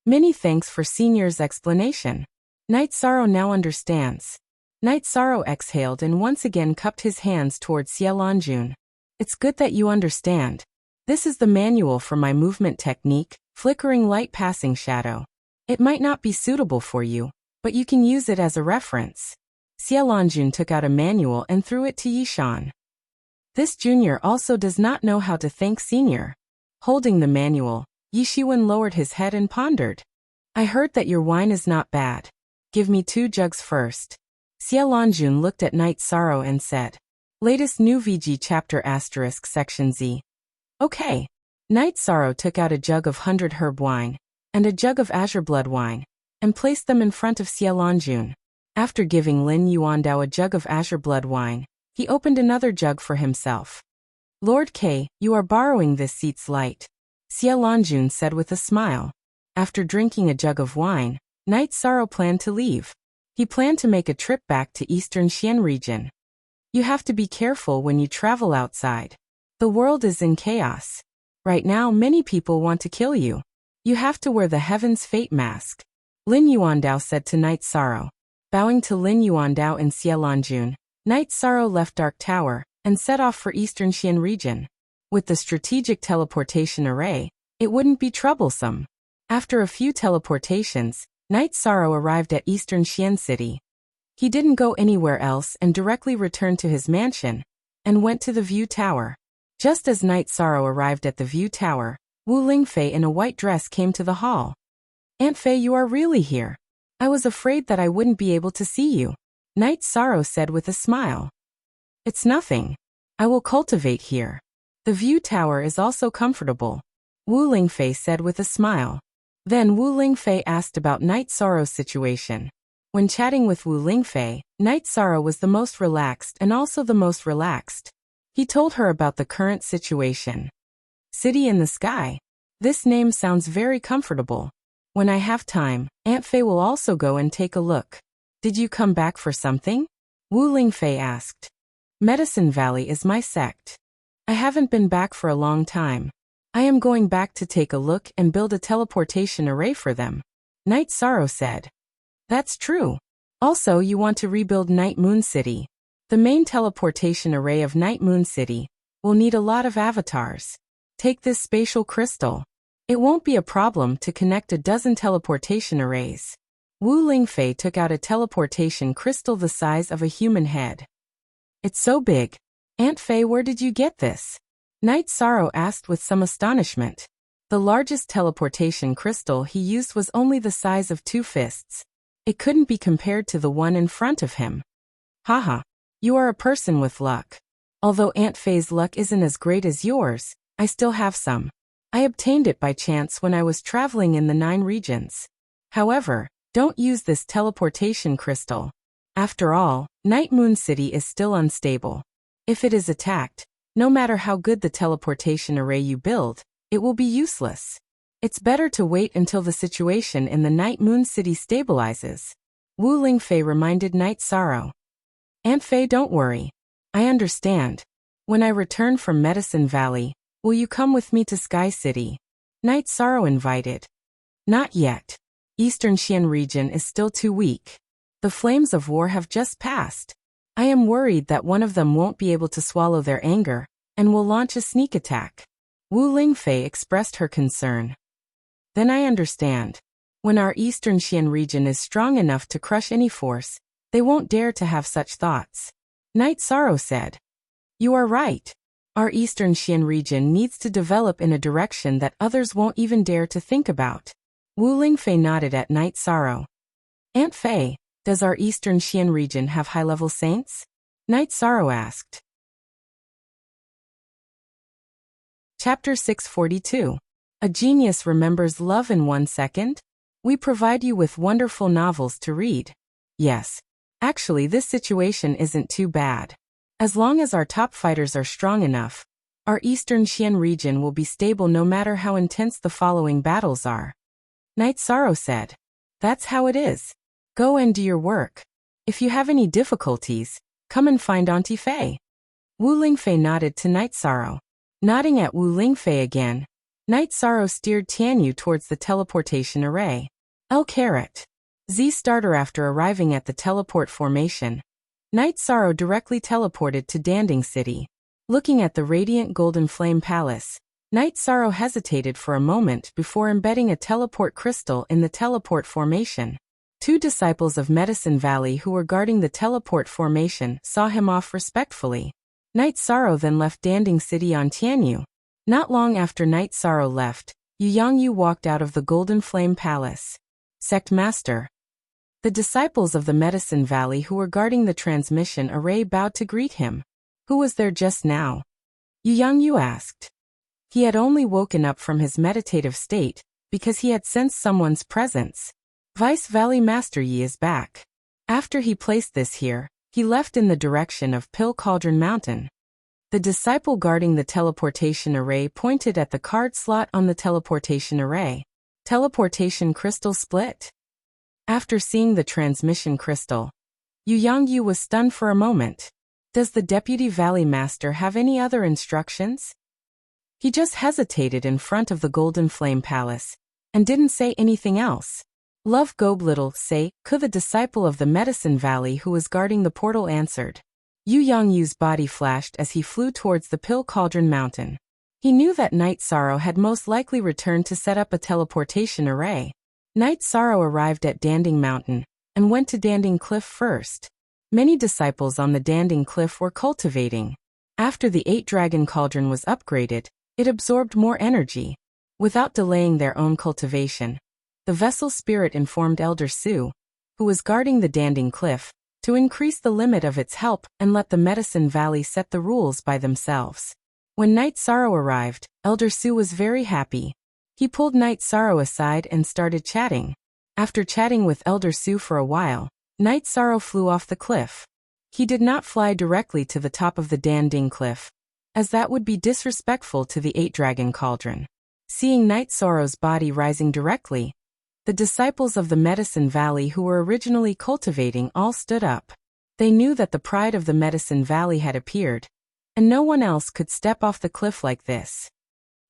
"Many thanks for Senior's explanation. Night Sorrow now understands." Night Sorrow exhaled and once again cupped his hands towards Xie Lanjun. "It's good that you understand. This is the manual for my movement technique, Flickering Light Passing Shadow. It might not be suitable for you, but you can use it as a reference." Xie Lanjun took out a manual and threw it to Yishan. This junior also does not know how to thank Senior. Holding the manual, Yishiwen lowered his head and pondered. "I heard that your wine is not bad. Give me 2 jugs first." Xie Lanjun looked at Night Sorrow and said, "Latest new VG chapter * section Z." "Okay." Night Sorrow took out a jug of 100 herb wine and a jug of azure blood wine and placed them in front of Xie Lanjun. After giving Lin Yuandao a jug of azure blood wine, he opened another jug for himself. "Lord K, you are borrowing this seat's light," Xie Lanjun said with a smile. After drinking a jug of wine, Night Sorrow planned to leave. He planned to make a trip back to Eastern Xian region. You have to be careful when you travel outside. The world is in chaos. Right now many people want to kill you. You have to wear the Heaven's Fate mask, Lin Yuandao said to Night Sorrow. Bowing to Lin Yuandao and Xie Lanjun, Night Sorrow left Dark Tower and set off for Eastern Xian region. With the strategic teleportation array, it wouldn't be troublesome. After a few teleportations, Night Sorrow arrived at Eastern Xian City. He didn't go anywhere else and directly returned to his mansion and went to the View Tower. Just as Night Sorrow arrived at the View Tower, Wu Lingfei in a white dress came to the hall. "Aunt Fei, you are really here. I was afraid that I wouldn't be able to see you," Night Sorrow said with a smile. "It's nothing. I will cultivate here. The View Tower is also comfortable," Wu Lingfei said with a smile. Then Wu Lingfei asked about Night Sorrow's situation. When chatting with Wu Lingfei, Night Sorrow was the most relaxed and also the most relaxed. He told her about the current situation. "City in the Sky. This name sounds very comfortable. When I have time, Aunt Fei will also go and take a look." "Did you come back for something?" Wu Lingfei asked. "Medicine Valley is my sect. I haven't been back for a long time. I am going back to take a look and build a teleportation array for them," Night Sorrow said. "That's true. Also, you want to rebuild Night Moon City. The main teleportation array of Night Moon City will need a lot of avatars. Take this spatial crystal. It won't be a problem to connect a dozen teleportation arrays." Wu Lingfei took out a teleportation crystal the size of a human head. "It's so big. Aunt Fei, where did you get this?" Night Sorrow asked with some astonishment. The largest teleportation crystal he used was only the size of 2 fists. It couldn't be compared to the one in front of him. "Haha. You are a person with luck. Although Aunt Fei's luck isn't as great as yours, I still have some. I obtained it by chance when I was traveling in the 9 regions. However, don't use this teleportation crystal. After all, Night Moon City is still unstable. If it is attacked, no matter how good the teleportation array you build, it will be useless. It's better to wait until the situation in the Night Moon City stabilizes," Wu Lingfei reminded Night Sorrow. "Aunt Fei, don't worry. I understand. When I return from Medicine Valley, will you come with me to Sky City?" Night Sorrow invited. "Not yet. Eastern Xian region is still too weak. The flames of war have just passed. I am worried that one of them won't be able to swallow their anger and will launch a sneak attack," Wu Lingfei expressed her concern. "Then I understand. When our Eastern Xian region is strong enough to crush any force, they won't dare to have such thoughts," Night Sorrow said. "You are right. Our Eastern Xian region needs to develop in a direction that others won't even dare to think about." Wu Lingfei nodded at Night Sorrow. "Aunt Fei, does our Eastern Xian region have high-level saints?" Night Sorrow asked. Chapter 642. A Genius Remembers Love in 1 Second? We provide you with wonderful novels to read. Yes. Actually, this situation isn't too bad. As long as our top fighters are strong enough, our Eastern Xian region will be stable no matter how intense the following battles are. Night Sorrow said. "That's how it is. Go and do your work. If you have any difficulties, come and find Auntie Fei." Wu Lingfei nodded to Night Sorrow. Nodding at Wu Lingfei again, Night Sorrow steered Tianyu towards the teleportation array. Z starter. After arriving at the teleport formation, Night Sorrow directly teleported to Danding City. Looking at the radiant golden flame palace, Night Sorrow hesitated for a moment before embedding a teleport crystal in the teleport formation. 2 disciples of Medicine Valley who were guarding the teleport formation saw him off respectfully. Night Sorrow then left Danding City on Tianyu. Not long after Night Sorrow left, Yu Yangyu walked out of the Golden Flame Palace. Sect Master. The disciples of the Medicine Valley who were guarding the transmission array bowed to greet him. Who was there just now? Yu Yangyu asked. He had only woken up from his meditative state because he had sensed someone's presence. Vice Valley Master Yi is back. After he placed this here, he left in the direction of Pill Cauldron Mountain. The disciple guarding the teleportation array pointed at the card slot on the teleportation array. Teleportation crystal split. After seeing the transmission crystal, Yu Yangyu was stunned for a moment. Does the Deputy Valley Master have any other instructions? He just hesitated in front of the Golden Flame Palace and didn't say anything else. Love Gob Little say, could the disciple of the Medicine Valley who was guarding the portal answered. Yu Yangyu's body flashed as he flew towards the Pill Cauldron Mountain. He knew that Night Sorrow had most likely returned to set up a teleportation array. Night Sorrow arrived at Danding Mountain and went to Danding Cliff first. Many disciples on the Danding Cliff were cultivating. After the 8-dragon cauldron was upgraded, it absorbed more energy. Without delaying their own cultivation, the vessel spirit informed Elder Su, who was guarding the Danding Cliff, to increase the limit of its help and let the Medicine Valley set the rules by themselves. When Night Sorrow arrived, Elder Su was very happy. He pulled Night Sorrow aside and started chatting. After chatting with Elder Su for a while, Night Sorrow flew off the cliff. He did not fly directly to the top of the Danding Cliff, as that would be disrespectful to the 8-dragon cauldron. Seeing Night Sorrow's body rising directly, the disciples of the Medicine Valley who were originally cultivating all stood up. They knew that the pride of the Medicine Valley had appeared, and no one else could step off the cliff like this.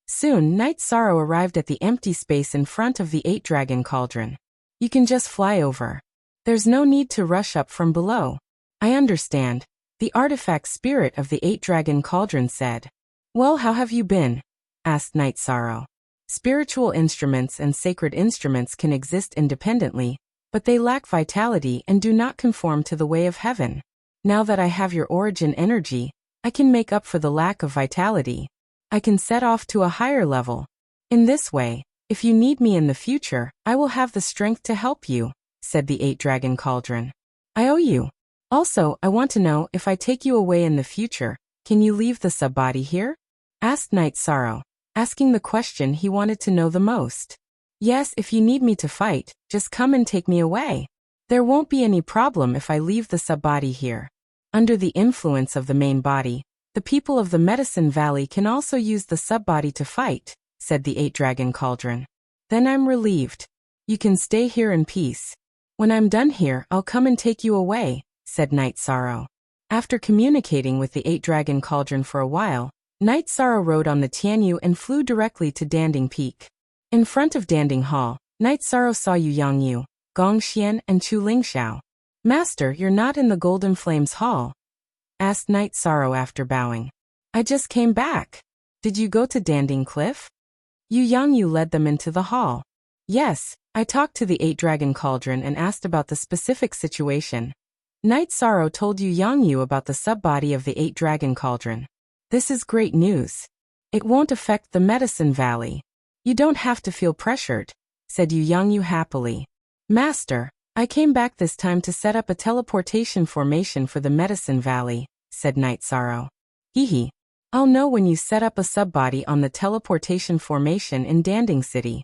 Soon, Night Sorrow arrived at the empty space in front of the 8-dragon cauldron. You can just fly over. There's no need to rush up from below. I understand, the artifact spirit of the 8-dragon cauldron said. Well, how have you been? Asked Night Sorrow. Spiritual instruments and sacred instruments can exist independently, but they lack vitality and do not conform to the way of heaven. Now that I have your origin energy, I can make up for the lack of vitality. I can set off to a higher level. In this way, if you need me in the future, I will have the strength to help you, said the 8-dragon cauldron. I owe you. Also, I want to know if I take you away in the future, can you leave the subbody here? Asked Night Sorrow, asking the question he wanted to know the most. Yes, if you need me to fight, just come and take me away. There won't be any problem if I leave the subbody here. Under the influence of the main body, the people of the Medicine Valley can also use the subbody to fight, said the 8-dragon cauldron. Then I'm relieved. You can stay here in peace. When I'm done here, I'll come and take you away, said Night Sorrow. After communicating with the 8-dragon cauldron for a while, Night Sorrow rode on the Tianyu and flew directly to Danding Peak. In front of Danding Hall, Night Sorrow saw Yu Yangyu, Gong Xian, and Chu Lingxiao. Master, you're not in the Golden Flames Hall? Asked Night Sorrow after bowing. I just came back. Did you go to Danding Cliff? Yu Yangyu led them into the hall. Yes, I talked to the 8-dragon cauldron and asked about the specific situation. Night Sorrow told Yu Yangyu about the subbody of the 8-dragon cauldron. This is great news. It won't affect the Medicine Valley. You don't have to feel pressured, said Yu Yangyu happily. Master, I came back this time to set up a teleportation formation for the Medicine Valley, said Night Sorrow. Hehe. I'll know when you set up a subbody on the teleportation formation in Danding City.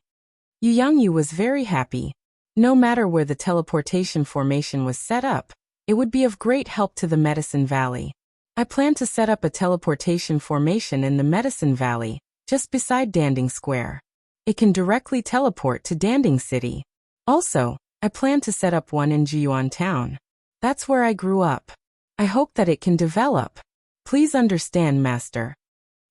Yu Yangyu was very happy. No matter where the teleportation formation was set up, it would be of great help to the Medicine Valley. I plan to set up a teleportation formation in the Medicine Valley, just beside Danding Square. It can directly teleport to Danding City. Also, I plan to set up one in Jiyuan Town. That's where I grew up. I hope that it can develop. Please understand, Master.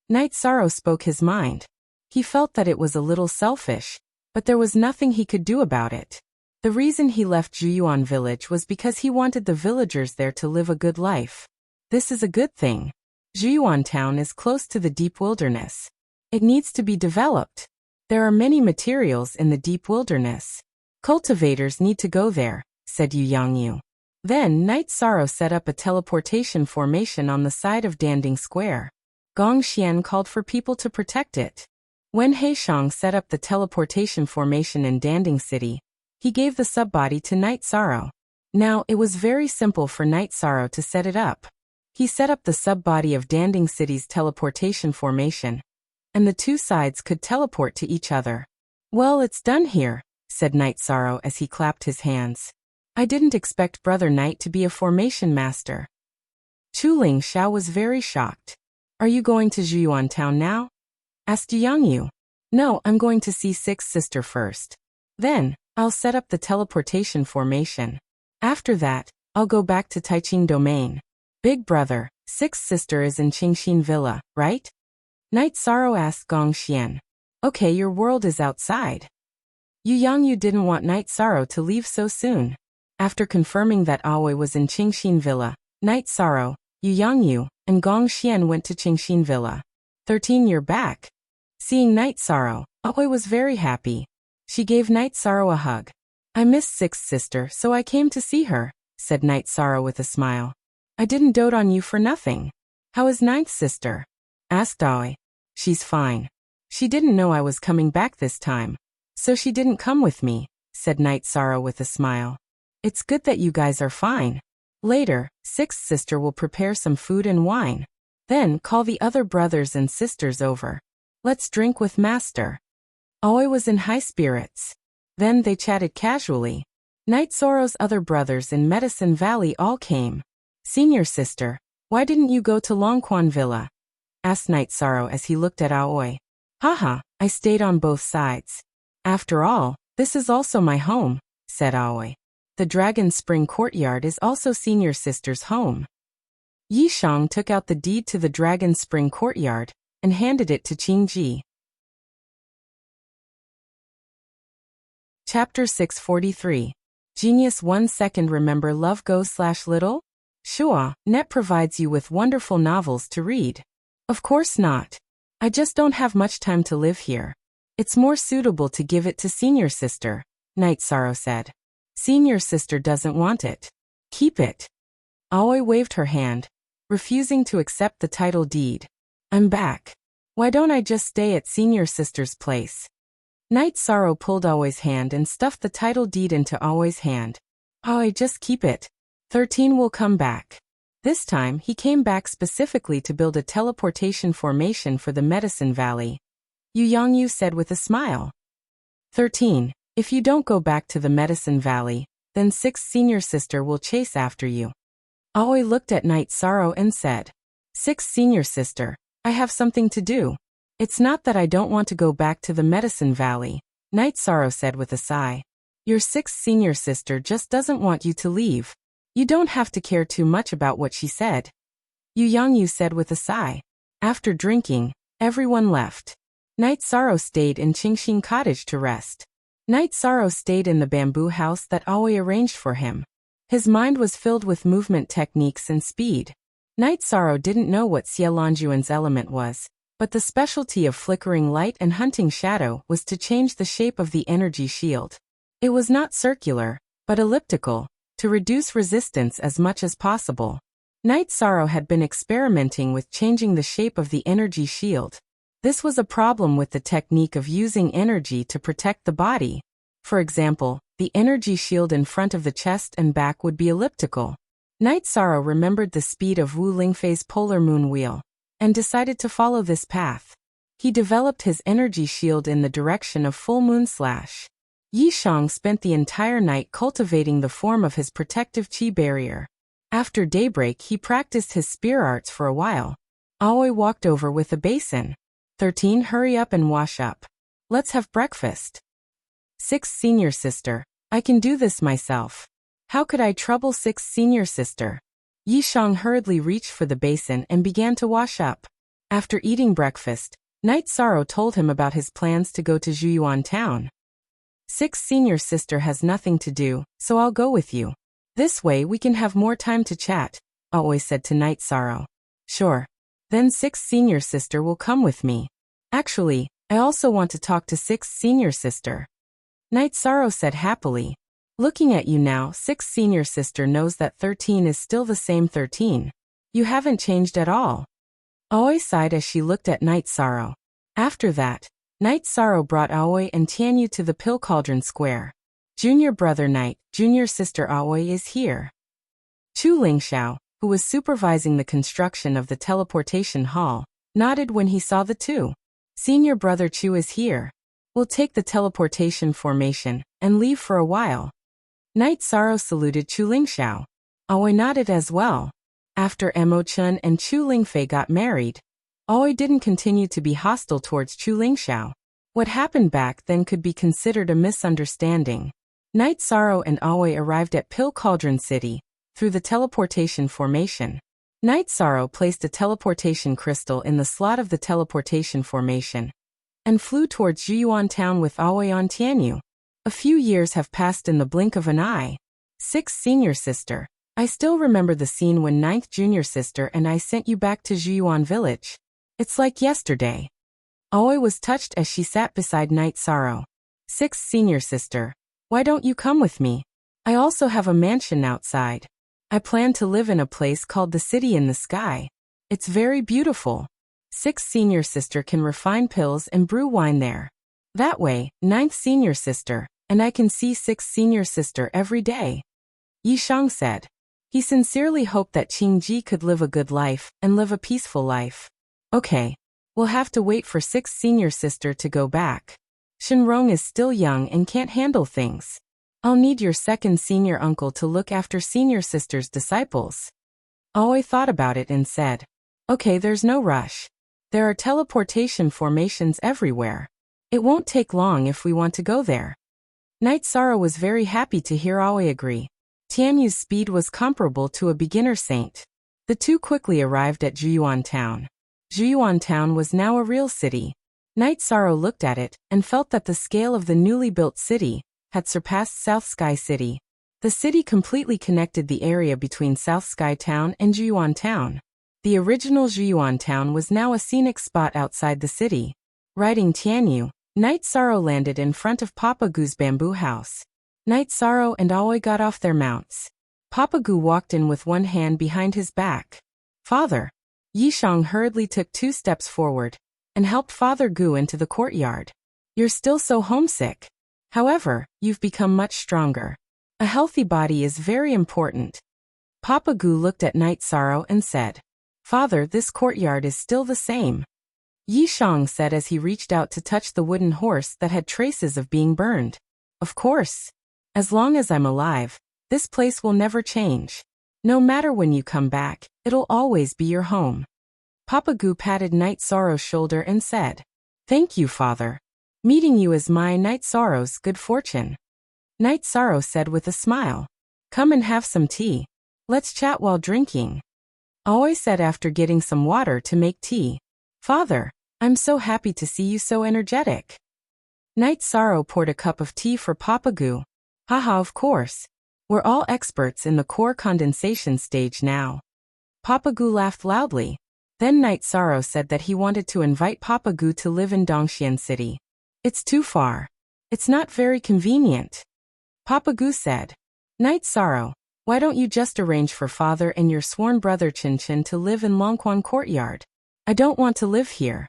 Night Sorrow spoke his mind. He felt that it was a little selfish, but there was nothing he could do about it. The reason he left Jiyuan village was because he wanted the villagers there to live a good life. This is a good thing. Jiyuan Town is close to the deep wilderness. It needs to be developed. There are many materials in the deep wilderness. Cultivators need to go there, said Yu Yangyu. Then Night Sorrow set up a teleportation formation on the side of Danding Square. Gong Xian called for people to protect it. When Heishang set up the teleportation formation in Danding City, he gave the subbody to Night Sorrow. Now, it was very simple for Night Sorrow to set it up. He set up the subbody of Danding City's teleportation formation, and the two sides could teleport to each other. Well, it's done here, said Night Sorrow as he clapped his hands. I didn't expect Brother Night to be a formation master. Chu Lingxiao was very shocked. Are you going to Jiyuan Town now? Asked Yangyu. No, I'm going to see Sixth Sister first. Then, I'll set up the teleportation formation. After that, I'll go back to Taiqing Domain. Big brother, Sixth Sister is in Qingxin Villa, right? Night Sorrow asked Gong Xian. Okay, your world is outside. Yu Yangyu didn't want Night Sorrow to leave so soon. After confirming that Aoi was in Qingxin Villa, Night Sorrow, Yu Yangyu and Gong Xian went to Qingxin Villa. 13 You're back. Seeing Night Sorrow, Aoi was very happy. She gave Night Sorrow a hug. I missed Sixth Sister, so I came to see her, said Night Sorrow with a smile. I didn't dote on you for nothing. How is Ninth Sister? Asked Aoi. She's fine. She didn't know I was coming back this time, so she didn't come with me, said Night Sorrow with a smile. It's good that you guys are fine. Later, Sixth Sister will prepare some food and wine. Then call the other brothers and sisters over. Let's drink with Master. Aoi was in high spirits. Then they chatted casually. Night Sorrow's other brothers in Medicine Valley all came. Senior Sister, why didn't you go to Longquan Villa? Asked Night Sorrow as he looked at Aoi. Haha, I stayed on both sides. After all, this is also my home, said Aoi. The Dragon Spring Courtyard is also Senior Sister's home. Yi Shang took out the deed to the Dragon Spring Courtyard and handed it to Qingji. Chapter 643. Genius 1 second. Remember Love Goes/Little? Sure, Net provides you with wonderful novels to read. Of course not. I just don't have much time to live here. It's more suitable to give it to Senior Sister, Night Sorrow said. Senior Sister doesn't want it. Keep it. Aoi waved her hand, refusing to accept the title deed. I'm back. Why don't I just stay at Senior Sister's place? Night Sorrow pulled Aoi's hand and stuffed the title deed into Aoi's hand. Aoi, just keep it. 13 will come back. This time he came back specifically to build a teleportation formation for the Medicine Valley. Yu Yangyu said with a smile. 13. If you don't go back to the Medicine Valley, then Sixth Senior Sister will chase after you. Aoi looked at Night Sorrow and said, Sixth Senior Sister, I have something to do. It's not that I don't want to go back to the Medicine Valley, Night Sorrow said with a sigh. Your Sixth Senior Sister just doesn't want you to leave. You don't have to care too much about what she said. Yu Yangyu said with a sigh. After drinking, everyone left. Night Sorrow stayed in Qingxin Cottage to rest. Night Sorrow stayed in the bamboo house that Aoi arranged for him. His mind was filled with movement techniques and speed. Night Sorrow didn't know what Xielanjuan's element was, but the specialty of flickering light and hunting shadow was to change the shape of the energy shield. It was not circular, but elliptical, to reduce resistance as much as possible. Night Sorrow had been experimenting with changing the shape of the energy shield. This was a problem with the technique of using energy to protect the body. For example, the energy shield in front of the chest and back would be elliptical. Night Sorrow remembered the speed of Wu Lingfei's polar moon wheel, and decided to follow this path. He developed his energy shield in the direction of full moon slash. Yi Shang spent the entire night cultivating the form of his protective chi barrier. After daybreak he practiced his spear arts for a while. Aoi walked over with a basin. 13 Hurry up and wash up. Let's have breakfast. 6th Senior Sister, I can do this myself. How could I trouble 6th Senior Sister? Yi Shang hurriedly reached for the basin and began to wash up. After eating breakfast, Night Sorrow told him about his plans to go to Zhuyuan town. 6th Senior Sister has nothing to do, so I'll go with you. This way we can have more time to chat, Aoi said to Night Sorrow. Sure. Then 6th Senior Sister will come with me. Actually, I also want to talk to 6th Senior Sister. Night Sorrow said happily. Looking at you now, 6th Senior Sister knows that 13 is still the same 13. You haven't changed at all. Aoi sighed as she looked at Night Sorrow. After that, Night Sorrow brought Aoi and Tianyu to the Pill Cauldron Square. Junior brother Night, junior sister Aoi is here. Chu Lingxiao, who was supervising the construction of the teleportation hall, nodded when he saw the two. Senior brother Chu is here. We'll take the teleportation formation and leave for a while. Night Sorrow saluted Chu Lingxiao. Aoi nodded as well. After Emo Chun and Chu Lingfei got married, Aoi didn't continue to be hostile towards Chu Lingxiao. What happened back then could be considered a misunderstanding. Night Sorrow and Aoi arrived at Pill Cauldron City through the teleportation formation. Night Sorrow placed a teleportation crystal in the slot of the teleportation formation and flew towards Zhuyuan town with Aoi on Tianyu. A few years have passed in the blink of an eye. 6th Senior Sister, I still remember the scene when ninth junior sister and I sent you back to Juyuan village. It's like yesterday. Aoi was touched as she sat beside Night Sorrow. Sixth senior sister. Why don't you come with me? I also have a mansion outside. I plan to live in a place called the City in the Sky. It's very beautiful. Sixth senior sister can refine pills and brew wine there. That way, ninth senior sister, and I can see sixth senior sister every day. Yishang said. He sincerely hoped that Qingji could live a good life and live a peaceful life. Okay. We'll have to wait for sixth senior sister to go back. Shenrong is still young and can't handle things. I'll need your second senior uncle to look after senior sister's disciples. Aoi thought about it and said, okay, there's no rush. There are teleportation formations everywhere. It won't take long if we want to go there. Night Sorrow was very happy to hear Aoi agree. Tianyu's speed was comparable to a beginner saint. The two quickly arrived at Juyuan town. Juyuan town was now a real city. Night Sorrow looked at it and felt that the scale of the newly built city had surpassed South Sky City. The city completely connected the area between South Sky Town and Juyuan Town. The original Juyuan Town was now a scenic spot outside the city. Riding Tianyu, Night Sorrow landed in front of Papa Gu's bamboo house. Night Sorrow and Aoi got off their mounts. Papa Gu walked in with one hand behind his back. Father. Yishang hurriedly took 2 steps forward and helped Father Gu into the courtyard. You're still so homesick. However, you've become much stronger. A healthy body is very important. Papa Gu looked at Night Sorrow and said, Father, this courtyard is still the same. Yishang said as he reached out to touch the wooden horse that had traces of being burned. Of course. As long as I'm alive, this place will never change. No matter when you come back, it'll always be your home. Papa Gu patted Night Sorrow's shoulder and said, Thank you, Father. Meeting you is my Night Sorrow's good fortune. Night Sorrow said with a smile, Come and have some tea. Let's chat while drinking. Aoi said after getting some water to make tea. Father, I'm so happy to see you so energetic. Night Sorrow poured a cup of tea for Papa Gu. Haha, of course. We're all experts in the core condensation stage now. Papa Gu laughed loudly. Then Night Sorrow said that he wanted to invite Papa Gu to live in Dongxian City. It's too far. It's not very convenient. Papa Gu said. Night Sorrow, why don't you just arrange for father and your sworn brother Chin Chin to live in Longquan Courtyard? I don't want to live here.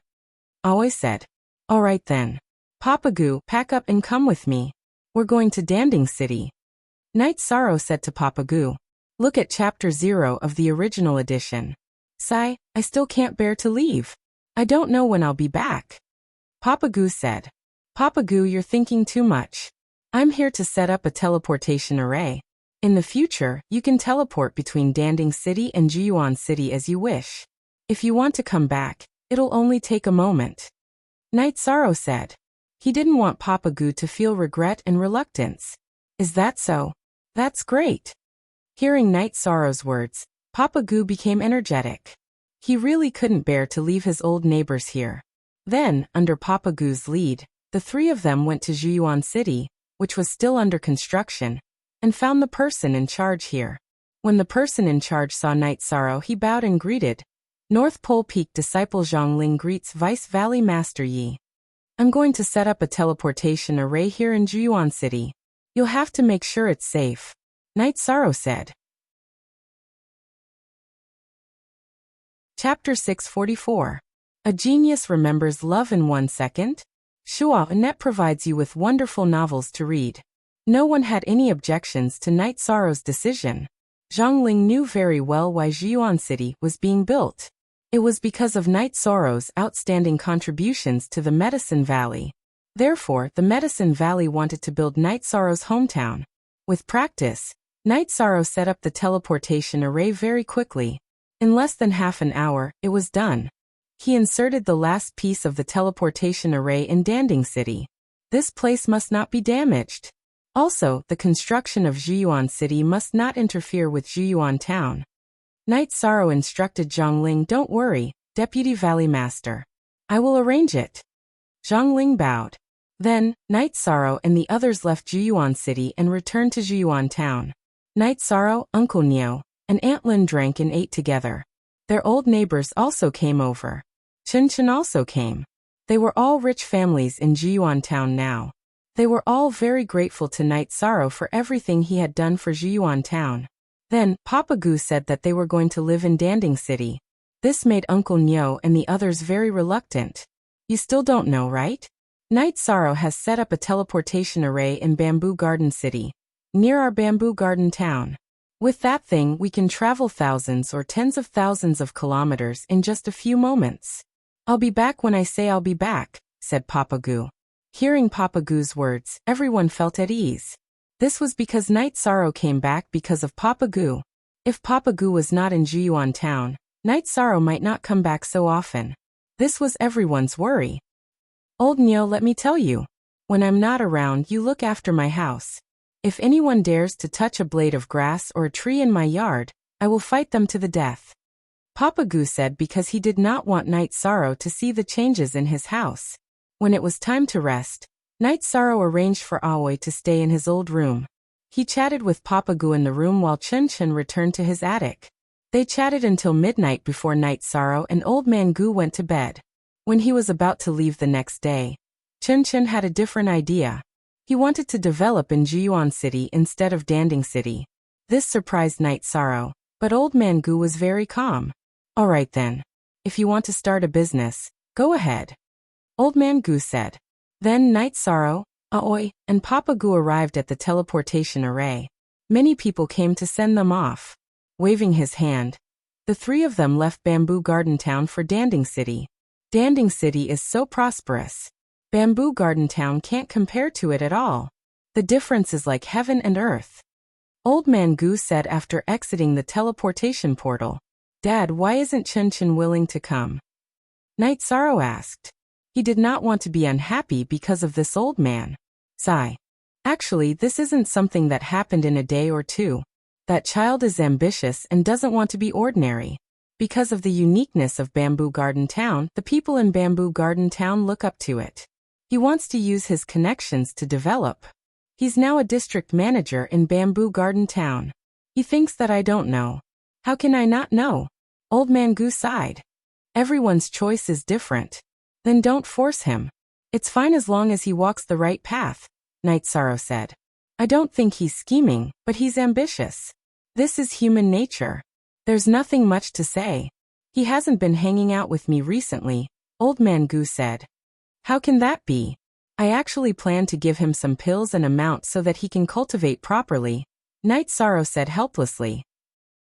Aoi said. All right then. Papa Gu, pack up and come with me. We're going to Danding City. Night Sorrow said to Papa Gu, Look at chapter 0 of the original edition. Sigh, I still can't bear to leave. I don't know when I'll be back. Papa Gu said. Papa Gu, you're thinking too much. I'm here to set up a teleportation array. In the future, you can teleport between Danding City and Juyuan City as you wish. If you want to come back, it'll only take a moment. Night Sorrow said. He didn't want Papa Gu to feel regret and reluctance. Is that so? That's great. Hearing Night Sorrow's words, Papa Gu became energetic. He really couldn't bear to leave his old neighbors here. Then, under Papa Gu's lead, the 3 of them went to Juyuan City, which was still under construction, and found the person in charge here. When the person in charge saw Night Sorrow, he bowed and greeted. North Pole Peak disciple Zhongling greets Vice Valley Master Yi. I'm going to set up a teleportation array here in Juyuan City. You'll have to make sure it's safe. Night Sorrow said. Chapter 644. A Genius Remembers Love in 1 Second? Shua Net provides you with wonderful novels to read. No one had any objections to Night Sorrow's decision. Zhongling knew very well why Juyuan City was being built. It was because of Night Sorrow's outstanding contributions to the Medicine Valley. Therefore, the Medicine Valley wanted to build Night Sorrow's hometown. With practice, Night Sorrow set up the teleportation array very quickly. In less than half an hour, it was done. He inserted the last piece of the teleportation array in Danding City. This place must not be damaged. Also, the construction of Juyuan City must not interfere with Juyuan Town. Night Sorrow instructed Zhongling, Don't worry, Deputy Valley Master. I will arrange it. Zhongling bowed. Then, Night Sorrow and the others left Juyuan City and returned to Juyuan Town. Night Sorrow, Uncle Nyo, and Aunt Lin drank and ate together. Their old neighbors also came over. Chen Chen also came. They were all rich families in Jiyuan town now. They were all very grateful to Night Sorrow for everything he had done for Jiyuan town. Then, Papa Gu said that they were going to live in Danding City. This made Uncle Nyo and the others very reluctant. You still don't know, right? Night Sorrow has set up a teleportation array in Bamboo Garden City, near our Bamboo Garden town. With that thing, we can travel thousands or tens of thousands of kilometers in just a few moments. I'll be back when I say I'll be back, said Papa Gu. Hearing Papa Gu's words, everyone felt at ease. This was because Night Sorrow came back because of Papa Gu. If Papa Gu was not in Jiyuan town, Night Sorrow might not come back so often. This was everyone's worry. Old Nyo, let me tell you. When I'm not around, you look after my house. If anyone dares to touch a blade of grass or a tree in my yard, I will fight them to the death. Papa Gu said because he did not want Night Sorrow to see the changes in his house. When it was time to rest, Night Sorrow arranged for Aoi to stay in his old room. He chatted with Papa Gu in the room while Chen Chen returned to his attic. They chatted until midnight before Night Sorrow and Old Man Gu went to bed. When he was about to leave the next day, Chen Chen had a different idea. He wanted to develop in Jiyuan City instead of Danding City. This surprised Night Sorrow, but Old Man Gu was very calm. Alright then. If you want to start a business, go ahead. Old Man Gu said. Then Night Sorrow, Aoi, and Papa Gu arrived at the teleportation array. Many people came to send them off. Waving his hand, the three of them left Bamboo Garden Town for Danding City. Danding City is so prosperous. Bamboo Garden Town can't compare to it at all. The difference is like heaven and earth. Old Man Gu said after exiting the teleportation portal. Dad, why isn't Chen Chen willing to come? Night Sorrow asked. He did not want to be unhappy because of this old man. Sigh. Actually, this isn't something that happened in a day or two. That child is ambitious and doesn't want to be ordinary. Because of the uniqueness of Bamboo Garden Town, the people in Bamboo Garden Town look up to it. He wants to use his connections to develop. He's now a district manager in Bamboo Garden Town. He thinks that I don't know. How can I not know? Old Man Gu sighed. Everyone's choice is different. Then don't force him. It's fine as long as he walks the right path, Night Sorrow said. I don't think he's scheming, but he's ambitious. This is human nature. There's nothing much to say. He hasn't been hanging out with me recently, Old Man Gu said. How can that be? I actually plan to give him some pills and amount so that he can cultivate properly, Night Sorrow said helplessly.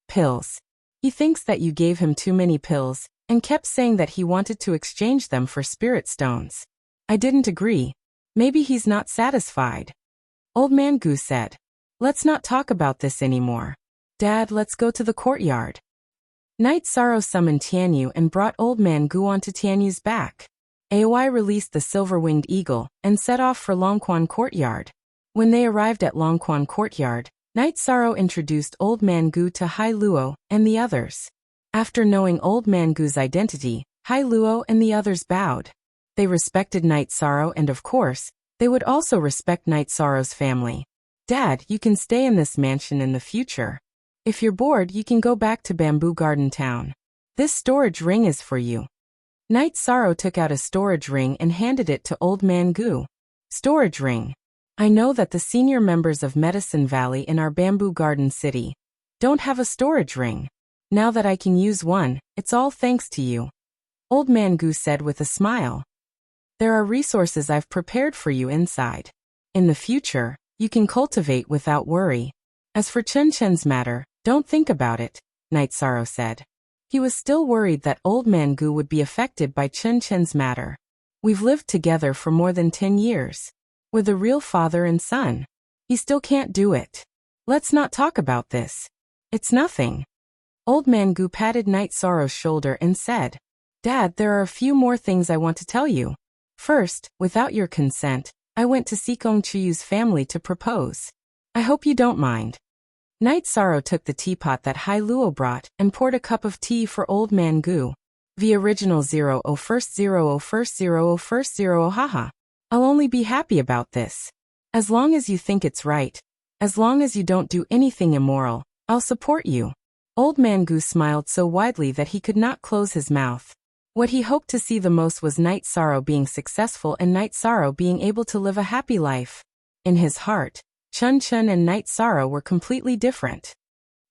Pills. He thinks that you gave him too many pills, and kept saying that he wanted to exchange them for spirit stones. I didn't agree. Maybe he's not satisfied. Old Man Gu said. Let's not talk about this anymore. Dad, let's go to the courtyard. Night Sorrow summoned Tianyu and brought Old Man Gu onto Tianyu's back. Aoi released the silver-winged eagle and set off for Longquan Courtyard. When they arrived at Longquan Courtyard, Night Sorrow introduced Old Man Gu to Hai Luo and the others. After knowing Old Man Gu's identity, Hai Luo and the others bowed. They respected Night Sorrow and of course, they would also respect Night Sorrow's family. Dad, you can stay in this mansion in the future. If you're bored, you can go back to Bamboo Garden Town. This storage ring is for you. Night Sorrow took out a storage ring and handed it to Old Man Gu. Storage ring. I know that the senior members of Medicine Valley in our Bamboo Garden City don't have a storage ring. Now that I can use one, it's all thanks to you. Old Man Gu said with a smile. There are resources I've prepared for you inside. In the future, you can cultivate without worry. As for Chen Chen's matter, don't think about it, Night Sorrow said. He was still worried that Old Man Gu would be affected by Chen Chen's matter. We've lived together for more than 10 years. We're the real father and son. He still can't do it. Let's not talk about this. It's nothing. Old Man Gu patted Night Sorrow's shoulder and said, Dad, there are a few more things I want to tell you. First, without your consent, I went to Sikong Chuyu's family to propose. I hope you don't mind. Night Sorrow took the teapot that Hai Luo brought and poured a cup of tea for Old Man Gu. The original 0 haha. I'll only be happy about this. As long as you think it's right. As long as you don't do anything immoral, I'll support you. Old Man Goose smiled so widely that he could not close his mouth. What he hoped to see the most was Night Sorrow being successful and Night Sorrow being able to live a happy life. In his heart, Chun Chun and Night Sorrow were completely different.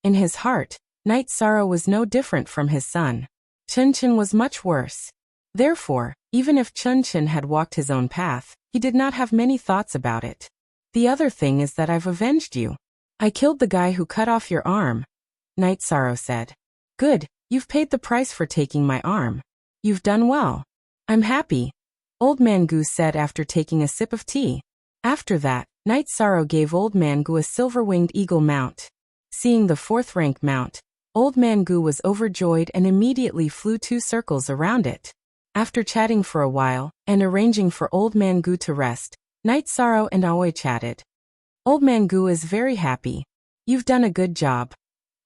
In his heart, Night Sorrow was no different from his son. Chun Chun was much worse. Therefore, even if Chun Chun had walked his own path, he did not have many thoughts about it. The other thing is that I've avenged you. I killed the guy who cut off your arm, Night Sorrow said. Good, you've paid the price for taking my arm. You've done well. I'm happy, Old Man Goose said after taking a sip of tea. After that, Night Sorrow gave Old Man Goo a silver-winged eagle mount. Seeing the 4th rank mount, Old Man Goo was overjoyed and immediately flew 2 circles around it. After chatting for a while, and arranging for Old Man Goo to rest, Night Sorrow and Aoi chatted. Old Man Goo is very happy. You've done a good job,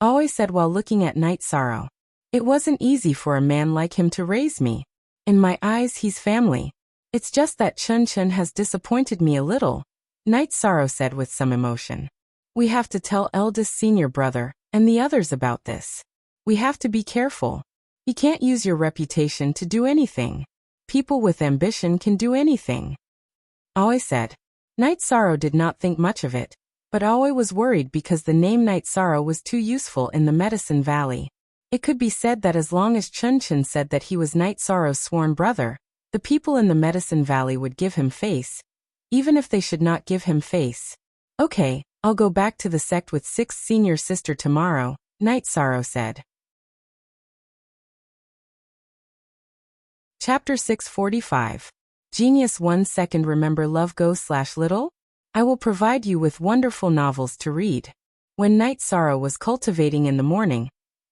Aoi said while looking at Night Sorrow. It wasn't easy for a man like him to raise me. In my eyes he's family. It's just that Chun Chun has disappointed me a little, Night Sorrow said with some emotion. We have to tell eldest senior brother and the others about this. We have to be careful. You can't use your reputation to do anything. People with ambition can do anything, Aoi said. Night Sorrow did not think much of it, but Aoi was worried because the name Night Sorrow was too useful in the Medicine Valley. It could be said that as long as Chun Chun said that he was Night Sorrow's sworn brother, the people in the Medicine Valley would give him face, even if they should not give him face. Okay, I'll go back to the sect with 6th senior sister tomorrow, Night Sorrow said. Chapter 645. Genius 1 second. Remember Love Go/Little? I will provide you with wonderful novels to read. When Night Sorrow was cultivating in the morning,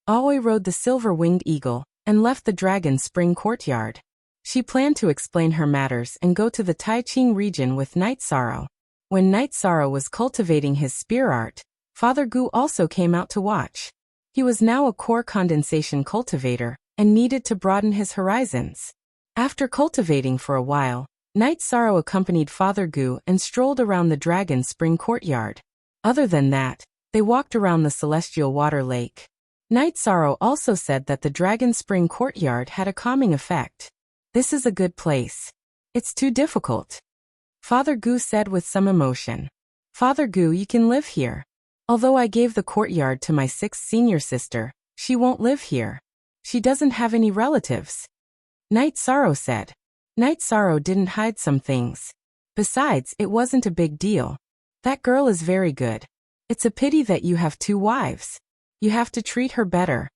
Aoi rode the silver-winged eagle and left the Dragon Spring courtyard. She planned to explain her matters and go to the Taiching region with Night Sorrow. When Night Sorrow was cultivating his spear art, Father Gu also came out to watch. He was now a core condensation cultivator and needed to broaden his horizons. After cultivating for a while, Night Sorrow accompanied Father Gu and strolled around the Dragon Spring courtyard. Other than that, they walked around the Celestial Water Lake. Night Sorrow also said that the Dragon Spring courtyard had a calming effect. This is a good place. It's too difficult, Father Gu said with some emotion. Father Gu, you can live here. Although I gave the courtyard to my 6th senior sister, she won't live here. She doesn't have any relatives, Night Sorrow said. Night Sorrow didn't hide some things. Besides, it wasn't a big deal. That girl is very good. It's a pity that you have 2 wives. You have to treat her better.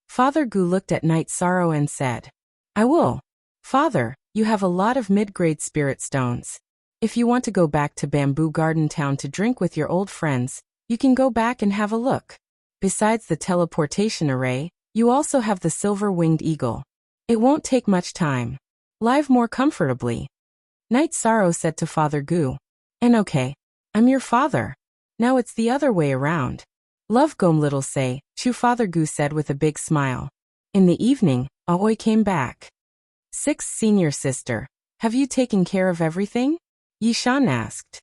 Father Gu looked at Night Sorrow and said, I will. Father, you have a lot of mid-grade spirit stones. If you want to go back to Bamboo Garden Town to drink with your old friends, you can go back and have a look. Besides the teleportation array, you also have the silver-winged eagle. It won't take much time. Live more comfortably, Night Sorrow said to Father Gu. And okay, I'm your father. Now it's the other way around. Love Gom Little say, Chu Father Gu said with a big smile. In the evening, Aoi came back. 6th senior sister, have you taken care of everything? Yishan asked.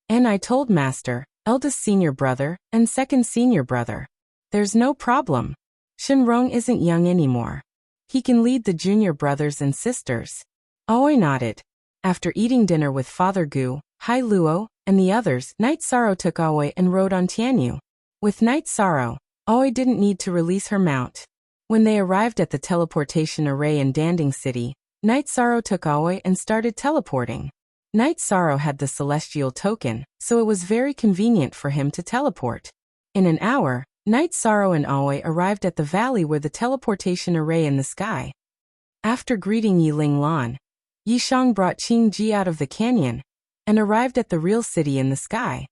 And I told Master, eldest senior brother, and 2nd senior brother. There's no problem. Shenrong isn't young anymore. He can lead the junior brothers and sisters. Aoi nodded. After eating dinner with Father Gu, Hai Luo, and the others, Night Sorrow took Aoi and rode on Tianyu. With Night Sorrow, Aoi didn't need to release her mount. When they arrived at the teleportation array in Danding City, Night Sorrow took Aoi and started teleporting. Night Sorrow had the celestial token, so it was very convenient for him to teleport. In an hour, Night Sorrow and Aoi arrived at the valley where the teleportation array in the sky. After greeting Yiling Lan, Yishang brought Qing Ji out of the canyon and arrived at the real city in the sky.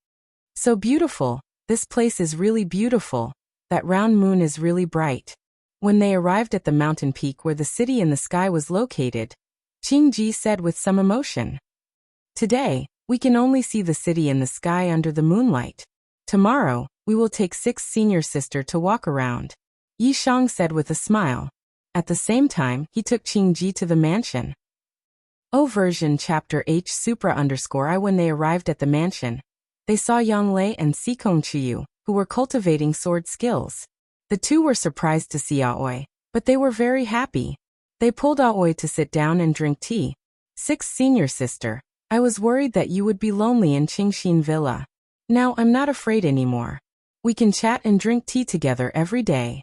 So beautiful, this place is really beautiful, that round moon is really bright. When they arrived at the mountain peak where the city in the sky was located, Qing Ji said with some emotion. Today, we can only see the city in the sky under the moonlight. Tomorrow, we will take 6th senior sister to walk around, Yishang said with a smile. At the same time, he took Qing Ji to the mansion. O version chapter H supra_I. When they arrived at the mansion, they saw Yang Lei and Sikong Chiyu, who were cultivating sword skills. The two were surprised to see Aoi, but they were very happy. They pulled Aoi to sit down and drink tea. Sixth senior sister, I was worried that you would be lonely in Qingshin Villa. Now I'm not afraid anymore. We can chat and drink tea together every day.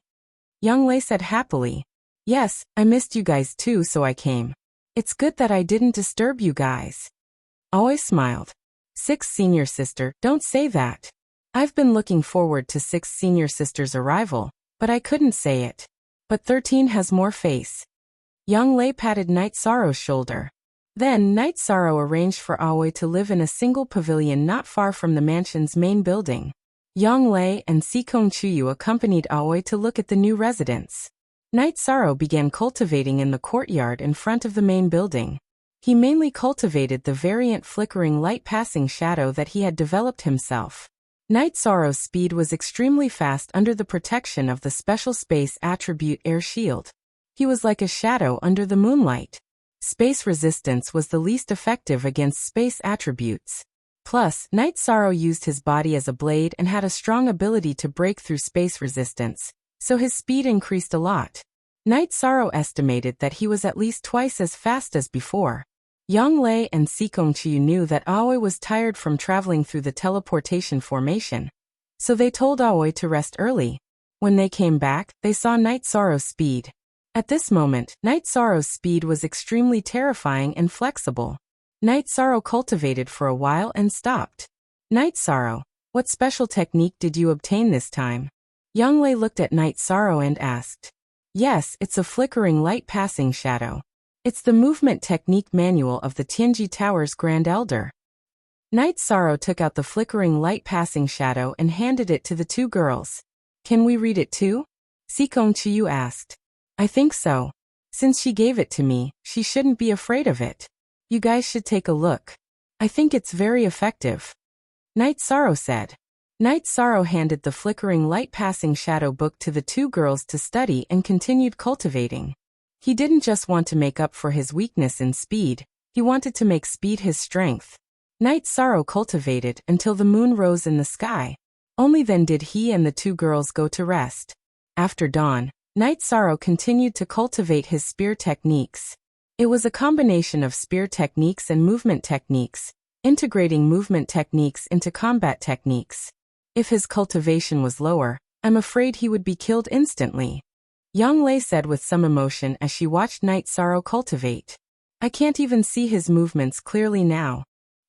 Yang Lei said happily. Yes, I missed you guys too, so I came. It's good that I didn't disturb you guys. Aoi smiled. Sixth senior sister, don't say that. I've been looking forward to sixth senior sister's arrival, but I couldn't say it. But 13 has more face. Yang Lei patted Night Sorrow's shoulder. Then Night Sorrow arranged for Aoi to live in a single pavilion not far from the mansion's main building. Yang Lei and Sikong Chiyu accompanied Aoi to look at the new residence. Night Sorrow began cultivating in the courtyard in front of the main building. He mainly cultivated the variant flickering light passing shadow that he had developed himself. Night Sorrow's speed was extremely fast under the protection of the special space attribute air shield. He was like a shadow under the moonlight. Space resistance was the least effective against space attributes. Plus, Night Sorrow used his body as a blade and had a strong ability to break through space resistance, so his speed increased a lot. Night Sorrow estimated that he was at least twice as fast as before. Yang Lei and Sikong Chiyu knew that Aoi was tired from traveling through the teleportation formation, so they told Aoi to rest early. When they came back, they saw Night Sorrow's speed. At this moment, Night Sorrow's speed was extremely terrifying and flexible. Night Sorrow cultivated for a while and stopped. Night Sorrow, what special technique did you obtain this time? Yang Lei looked at Night Sorrow and asked. Yes, it's a flickering light passing shadow. It's the movement technique manual of the Tianji Tower's Grand Elder. Night Sorrow took out the flickering light passing shadow and handed it to the two girls. Can we read it too? Sikong Chiyu asked. I think so. Since she gave it to me, she shouldn't be afraid of it. You guys should take a look. I think it's very effective. Night Sorrow said. Night Sorrow handed the flickering light passing shadow book to the two girls to study and continued cultivating. He didn't just want to make up for his weakness in speed, he wanted to make speed his strength. Night Sorrow cultivated until the moon rose in the sky. Only then did he and the two girls go to rest. After dawn, Night Sorrow continued to cultivate his spear techniques. It was a combination of spear techniques and movement techniques, integrating movement techniques into combat techniques. If his cultivation was lower, I'm afraid he would be killed instantly. Yang Lei said with some emotion as she watched Night Sorrow cultivate. I can't even see his movements clearly now.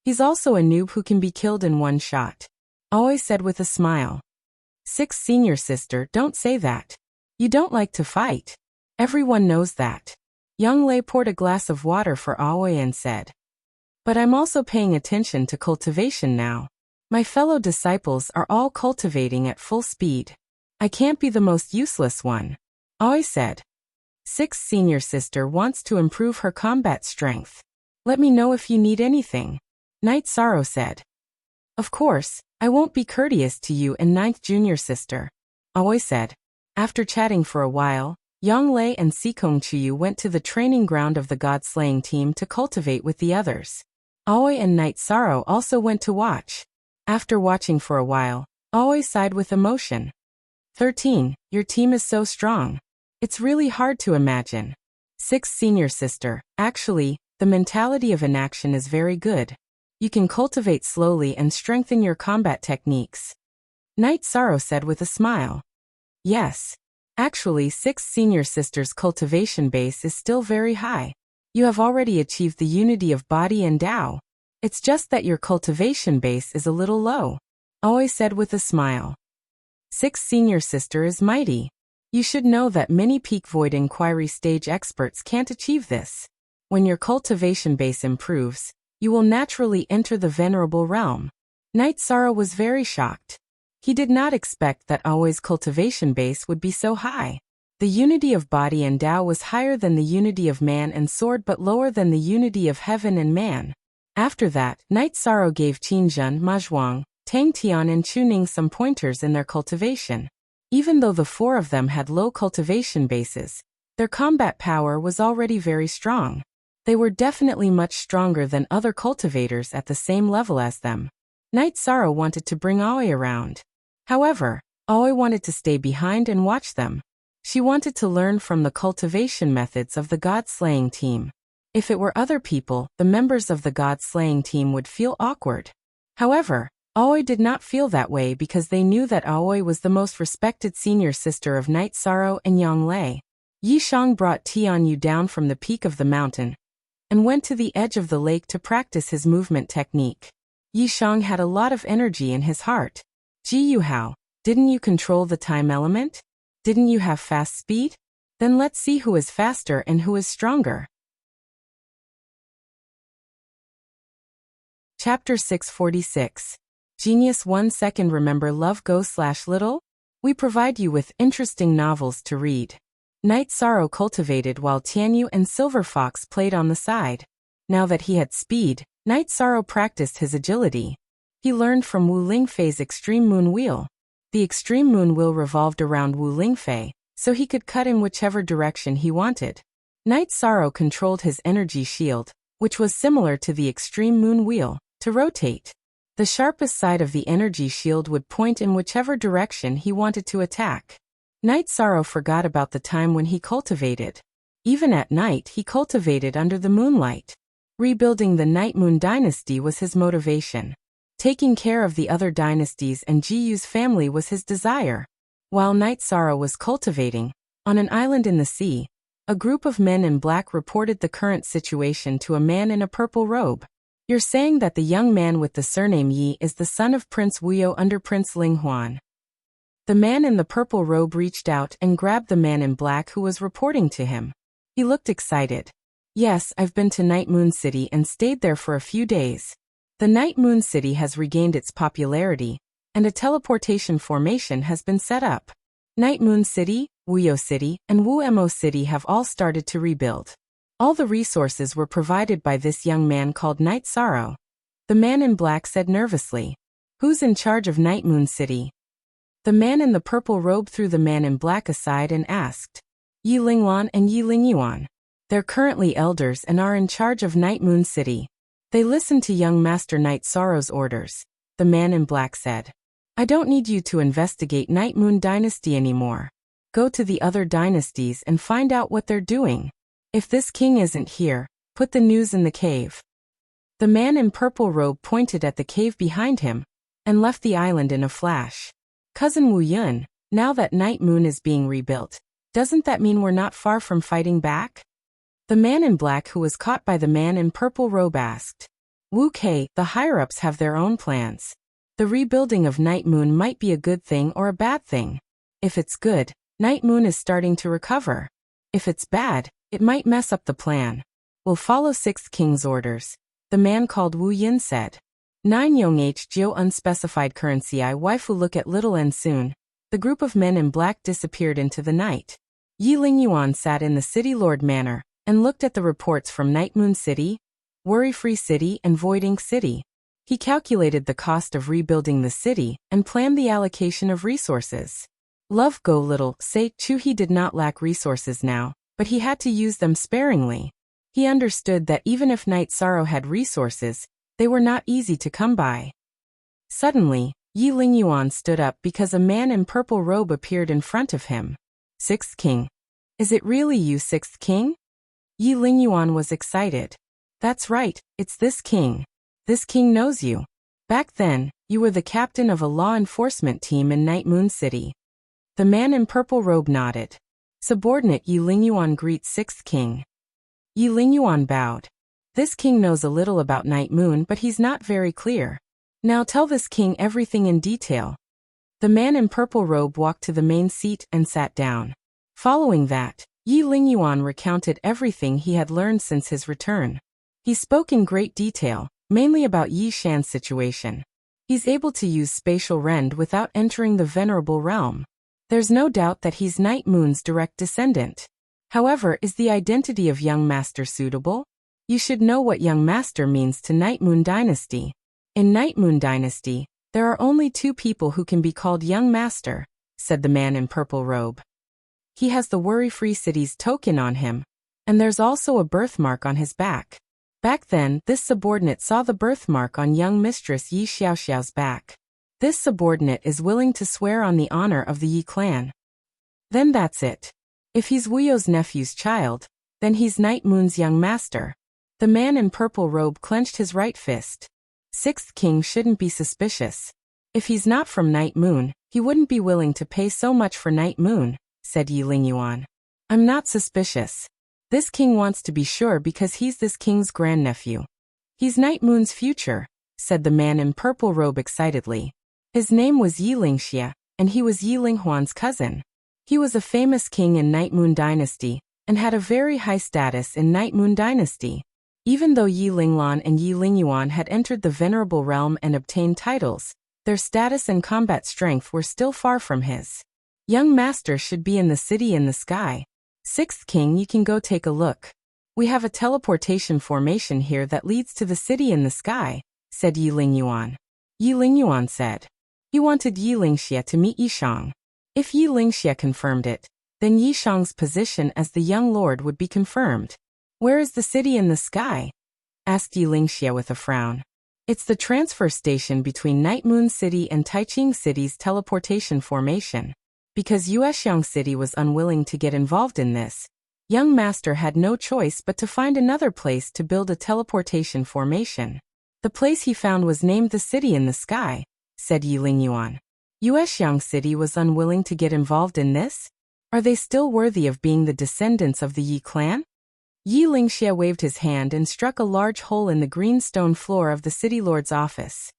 He's also a noob who can be killed in one shot. Aoi said with a smile. Sixth senior sister, don't say that. You don't like to fight. Everyone knows that. Yang Lei poured a glass of water for Aoi and said. But I'm also paying attention to cultivation now. My fellow disciples are all cultivating at full speed. I can't be the most useless one. Aoi said. Sixth senior sister wants to improve her combat strength. Let me know if you need anything. Night Sorrow said. Of course, I won't be courteous to you and ninth junior sister. Aoi said. After chatting for a while, Yang Lei and Sikong Chiyu went to the training ground of the god-slaying team to cultivate with the others. Aoi and Night Sorrow also went to watch. After watching for a while, Aoi sighed with emotion. 13, your team is so strong. It's really hard to imagine. Sixth senior sister, actually, the mentality of inaction is very good. You can cultivate slowly and strengthen your combat techniques. Night Sorrow said with a smile. Yes. Actually, sixth senior sister's cultivation base is still very high. You have already achieved the unity of body and Tao. It's just that your cultivation base is a little low. Aoi said with a smile. Sixth senior sister is mighty. You should know that many peak void inquiry stage experts can't achieve this. When your cultivation base improves, you will naturally enter the venerable realm. Night Sorrow was very shocked. He did not expect that Aoi's cultivation base would be so high. The unity of body and Tao was higher than the unity of man and sword but lower than the unity of heaven and man. After that, Night Sorrow gave Qinzhen, Mazhuang, Tang Tian and Chuning some pointers in their cultivation. Even though the four of them had low cultivation bases, their combat power was already very strong. They were definitely much stronger than other cultivators at the same level as them. Night Sorrow wanted to bring Aoi around. However, Aoi wanted to stay behind and watch them. She wanted to learn from the cultivation methods of the god-slaying team. If it were other people, the members of the god-slaying team would feel awkward. However, Aoi did not feel that way because they knew that Aoi was the most respected senior sister of Night Sorrow and Yonglei. Yishang brought Tianyu down from the peak of the mountain and went to the edge of the lake to practice his movement technique. Yishang had a lot of energy in his heart. Ji Yuhao, didn't you control the time element? Didn't you have fast speed? Then let's see who is faster and who is stronger. Chapter 646. Genius 1 second. Remember Love Go/Little? We provide you with interesting novels to read. Night Sorrow cultivated while Tianyu and Silver Fox played on the side. Now that he had speed, Night Sorrow practiced his agility. He learned from Wu Lingfei's Extreme Moon Wheel. The Extreme Moon Wheel revolved around Wu Lingfei, so he could cut in whichever direction he wanted. Night Sorrow controlled his energy shield, which was similar to the Extreme Moon Wheel, to rotate. The sharpest side of the energy shield would point in whichever direction he wanted to attack. Night Sorrow forgot about the time when he cultivated. Even at night he cultivated under the moonlight. Rebuilding the Night Moon dynasty was his motivation. Taking care of the other dynasties and Jiyu's family was his desire. While Night Sorrow was cultivating, on an island in the sea, a group of men in black reported the current situation to a man in a purple robe. You're saying that the young man with the surname Yi is the son of Prince Wuyo under Prince Ling Huan. The man in the purple robe reached out and grabbed the man in black who was reporting to him. He looked excited. Yes, I've been to Night Moon City and stayed there for a few days. The Night Moon City has regained its popularity, and a teleportation formation has been set up. Night Moon City, Wuyo City, and Wuemo City have all started to rebuild. All the resources were provided by this young man called Night Sorrow. The man in black said nervously. Who's in charge of Night Moon City? The man in the purple robe threw the man in black aside and asked. Yi Lingwan and Yi Lingyuan. They're currently elders and are in charge of Night Moon City. They listened to young Master Night Sorrow's orders. The man in black said. I don't need you to investigate Night Moon Dynasty anymore. Go to the other dynasties and find out what they're doing. If this king isn't here, put the news in the cave. The man in purple robe pointed at the cave behind him and left the island in a flash. Cousin Wu Yun, now that Night Moon is being rebuilt, doesn't that mean we're not far from fighting back? The man in black who was caught by the man in purple robe asked. Wu Kei, the higher-ups have their own plans. The rebuilding of Night Moon might be a good thing or a bad thing. If it's good, Night Moon is starting to recover. If it's bad, it might mess up the plan. We'll follow Sixth King's orders, the man called Wu Yin said. 9 Yong H Geo unspecified currency. I waifu look at little and soon. The group of men in black disappeared into the night. Yi Lingyuan sat in the City Lord Manor and looked at the reports from Night Moon City, Worry-Free City and Void Ink City. He calculated the cost of rebuilding the city and planned the allocation of resources. Love Go Little say Chuhi did not lack resources now, but he had to use them sparingly. He understood that even if Night Sorrow had resources, they were not easy to come by. Suddenly, Yi Lingyuan stood up because a man in purple robe appeared in front of him. Sixth King. Is it really you, Sixth King? Yi Lingyuan was excited. That's right, it's this king. This king knows you. Back then, you were the captain of a law enforcement team in Night Moon City. The man in purple robe nodded. Subordinate Yi Lingyuan greets Sixth King. Yi Lingyuan bowed. This king knows a little about Night Moon, but he's not very clear. Now tell this king everything in detail. The man in purple robe walked to the main seat and sat down. Following that, Yi Lingyuan recounted everything he had learned since his return. He spoke in great detail, mainly about Yi Shan's situation. He's able to use spatial rend without entering the venerable realm. There's no doubt that he's Night Moon's direct descendant. However, is the identity of young master suitable? You should know what young master means to Night Moon Dynasty. In Night Moon Dynasty, there are only 2 people who can be called young master, said the man in purple robe. He has the Worry-Free City's token on him, and there's also a birthmark on his back. Back then, this subordinate saw the birthmark on young mistress Yi Xiaoxiao's back. This subordinate is willing to swear on the honor of the Yi clan. Then that's it. If he's Wu You's nephew's child, then he's Night Moon's young master. The man in purple robe clenched his right fist. Sixth king shouldn't be suspicious. If he's not from Night Moon, he wouldn't be willing to pay so much for Night Moon, said Yi Lingyuan. I'm not suspicious. This king wants to be sure because he's this king's grandnephew. He's Night Moon's future, said the man in purple robe excitedly. His name was Yi Lingxia, and he was Yi Linghuan's cousin. He was a famous king in Night Moon Dynasty, and had a very high status in Night Moon Dynasty. Even though Yi Linglan and Yi Lingyuan had entered the Venerable Realm and obtained titles, their status and combat strength were still far from his. Young master should be in the city in the sky. Sixth king, you can go take a look. We have a teleportation formation here that leads to the city in the sky, said Yi Lingyuan. Yi Lingyuan said. He wanted Yi Lingxia to meet Yishang. If Yi Lingxia confirmed it, then Yishang's position as the young lord would be confirmed. Where is the city in the sky? Asked Yi Lingxia with a frown. It's the transfer station between Night Moon City and Taiching City's teleportation formation. Because Yuexiang City was unwilling to get involved in this, young master had no choice but to find another place to build a teleportation formation. The place he found was named the city in the sky, said Yi Lingyuan. Yuexiang City was unwilling to get involved in this? Are they still worthy of being the descendants of the Yi clan? Yi Lingxia waved his hand and struck a large hole in the green stone floor of the city lord's office.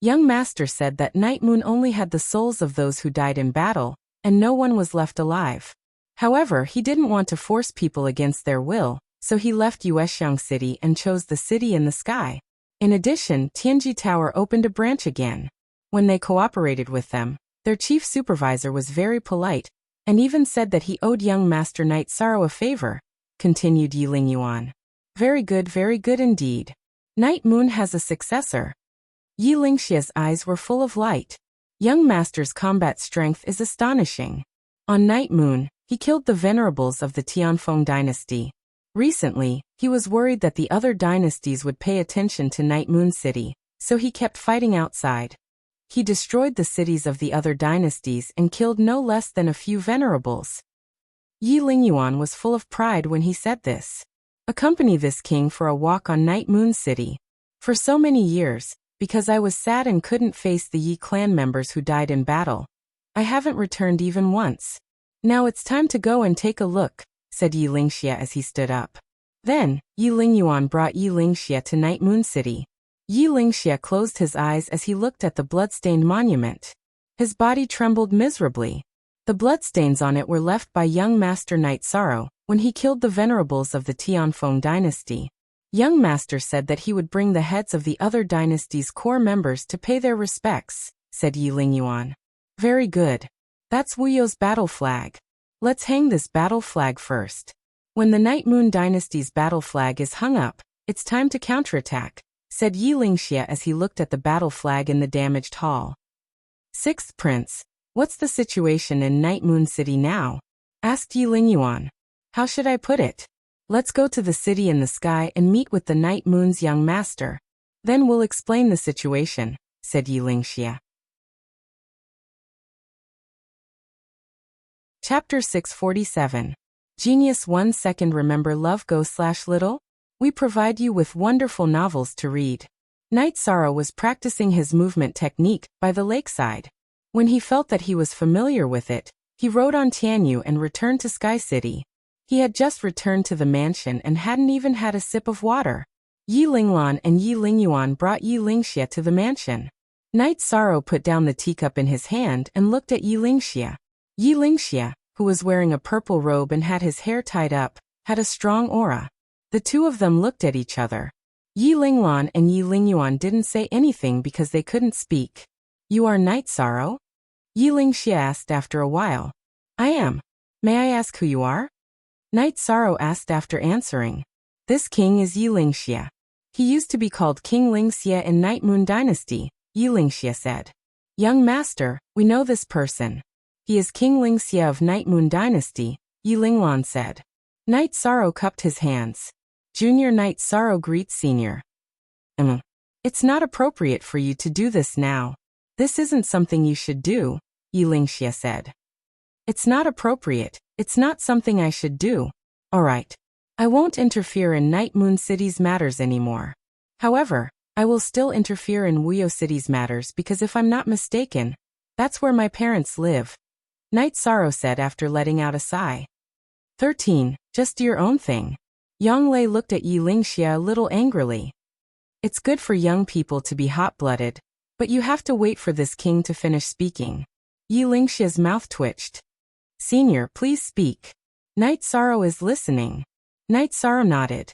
Young master said that Night Moon only had the souls of those who died in battle, and no one was left alive. However, he didn't want to force people against their will, so he left Yuexiang City and chose the city in the sky. In addition, Tianji Tower opened a branch again. When they cooperated with them, their chief supervisor was very polite, and even said that he owed young master Night Sorrow a favor, continued Yi Lingyuan. Very good indeed. Night Moon has a successor. Yi Lingxia's eyes were full of light. Young master's combat strength is astonishing. On Night Moon, he killed the venerables of the Tianfeng dynasty. Recently, he was worried that the other dynasties would pay attention to Night Moon City, so he kept fighting outside. He destroyed the cities of the other dynasties and killed no less than a few venerables. Yi Lingyuan was full of pride when he said this. Accompany this king for a walk on Night Moon City. For so many years, because I was sad and couldn't face the Yi clan members who died in battle, I haven't returned even once. Now it's time to go and take a look, said Yi Lingxia as he stood up. Then, Yi Lingyuan brought Yi Lingxia to Night Moon City. Yi Lingxia closed his eyes as he looked at the blood-stained monument. His body trembled miserably. The bloodstains on it were left by young master Night Sorrow when he killed the venerables of the Tianfeng dynasty. Young master said that he would bring the heads of the other dynasty's core members to pay their respects, said Yi Lingyuan. Very good. That's Wu You's battle flag. Let's hang this battle flag first. When the Night Moon Dynasty's battle flag is hung up, it's time to counterattack, said Yi Lingxia as he looked at the battle flag in the damaged hall. Sixth Prince, what's the situation in Night Moon City now? Asked Yi Lingyuan. How should I put it? Let's go to the city in the sky and meet with the Night Moon's young master. Then we'll explain the situation, said Yi Lingxia. Chapter 647. Genius 1 second. Remember Love Go/Little? We provide you with wonderful novels to read. Night Sorrow was practicing his movement technique by the lakeside. When he felt that he was familiar with it, he rode on Tianyu and returned to Sky City. He had just returned to the mansion and hadn't even had a sip of water. Yi Linglan and Yi Lingyuan brought Yi Lingxia to the mansion. Night Sorrow put down the teacup in his hand and looked at Yi Lingxia. Yi Lingxia, who was wearing a purple robe and had his hair tied up, had a strong aura. The two of them looked at each other. Yi Linglan and Yi Lingyuan didn't say anything because they couldn't speak. You are Night Sorrow? Yi Lingxia asked after a while. I am. May I ask who you are? Night Sorrow asked after answering. This king is Yi Lingxia. He used to be called King Lingxia in Night Moon Dynasty, Yi Lingxia said. Young master, we know this person. He is King Lingxia of Night Moon Dynasty, Yi Linglan said. Night Sorrow cupped his hands. Junior Night Sorrow greets Senior. It's not appropriate for you to do this now. This isn't something you should do, Yilingxia said. It's not appropriate. It's not something I should do. Alright. I won't interfere in Night Moon City's matters anymore. However, I will still interfere in Wuyo City's matters because if I'm not mistaken, that's where my parents live, Night Sorrow said after letting out a sigh. 13. Just do your own thing. Yang Lei looked at Yilingxia a little angrily. It's good for young people to be hot-blooded, but you have to wait for this king to finish speaking. Yilingxia's mouth twitched. Senior, please speak. Night Sorrow is listening. Night Sorrow nodded.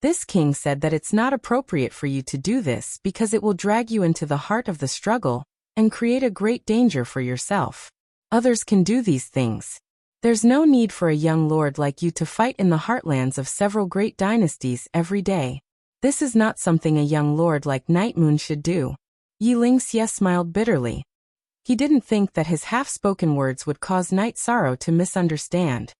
This king said that it's not appropriate for you to do this because it will drag you into the heart of the struggle and create a great danger for yourself. Others can do these things. There's no need for a young lord like you to fight in the heartlands of several great dynasties every day. This is not something a young lord like Night Moon should do. Yilingxia smiled bitterly. He didn't think that his half-spoken words would cause Night Sorrow to misunderstand.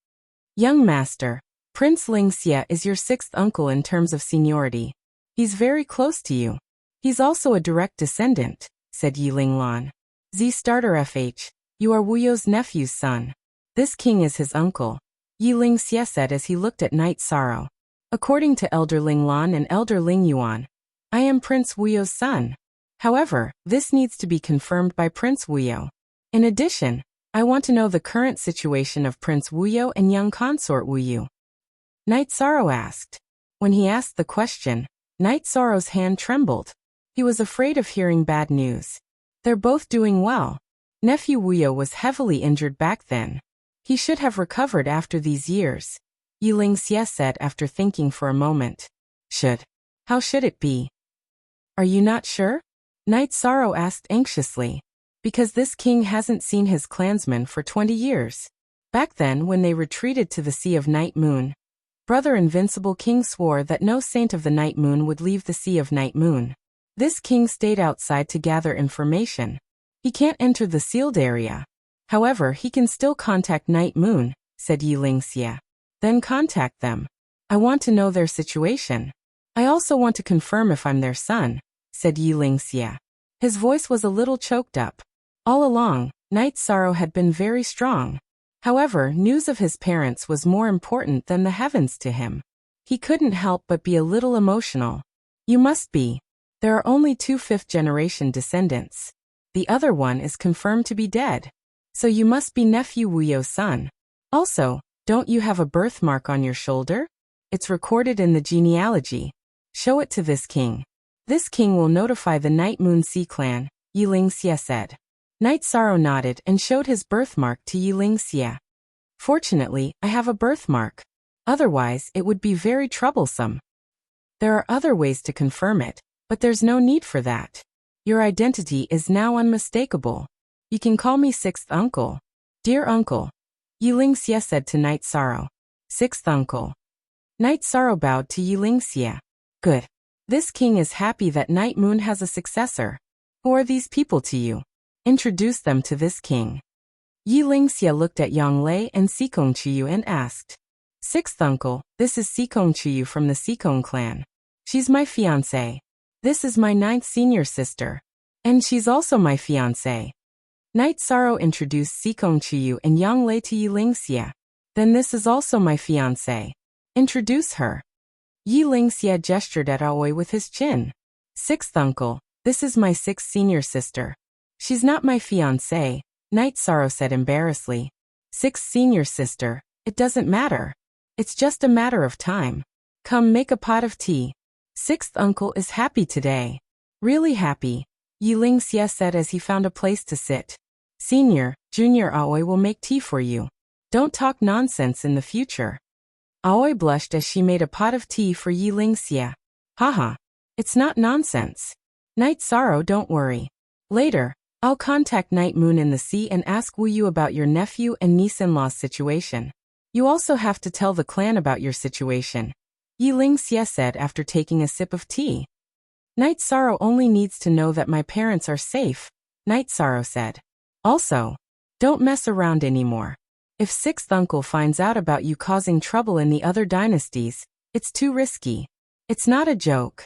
Young master, Prince Lingxia is your sixth uncle in terms of seniority. He's very close to you. He's also a direct descendant, said Yilinglan. Z-Starter FH, you are Wuyo's nephew's son. This king is his uncle, Yilingxia said as he looked at Night Sorrow. According to Elder Linglan and Elder Lingyuan, I am Prince Wuyo's son. However, this needs to be confirmed by Prince Wuyo. In addition, I want to know the current situation of Prince Wuyo and young consort Wuyu. Night Sorrow asked. When he asked the question, Night Sorrow's hand trembled. He was afraid of hearing bad news. They're both doing well. Nephew Wuyo was heavily injured back then. He should have recovered after these years, Yilingxia said after thinking for a moment. Should. How should it be? Are you not sure? Night Sorrow asked anxiously. Because this king hasn't seen his clansmen for 20 years. Back then when they retreated to the Sea of Night Moon, Brother Invincible King swore that no saint of the Night Moon would leave the Sea of Night Moon. This king stayed outside to gather information. He can't enter the sealed area. However, he can still contact Night Moon, said Yilingxia. Then contact them. I want to know their situation. I also want to confirm if I'm their son, said Yilingxia. His voice was a little choked up. All along, Night Sorrow had been very strong. However, news of his parents was more important than the heavens to him. He couldn't help but be a little emotional. You must be. There are only 2 fifth-generation descendants. The other one is confirmed to be dead. So you must be nephew Wuyo's son. Also, don't you have a birthmark on your shoulder? It's recorded in the genealogy. Show it to this king. This king will notify the Night Moon Sea clan, Yilingxia said. Night Sorrow nodded and showed his birthmark to Yilingxia. Fortunately, I have a birthmark. Otherwise, it would be very troublesome. There are other ways to confirm it, but there's no need for that. Your identity is now unmistakable. You can call me Sixth Uncle. Dear Uncle, Yilingxia said to Night Sorrow. Sixth Uncle. Night Sorrow bowed to Yilingxia. Good. This king is happy that Night Moon has a successor. Who are these people to you? Introduce them to this king. Yilingxia looked at Yang Lei and Sikong Chiyu and asked. Sixth Uncle, this is Sikong Chiyu from the Sikong clan. She's my fiancée. This is my 9th senior sister. And she's also my fiancée. Night Sorrow introduced Sikong Chiyu and Yang Lei to Yilingxia. Then this is also my fiancée. Introduce her. Yilingxia gestured at Aoi with his chin. Sixth Uncle, this is my 6th senior sister. She's not my fiancée, Night Sorrow said embarrassedly. 6th senior sister, it doesn't matter. It's just a matter of time. Come make a pot of tea. Sixth Uncle is happy today. Really happy, Yilingxia said as he found a place to sit. Senior, Junior Aoi will make tea for you. Don't talk nonsense in the future. Aoi blushed as she made a pot of tea for Yilingxia. Haha. It's not nonsense. Night Sorrow, don't worry. Later, I'll contact Night Moon in the sea and ask Wuyu about your nephew and niece-in-law's situation. You also have to tell the clan about your situation, Yilingxia said after taking a sip of tea. Night Sorrow only needs to know that my parents are safe, Night Sorrow said. Also, don't mess around anymore. If Sixth Uncle finds out about you causing trouble in the other dynasties, It's too risky. It's not a joke.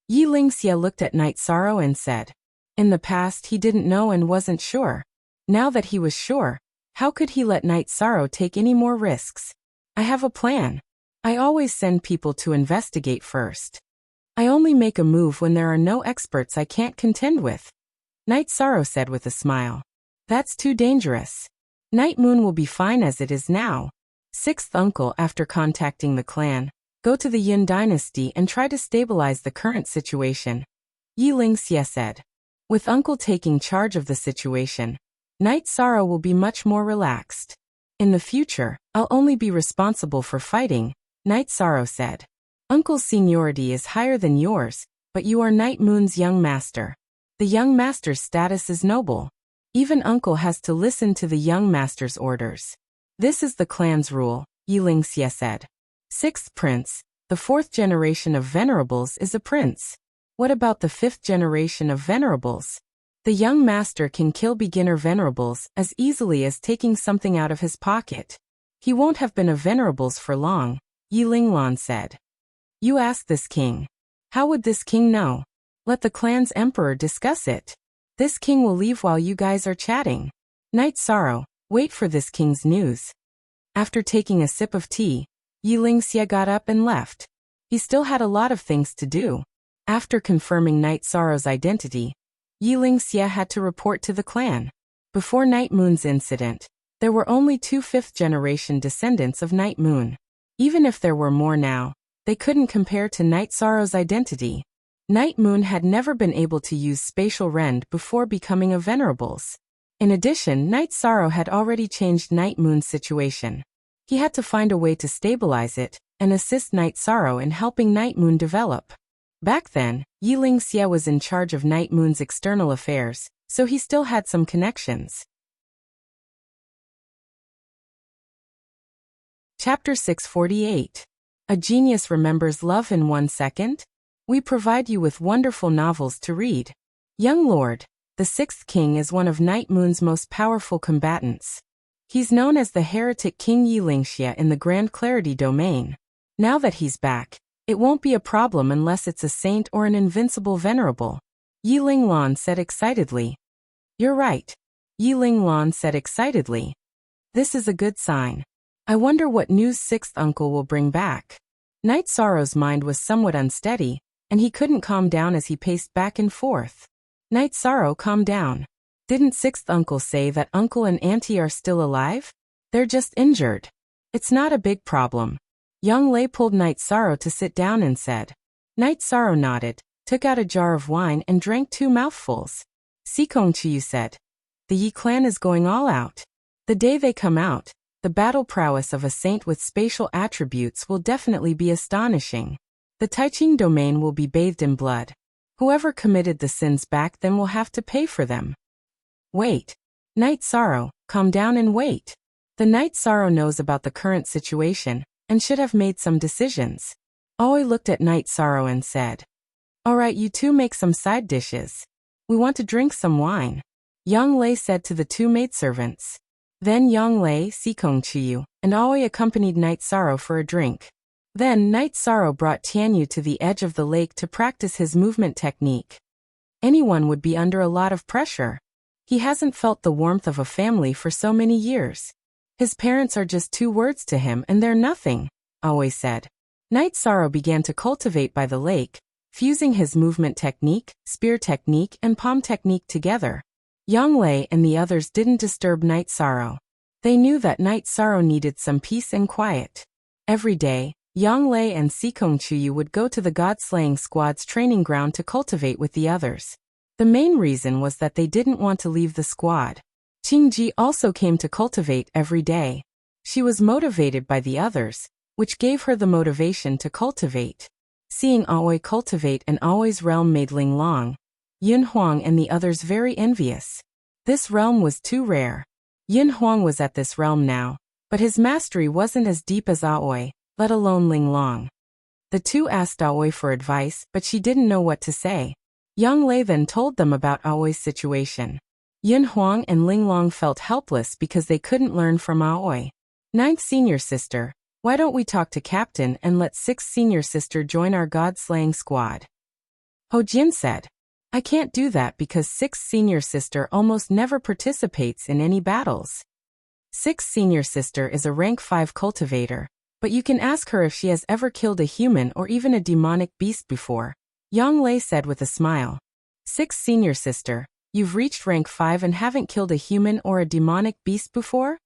Yi Lingxia looked at Night Sorrow and said. In the past he didn't know and wasn't sure. Now that he was sure, how could he let Night Sorrow take any more risks? I have a plan. I always send people to investigate first. I only make a move when there are no experts I can't contend with. Night Sorrow said with a smile. That's too dangerous. Night Moon will be fine as it is now. Sixth uncle, after contacting the clan, go to the Yin dynasty and try to stabilize the current situation. Yi Lingxia said. With uncle taking charge of the situation, Night Sorrow will be much more relaxed. In the future, I'll only be responsible for fighting, Night Sorrow said. Uncle's seniority is higher than yours, but you are Night Moon's young master. The young master's status is noble. Even uncle has to listen to the young master's orders. This is the clan's rule, Yi Lingxia said. Sixth prince, the fourth generation of venerables is a prince. What about the fifth generation of venerables? The young master can kill beginner venerables as easily as taking something out of his pocket. He won't have been a venerables for long, Yi Linglan said. You ask this king. How would this king know? Let the clan's emperor discuss it. This king will leave while you guys are chatting. Night Sorrow, wait for this king's news. After taking a sip of tea, Yi Lingxia got up and left. He still had a lot of things to do. After confirming Night Sorrow's identity, Yi Lingxia had to report to the clan. Before Night Moon's incident, there were only 2 fifth-generation descendants of Night Moon. Even if there were more now, they couldn't compare to Night Sorrow's identity. Night Moon had never been able to use spatial rend before becoming a venerables. In addition, Night Sorrow had already changed Night Moon's situation. He had to find a way to stabilize it and assist Night Sorrow in helping Night Moon develop. Back then, Yi Lingxia was in charge of Night Moon's external affairs, so he still had some connections. Chapter 648. A Genius Remembers Love in 1 Second? We provide you with wonderful novels to read. Young Lord, the Sixth King is one of Night Moon's most powerful combatants. He's known as the heretic King Yi Lingxia in the Grand Clarity domain. Now that he's back, it won't be a problem unless it's a saint or an invincible venerable. Yi Linglan said excitedly. You're right. Yi Linglan said excitedly. This is a good sign. I wonder what news Sixth Uncle will bring back. Night Sorrow's mind was somewhat unsteady, and he couldn't calm down as he paced back and forth. Night Sorrow, calm down. Didn't Sixth Uncle say that Uncle and Auntie are still alive? They're just injured. It's not a big problem. Young Lei pulled Night Sorrow to sit down and said. Night Sorrow nodded, took out a jar of wine and drank 2 mouthfuls. Sikong Chiyu said. The Yi clan is going all out. The day they come out, the battle prowess of a saint with spatial attributes will definitely be astonishing. The Taiching domain will be bathed in blood. Whoever committed the sins back then will have to pay for them. Wait. Night Sorrow, calm down and wait. The Night Sorrow knows about the current situation, and should have made some decisions. Aoi looked at Night Sorrow and said. Alright, you two make some side dishes. We want to drink some wine. Yang Lei said to the 2 maidservants. Then Yang Lei, Sikong Chiyu, and Aoi accompanied Night Sorrow for a drink. Then Night Sorrow brought Tianyu to the edge of the lake to practice his movement technique. Anyone would be under a lot of pressure. He hasn't felt the warmth of a family for so many years. His parents are just 2 words to him and they're nothing, Aoi said. Night Sorrow began to cultivate by the lake, fusing his movement technique, spear technique, and palm technique together. Yang Lei and the others didn't disturb Night Sorrow. They knew that Night Sorrow needed some peace and quiet. Every day, Yang Lei and Sikong Chiyu would go to the God-slaying squad's training ground to cultivate with the others. The main reason was that they didn't want to leave the squad. Qingji also came to cultivate every day. She was motivated by the others, which gave her the motivation to cultivate. Seeing Aoi cultivate and Aoi's realm made Ling Long, Yin Huang and the others very envious. This realm was too rare. Yin Huang was at this realm now, but his mastery wasn't as deep as Aoi, let alone Ling Long. The 2 asked Aoi for advice, but she didn't know what to say. Yang Lei then told them about Aoi's situation. Yin Huang and Ling Long felt helpless because they couldn't learn from Aoi. 9th senior sister, Why don't we talk to Captain and let 6th senior sister join our god-slaying squad? Ho Jin said. I can't do that because 6th senior sister almost never participates in any battles. 6th senior sister is a rank 5 cultivator, but you can ask her if she has ever killed a human or even a demonic beast before, Yang Lei said with a smile. 6th senior sister, you've reached rank 5 and haven't killed a human or a demonic beast before?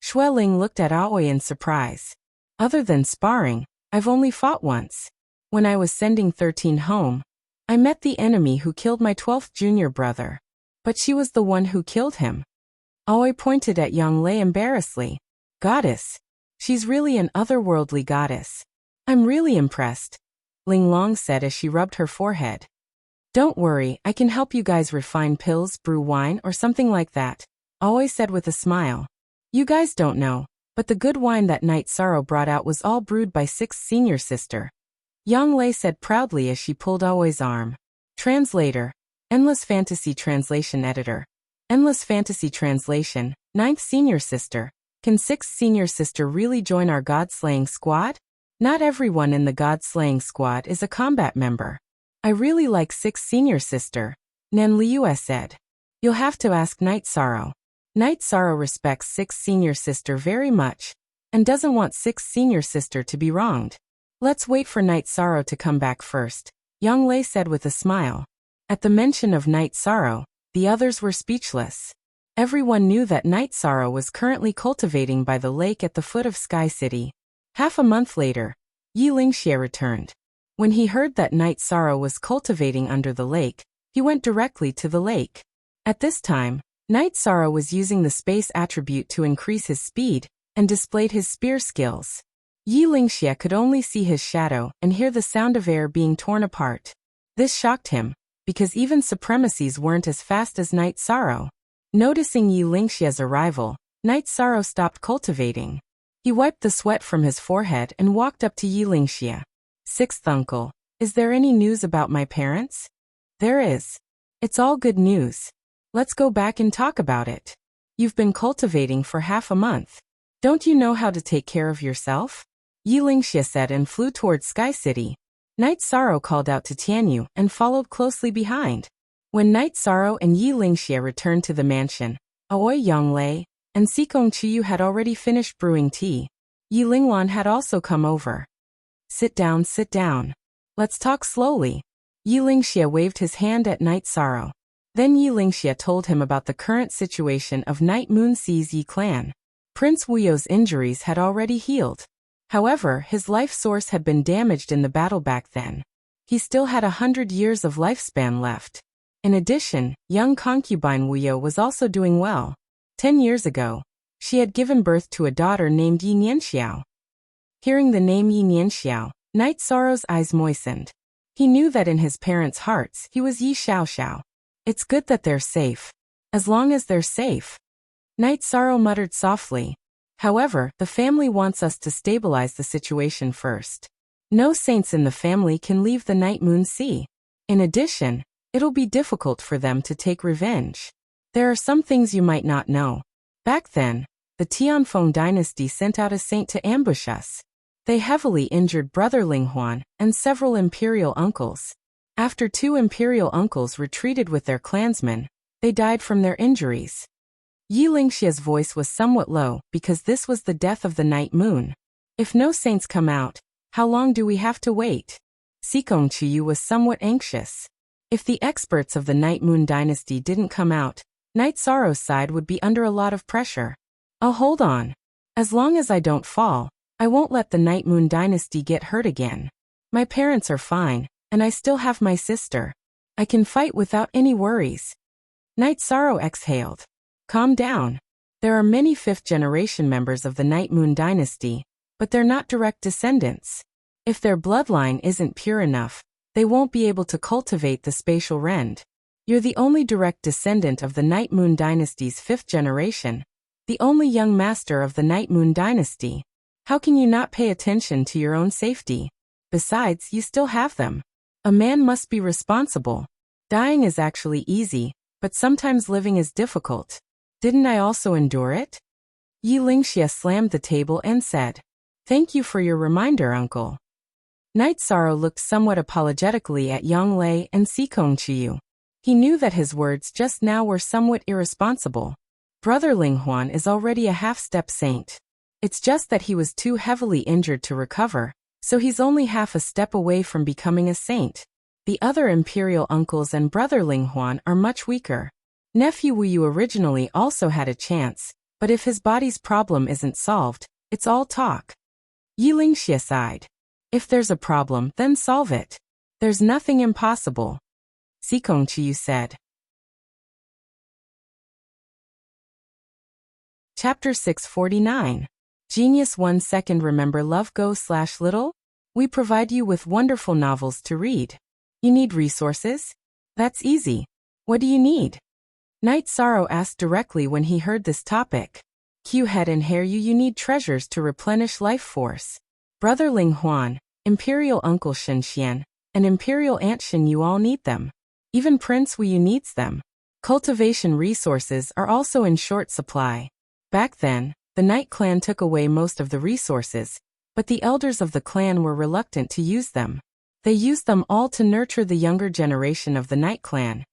Xue Ling looked at Aoi in surprise. Other than sparring, I've only fought once. When I was sending 13 home, I met the enemy who killed my 12th junior brother. But she was the one who killed him. Aoi pointed at Yang Lei embarrassedly. Goddess. She's really an otherworldly goddess. I'm really impressed, Ling Long said as she rubbed her forehead. Don't worry, I can help you guys refine pills, brew wine, or something like that, Aoi said with a smile. You guys don't know, but the good wine that Night Sorrow brought out was all brewed by 6th senior sister, Yang Lei said proudly as she pulled Aoi's arm. Translator. Endless Fantasy Translation Editor. Endless Fantasy Translation, 9th senior sister. Can 6th senior sister really join our god-slaying squad? Not everyone in the god-slaying squad is a combat member. I really like 6th senior sister, Nan Liu said. You'll have to ask Night Sorrow. Night Sorrow respects 6th senior sister very much, and doesn't want 6th senior sister to be wronged. Let's wait for Night Sorrow to come back first, Yang Lei said with a smile. At the mention of Night Sorrow, the others were speechless. Everyone knew that Night Sorrow was currently cultivating by the lake at the foot of Sky City. Half a month later, Yi Lingxie returned. When he heard that Night Sorrow was cultivating under the lake, he went directly to the lake. At this time, Night Sorrow was using the space attribute to increase his speed, and displayed his spear skills. Yi Lingxie could only see his shadow and hear the sound of air being torn apart. This shocked him, because even supremacies weren't as fast as Night Sorrow. Noticing Yi Lingxie's arrival, Night Sorrow stopped cultivating. He wiped the sweat from his forehead and walked up to Yi Lingxie. 6th uncle, is there any news about my parents? There is. It's all good news. Let's go back and talk about it. You've been cultivating for half a month. Don't you know how to take care of yourself? Yi Lingxie said and flew towards Sky City. Night Sorrow called out to Tianyu and followed closely behind. When Night Sorrow and Yi Lingxie returned to the mansion, Aoi Yang Lei and Sikong Chiyu had already finished brewing tea. Yi Linglan had also come over. Sit down, sit down. Let's talk slowly. Yi Lingxie waved his hand at Night Sorrow. Then Yi Lingxie told him about the current situation of Night Moon Sea's Yi clan. Prince Wuyo's injuries had already healed. However, his life source had been damaged in the battle back then. He still had 100 years of lifespan left. In addition, young concubine Wuyo was also doing well. 10 years ago, she had given birth to a daughter named Yi Nianxiao. Hearing the name Yi Nianxiao, Night Sorrow's eyes moistened. He knew that in his parents' hearts he was Yi Xiaoxiao. It's good that they're safe. As long as they're safe. Night Sorrow muttered softly. However, the family wants us to stabilize the situation first. No saints in the family can leave the Night Moon Sea. In addition, it'll be difficult for them to take revenge. There are some things you might not know. Back then, the Tianfeng dynasty sent out a saint to ambush us. They heavily injured Brother Linghuan and several imperial uncles. After 2 imperial uncles retreated with their clansmen, they died from their injuries. Yi Lingxie's voice was somewhat low because this was the death of the Night Moon. If no saints come out, how long do we have to wait? Sikong Chiyu was somewhat anxious. If the experts of the Night Moon dynasty didn't come out, Night Sorrow's side would be under a lot of pressure. I'll hold on. As long as I don't fall, I won't let the Night Moon dynasty get hurt again. My parents are fine, and I still have my sister. I can fight without any worries. Night Sorrow exhaled. Calm down. There are many 5th-generation members of the Night Moon dynasty, but they're not direct descendants. If their bloodline isn't pure enough, they won't be able to cultivate the spatial rend. You're the only direct descendant of the Night Moon dynasty's 5th generation, the only young master of the Night Moon dynasty. How can you not pay attention to your own safety? Besides, you still have them. A man must be responsible. Dying is actually easy, but sometimes living is difficult. Didn't I also endure it? Yi Lingxie slammed the table and said. Thank you for your reminder, uncle. Night Sorrow looked somewhat apologetically at Yang Lei and Sikong Chiyu. He knew that his words just now were somewhat irresponsible. Brother Ling Huan is already a half-step saint. It's just that he was too heavily injured to recover, so he's only half a step away from becoming a saint. The other imperial uncles and Brother Ling Huan are much weaker. Nephew Wu Yu originally also had a chance, but if his body's problem isn't solved, it's all talk. Yi Lingxie sighed. If there's a problem, then solve it. There's nothing impossible. Sikong Chiyu said. Chapter 649. Genius 1 second. Remember Love Go/Little? We provide you with wonderful novels to read. You need resources? That's easy. What do you need? Night Sorrow asked directly when he heard this topic. Q Head and Hair you need treasures to replenish life force. Brother Ling Huan, Imperial Uncle Shen Xian, and Imperial Aunt Shen you all need them. Even Prince Wu Yu needs them. Cultivation resources are also in short supply. Back then, the Night Clan took away most of the resources, but the elders of the clan were reluctant to use them. They used them all to nurture the younger generation of the Night Clan.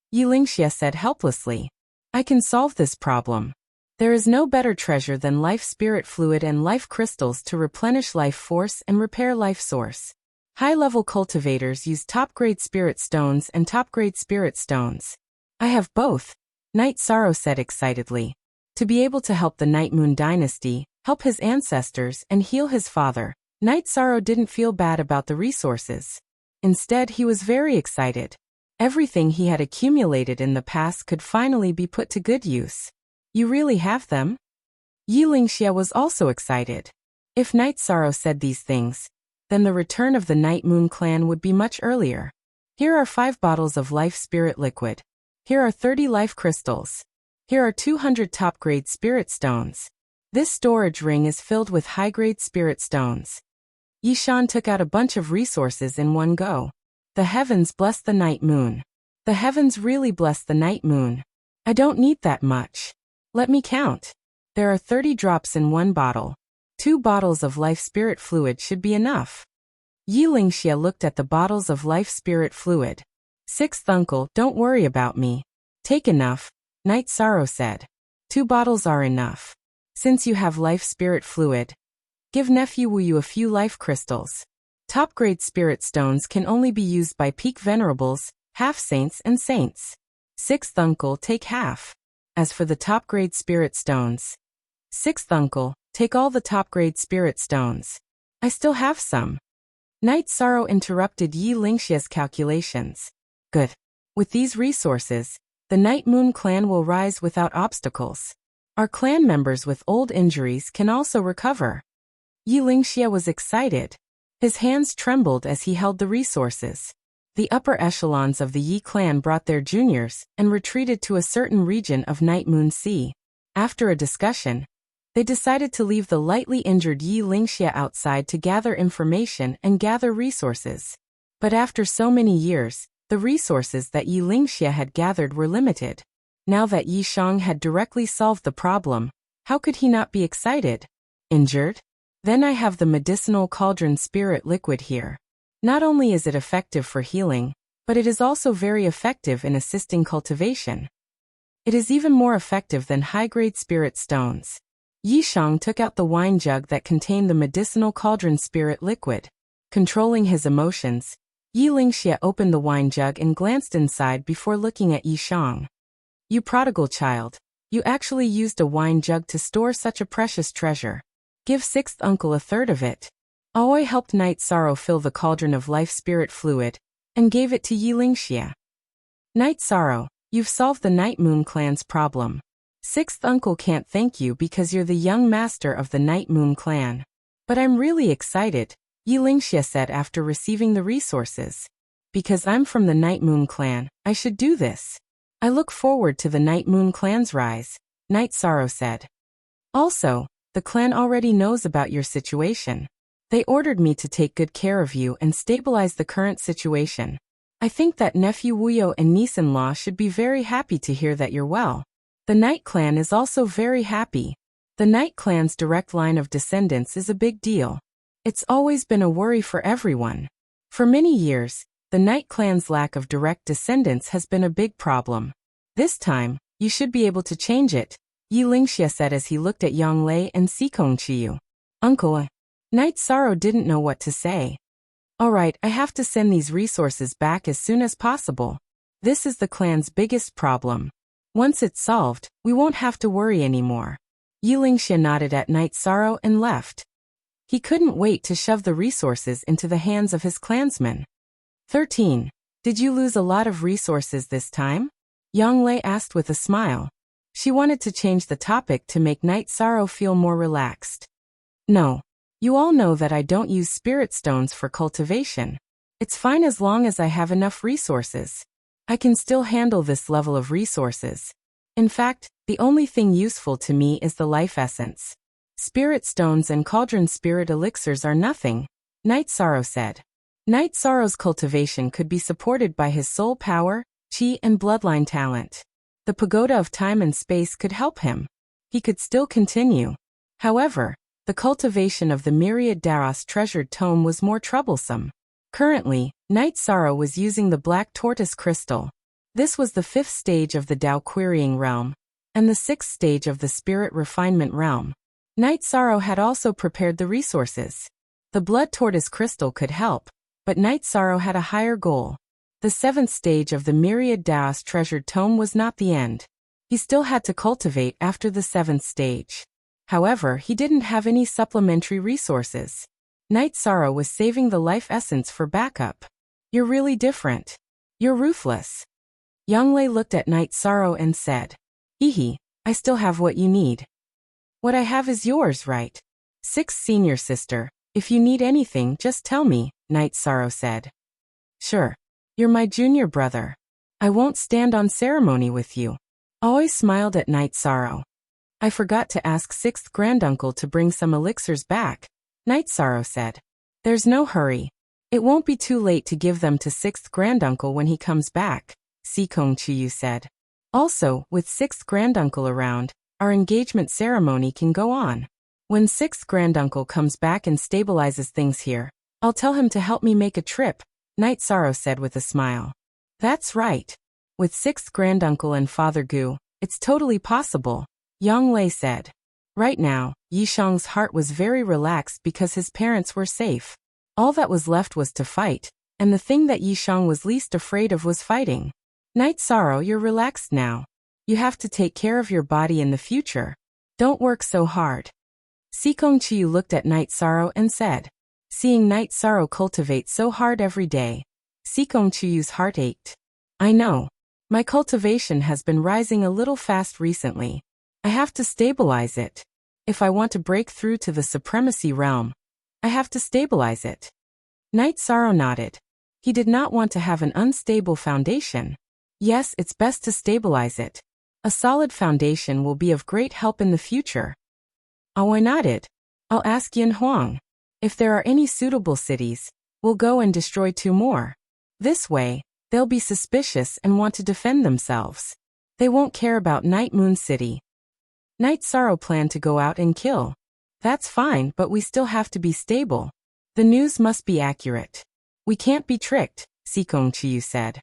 Yi Lingxie said helplessly. I can solve this problem. There is no better treasure than life spirit fluid and life crystals to replenish life force and repair life source. High-level cultivators use top-grade spirit stones and top-grade spirit stones. I have both, Night Sorrow said excitedly. To be able to help the Night Moon dynasty, help his ancestors, and heal his father, Night Sorrow didn't feel bad about the resources. Instead, he was very excited. Everything he had accumulated in the past could finally be put to good use. You really have them? Yi Lingxie was also excited. If Night Sorrow said these things, then the return of the Night Moon clan would be much earlier. Here are 5 bottles of life spirit liquid. Here are 30 life crystals. Here are 200 top-grade spirit stones. This storage ring is filled with high-grade spirit stones. Yishan took out a bunch of resources in one go. The heavens bless the Night Moon. The heavens really bless the Night Moon. I don't need that much. Let me count. There are 30 drops in one bottle. 2 bottles of life spirit fluid should be enough. Yi Lingxie looked at the bottles of life spirit fluid. 6th uncle, don't worry about me. Take enough, Night Sorrow said. 2 bottles are enough. Since you have life spirit fluid, give nephew Wu Yu a few life crystals. Top-grade spirit stones can only be used by peak venerables, half-saints and saints. 6th uncle, take half. As for the top-grade spirit stones, 6th uncle, take all the top-grade spirit stones. I still have some. Night Sorrow interrupted Yi Lingxie's calculations. Good. With these resources, the Night Moon clan will rise without obstacles. Our clan members with old injuries can also recover. Yi Lingxie was excited. His hands trembled as he held the resources. The upper echelons of the Yi clan brought their juniors and retreated to a certain region of Night Moon Sea. After a discussion, they decided to leave the lightly injured Yi Lingxie outside to gather information and gather resources. But after so many years, the resources that Yi Lingxie had gathered were limited. Now that Yi Shang had directly solved the problem, how could he not be excited? Injured? Then I have the medicinal cauldron spirit liquid here. Not only is it effective for healing, but it is also very effective in assisting cultivation. It is even more effective than high-grade spirit stones. Yi Shang took out the wine jug that contained the medicinal cauldron spirit liquid. Controlling his emotions, Yi Lingxie opened the wine jug and glanced inside before looking at Yi Shang. You prodigal child, you actually used a wine jug to store such a precious treasure. Give 6th uncle a third of it. Aoi helped Night Sorrow fill the cauldron of life spirit fluid, and gave it to Yi Lingxie. Night Sorrow, you've solved the Night Moon clan's problem. 6th uncle can't thank you because you're the young master of the Night Moon clan. But I'm really excited, Yi Lingxie said after receiving the resources. Because I'm from the Night Moon clan, I should do this. I look forward to the Night Moon clan's rise, Night Sorrow said. Also, the clan already knows about your situation. They ordered me to take good care of you and stabilize the current situation. I think that nephew Wu Yu and niece-in-law should be very happy to hear that you're well. The Night Clan is also very happy. The Knight clan's direct line of descendants is a big deal. It's always been a worry for everyone. For many years, the Knight clan's lack of direct descendants has been a big problem. This time, you should be able to change it, Yi Lingxia said as he looked at Yang Lei and Sikong Chiyu. Uncle, Knight Sorrow didn't know what to say. All right, I have to send these resources back as soon as possible. This is the clan's biggest problem. Once it's solved, we won't have to worry anymore. Yi Lingxia nodded at Knight Sorrow and left. He couldn't wait to shove the resources into the hands of his clansmen. 13. Did you lose a lot of resources this time? Yang Lei asked with a smile. She wanted to change the topic to make Knight Sorrow feel more relaxed. No. You all know that I don't use spirit stones for cultivation. It's fine as long as I have enough resources. I can still handle this level of resources. In fact, the only thing useful to me is the life essence. Spirit stones and cauldron spirit elixirs are nothing, Knight Sorrow said. Knight Sorrow's cultivation could be supported by his soul power, chi and bloodline talent. The pagoda of time and space could help him. He could still continue. However, the cultivation of the myriad Daros treasured tome was more troublesome. Currently, Knight Sorrow was using the black tortoise crystal. This was the 5th stage of the Tao querying realm, and the 6th stage of the spirit refinement realm. Knight Sorrow had also prepared the resources. The blood tortoise crystal could help, but Knight Sorrow had a higher goal. The 7th stage of the myriad Daos treasured tome was not the end. He still had to cultivate after the 7th stage. However, he didn't have any supplementary resources. Knight Sorrow was saving the life essence for backup. You're really different. You're ruthless. Yang Lei looked at Knight Sorrow and said, Hehe, I still have what you need. What I have is yours, right? 6th senior sister, if you need anything just tell me, Knight Sorrow said. Sure. You're my junior brother. I won't stand on ceremony with you. Always smiled at Knight Sorrow. I forgot to ask 6th granduncle to bring some elixirs back, Knight Sorrow said. There's no hurry. It won't be too late to give them to 6th granduncle when he comes back, Sikong Chiyu said. Also, with 6th granduncle around, our engagement ceremony can go on. When 6th granduncle comes back and stabilizes things here, I'll tell him to help me make a trip, Knight Sorrow said with a smile. That's right. With 6th granduncle and Father Gu, it's totally possible, Yang Lei said. Right now, Yishang's heart was very relaxed because his parents were safe. All that was left was to fight, and the thing that Yishang was least afraid of was fighting. Knight Sorrow, you're relaxed now. You have to take care of your body in the future. Don't work so hard. Sikong Chiyu looked at Knight Sorrow and said. Seeing Knight Sorrow cultivate so hard every day, Sikong Chiyu's heart ached. I know. My cultivation has been rising a little fast recently. I have to stabilize it. If I want to break through to the supremacy realm, I have to stabilize it. Knight Sorrow nodded. He did not want to have an unstable foundation. Yes, it's best to stabilize it. A solid foundation will be of great help in the future. I nodded. I'll ask Yin Huang. If there are any suitable cities, we'll go and destroy 2 more. This way, they'll be suspicious and want to defend themselves. They won't care about Night Moon City. Knight Sorrow planned to go out and kill. That's fine, but we still have to be stable. The news must be accurate. We can't be tricked, Sikong Chiyu said.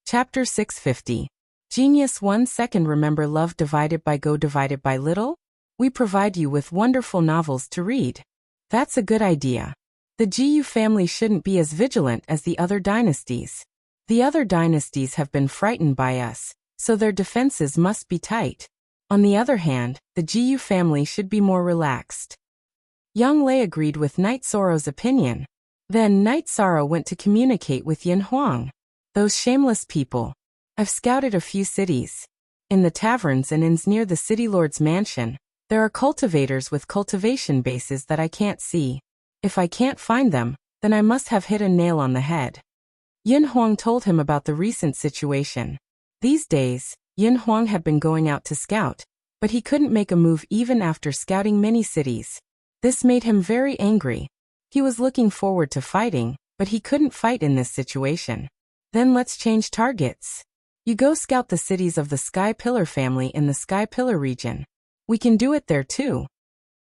Chapter 650. Genius 1 second. Remember love divided by go divided by little? We provide you with wonderful novels to read. That's a good idea. The Jiyu family shouldn't be as vigilant as the other dynasties. The other dynasties have been frightened by us, so their defenses must be tight. On the other hand, the Jiyu family should be more relaxed. Yang Lei agreed with Knight Sorrow's opinion. Then Knight Sorrow went to communicate with Yin Huang. Those shameless people. I've scouted a few cities. In the taverns and inns near the city lord's mansion, there are cultivators with cultivation bases that I can't see. If I can't find them, then I must have hit a nail on the head. Yin Huang told him about the recent situation. These days, Yin Huang had been going out to scout, but he couldn't make a move even after scouting many cities. This made him very angry. He was looking forward to fighting, but he couldn't fight in this situation. Then let's change targets. You go scout the cities of the Sky Pillar family in the Sky Pillar region. We can do it there too.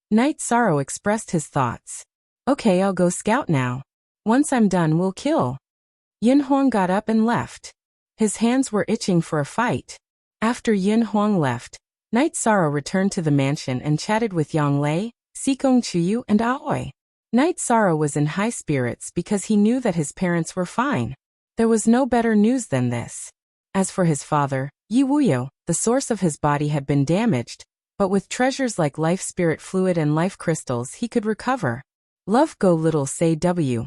Night Sorrow expressed his thoughts. Okay, I'll go scout now. Once I'm done, we'll kill. Yin Huang got up and left. His hands were itching for a fight. After Yin Huang left, Night Sorrow returned to the mansion and chatted with Yang Lei, Sikong Chuyu, and Aoi. Night Sorrow was in high spirits because he knew that his parents were fine. There was no better news than this. As for his father, Yi Wuyo, the source of his body had been damaged, but with treasures like life spirit fluid and life crystals he could recover. Love go little say W.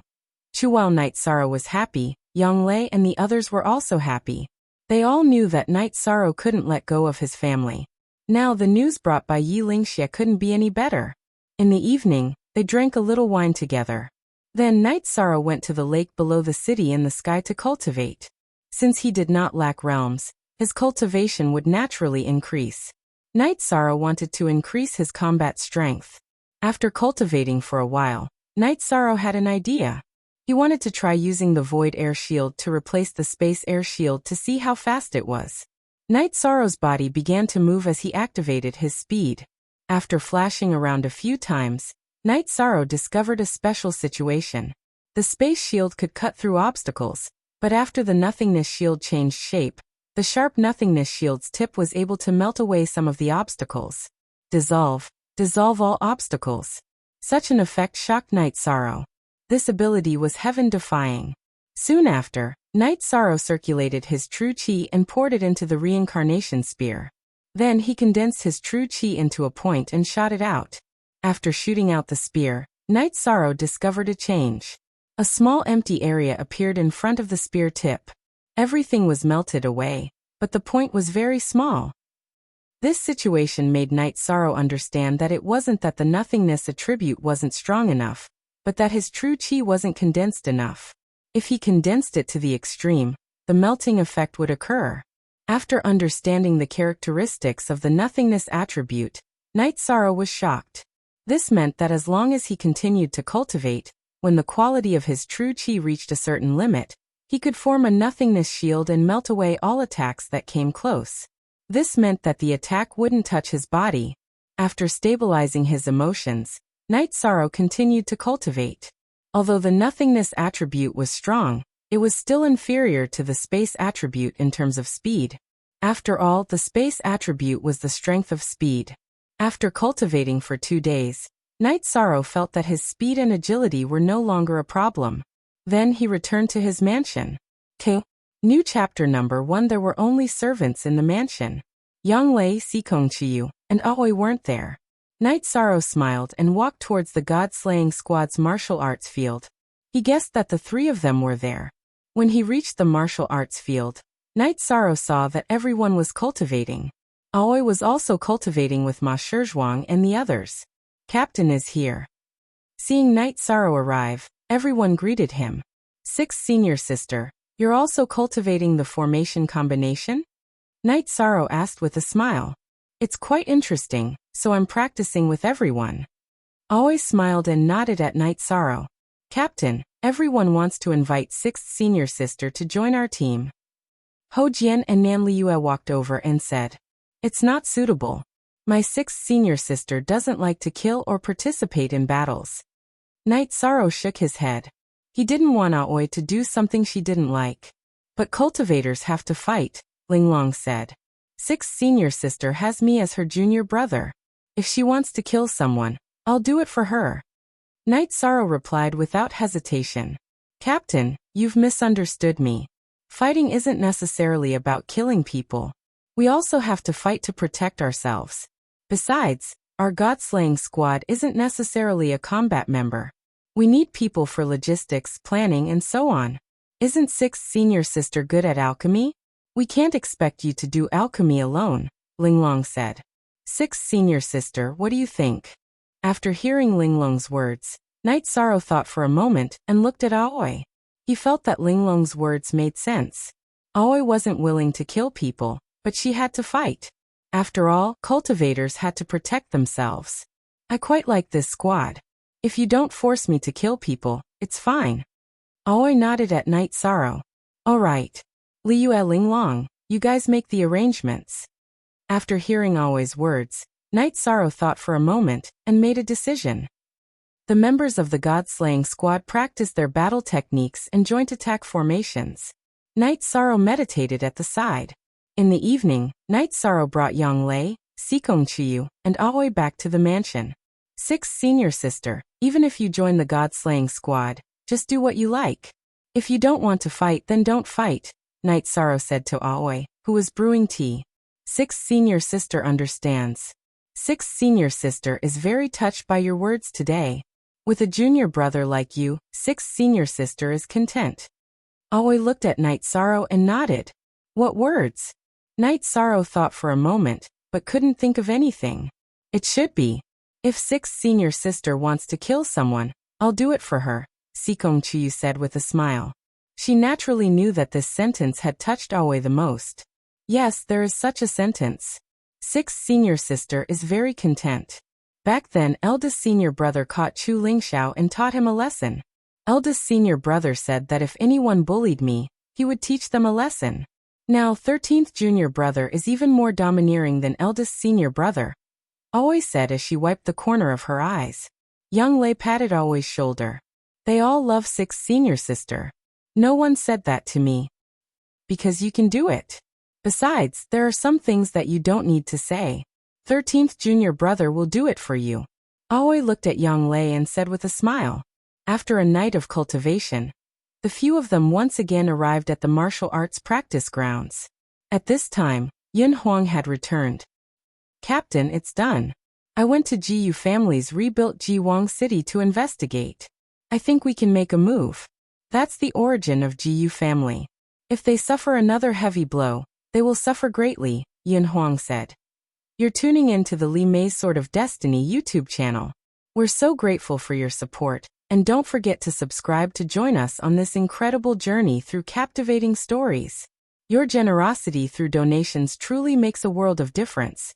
While Night Sorrow was happy, Yang Lei and the others were also happy. They all knew that Night Sorrow couldn't let go of his family. Now the news brought by Yi Lingxie couldn't be any better. In the evening, they drank a little wine together. Then Night Sorrow went to the lake below the city in the sky to cultivate. Since he did not lack realms, his cultivation would naturally increase. Night Sorrow wanted to increase his combat strength. After cultivating for a while, Night Sorrow had an idea. He wanted to try using the Void Air Shield to replace the Space Air Shield to see how fast it was. Night Sorrow's body began to move as he activated his speed. After flashing around a few times, Night Sorrow discovered a special situation. The Space Shield could cut through obstacles, but after the Nothingness Shield changed shape, the sharp Nothingness Shield's tip was able to melt away some of the obstacles. Dissolve all obstacles. Such an effect shocked Night Sorrow. This ability was heaven-defying. Soon after, Night Sorrow circulated his true chi and poured it into the reincarnation spear. Then he condensed his true chi into a point and shot it out. After shooting out the spear, Night Sorrow discovered a change. A small empty area appeared in front of the spear tip. Everything was melted away, but the point was very small. This situation made Night Sorrow understand that it wasn't that the nothingness attribute wasn't strong enough, but that his true chi wasn't condensed enough. If he condensed it to the extreme, the melting effect would occur. After understanding the characteristics of the nothingness attribute, Night Sorrow was shocked. This meant that as long as he continued to cultivate, when the quality of his true chi reached a certain limit, he could form a nothingness shield and melt away all attacks that came close. This meant that the attack wouldn't touch his body. After stabilizing his emotions, Night Sorrow continued to cultivate. Although the nothingness attribute was strong, it was still inferior to the space attribute in terms of speed. After all, the space attribute was the strength of speed. After cultivating for 2 days, Night Sorrow felt that his speed and agility were no longer a problem. Then he returned to his mansion. New chapter number 1. There were only servants in the mansion. Yang Lei, Sikong Chiyu, and Aoi weren't there. Night Sorrow smiled and walked towards the God-slaying squad's martial arts field. He guessed that the 3 of them were there. When he reached the martial arts field, Night Sorrow saw that everyone was cultivating. Aoi was also cultivating with Ma Shizhuang and the others. Captain is here. Seeing Night Sorrow arrive, everyone greeted him. 6th Senior Sister, you're also cultivating the formation combination? Night Sorrow asked with a smile. It's quite interesting, so I'm practicing with everyone. Aoi smiled and nodded at Night Sorrow. Captain, everyone wants to invite 6th Senior Sister to join our team. Ho Jian and Nan Liue walked over and said, it's not suitable. My 6th Senior Sister doesn't like to kill or participate in battles. Night Sorrow shook his head. He didn't want Aoi to do something she didn't like. But cultivators have to fight, Linglong said. 6th Senior Sister has me as her junior brother. If she wants to kill someone, I'll do it for her. Night Sorrow replied without hesitation. Captain, you've misunderstood me. Fighting isn't necessarily about killing people. We also have to fight to protect ourselves. Besides, our God-slaying squad isn't necessarily a combat member. We need people for logistics, planning, and so on. Isn't 6th Senior Sister good at alchemy? We can't expect you to do alchemy alone, Linglong said. 6th Senior Sister, what do you think? After hearing Linglong's words, Night Sorrow thought for a moment and looked at Aoi. He felt that Linglong's words made sense. Aoi wasn't willing to kill people, but she had to fight. After all, cultivators had to protect themselves. I quite like this squad. If you don't force me to kill people, it's fine. Aoi nodded at Night Sorrow. All right. Liue Linglong, You guys make the arrangements. After hearing Aoi's words, Night Sorrow thought for a moment and made a decision. The members of the god-slaying squad practiced their battle techniques and joint attack formations. Night Sorrow meditated at the side. In the evening, Night Sorrow brought Yanglei, Sikongchiyu, and Aoi back to the mansion. 6 Senior Sister, even if you join the god-slaying squad, just do what you like. If you don't want to fight, then don't fight, Night Sorrow said to Aoi, who was brewing tea. 6 Senior Sister understands. 6 Senior Sister is very touched by your words today. With a junior brother like you, 6 Senior Sister is content. Aoi looked at Night Sorrow and nodded. What words? Night Sorrow thought for a moment, but couldn't think of anything. It should be. If 6 Senior Sister wants to kill someone, I'll do it for her, Sikongchiyu said with a smile. She naturally knew that this sentence had touched Aoi the most. Yes, there is such a sentence. 6 Senior Sister is very content. Back then, eldest senior brother caught Chu Lingxiao and taught him a lesson. Eldest senior brother said that if anyone bullied me, he would teach them a lesson. Now 13th junior brother is even more domineering than eldest senior brother, Aoi said as she wiped the corner of her eyes. Yanglei patted Aoi's shoulder. They all love 6 Senior Sister. No one said that to me. Because you can do it. Besides, there are some things that you don't need to say. 13th junior brother will do it for you. Aoi looked at Yanglei and said with a smile. After a night of cultivation, the few of them once again arrived at the martial arts practice grounds. At this time, Yin Huang had returned. Captain, it's done. I went to Jiyu family's rebuilt Jiwang city to investigate. I think we can make a move. That's the origin of Jiyu family. If they suffer another heavy blow, they will suffer greatly, Yin Huang said. You're tuning in to the Li Mei's Sword of Destiny YouTube channel. We're so grateful for your support, and don't forget to subscribe to join us on this incredible journey through captivating stories. Your generosity through donations truly makes a world of difference,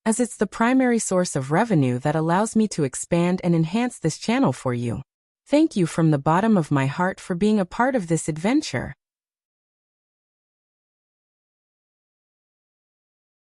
as it's the primary source of revenue that allows me to expand and enhance this channel for you. Thank you from the bottom of my heart for being a part of this adventure.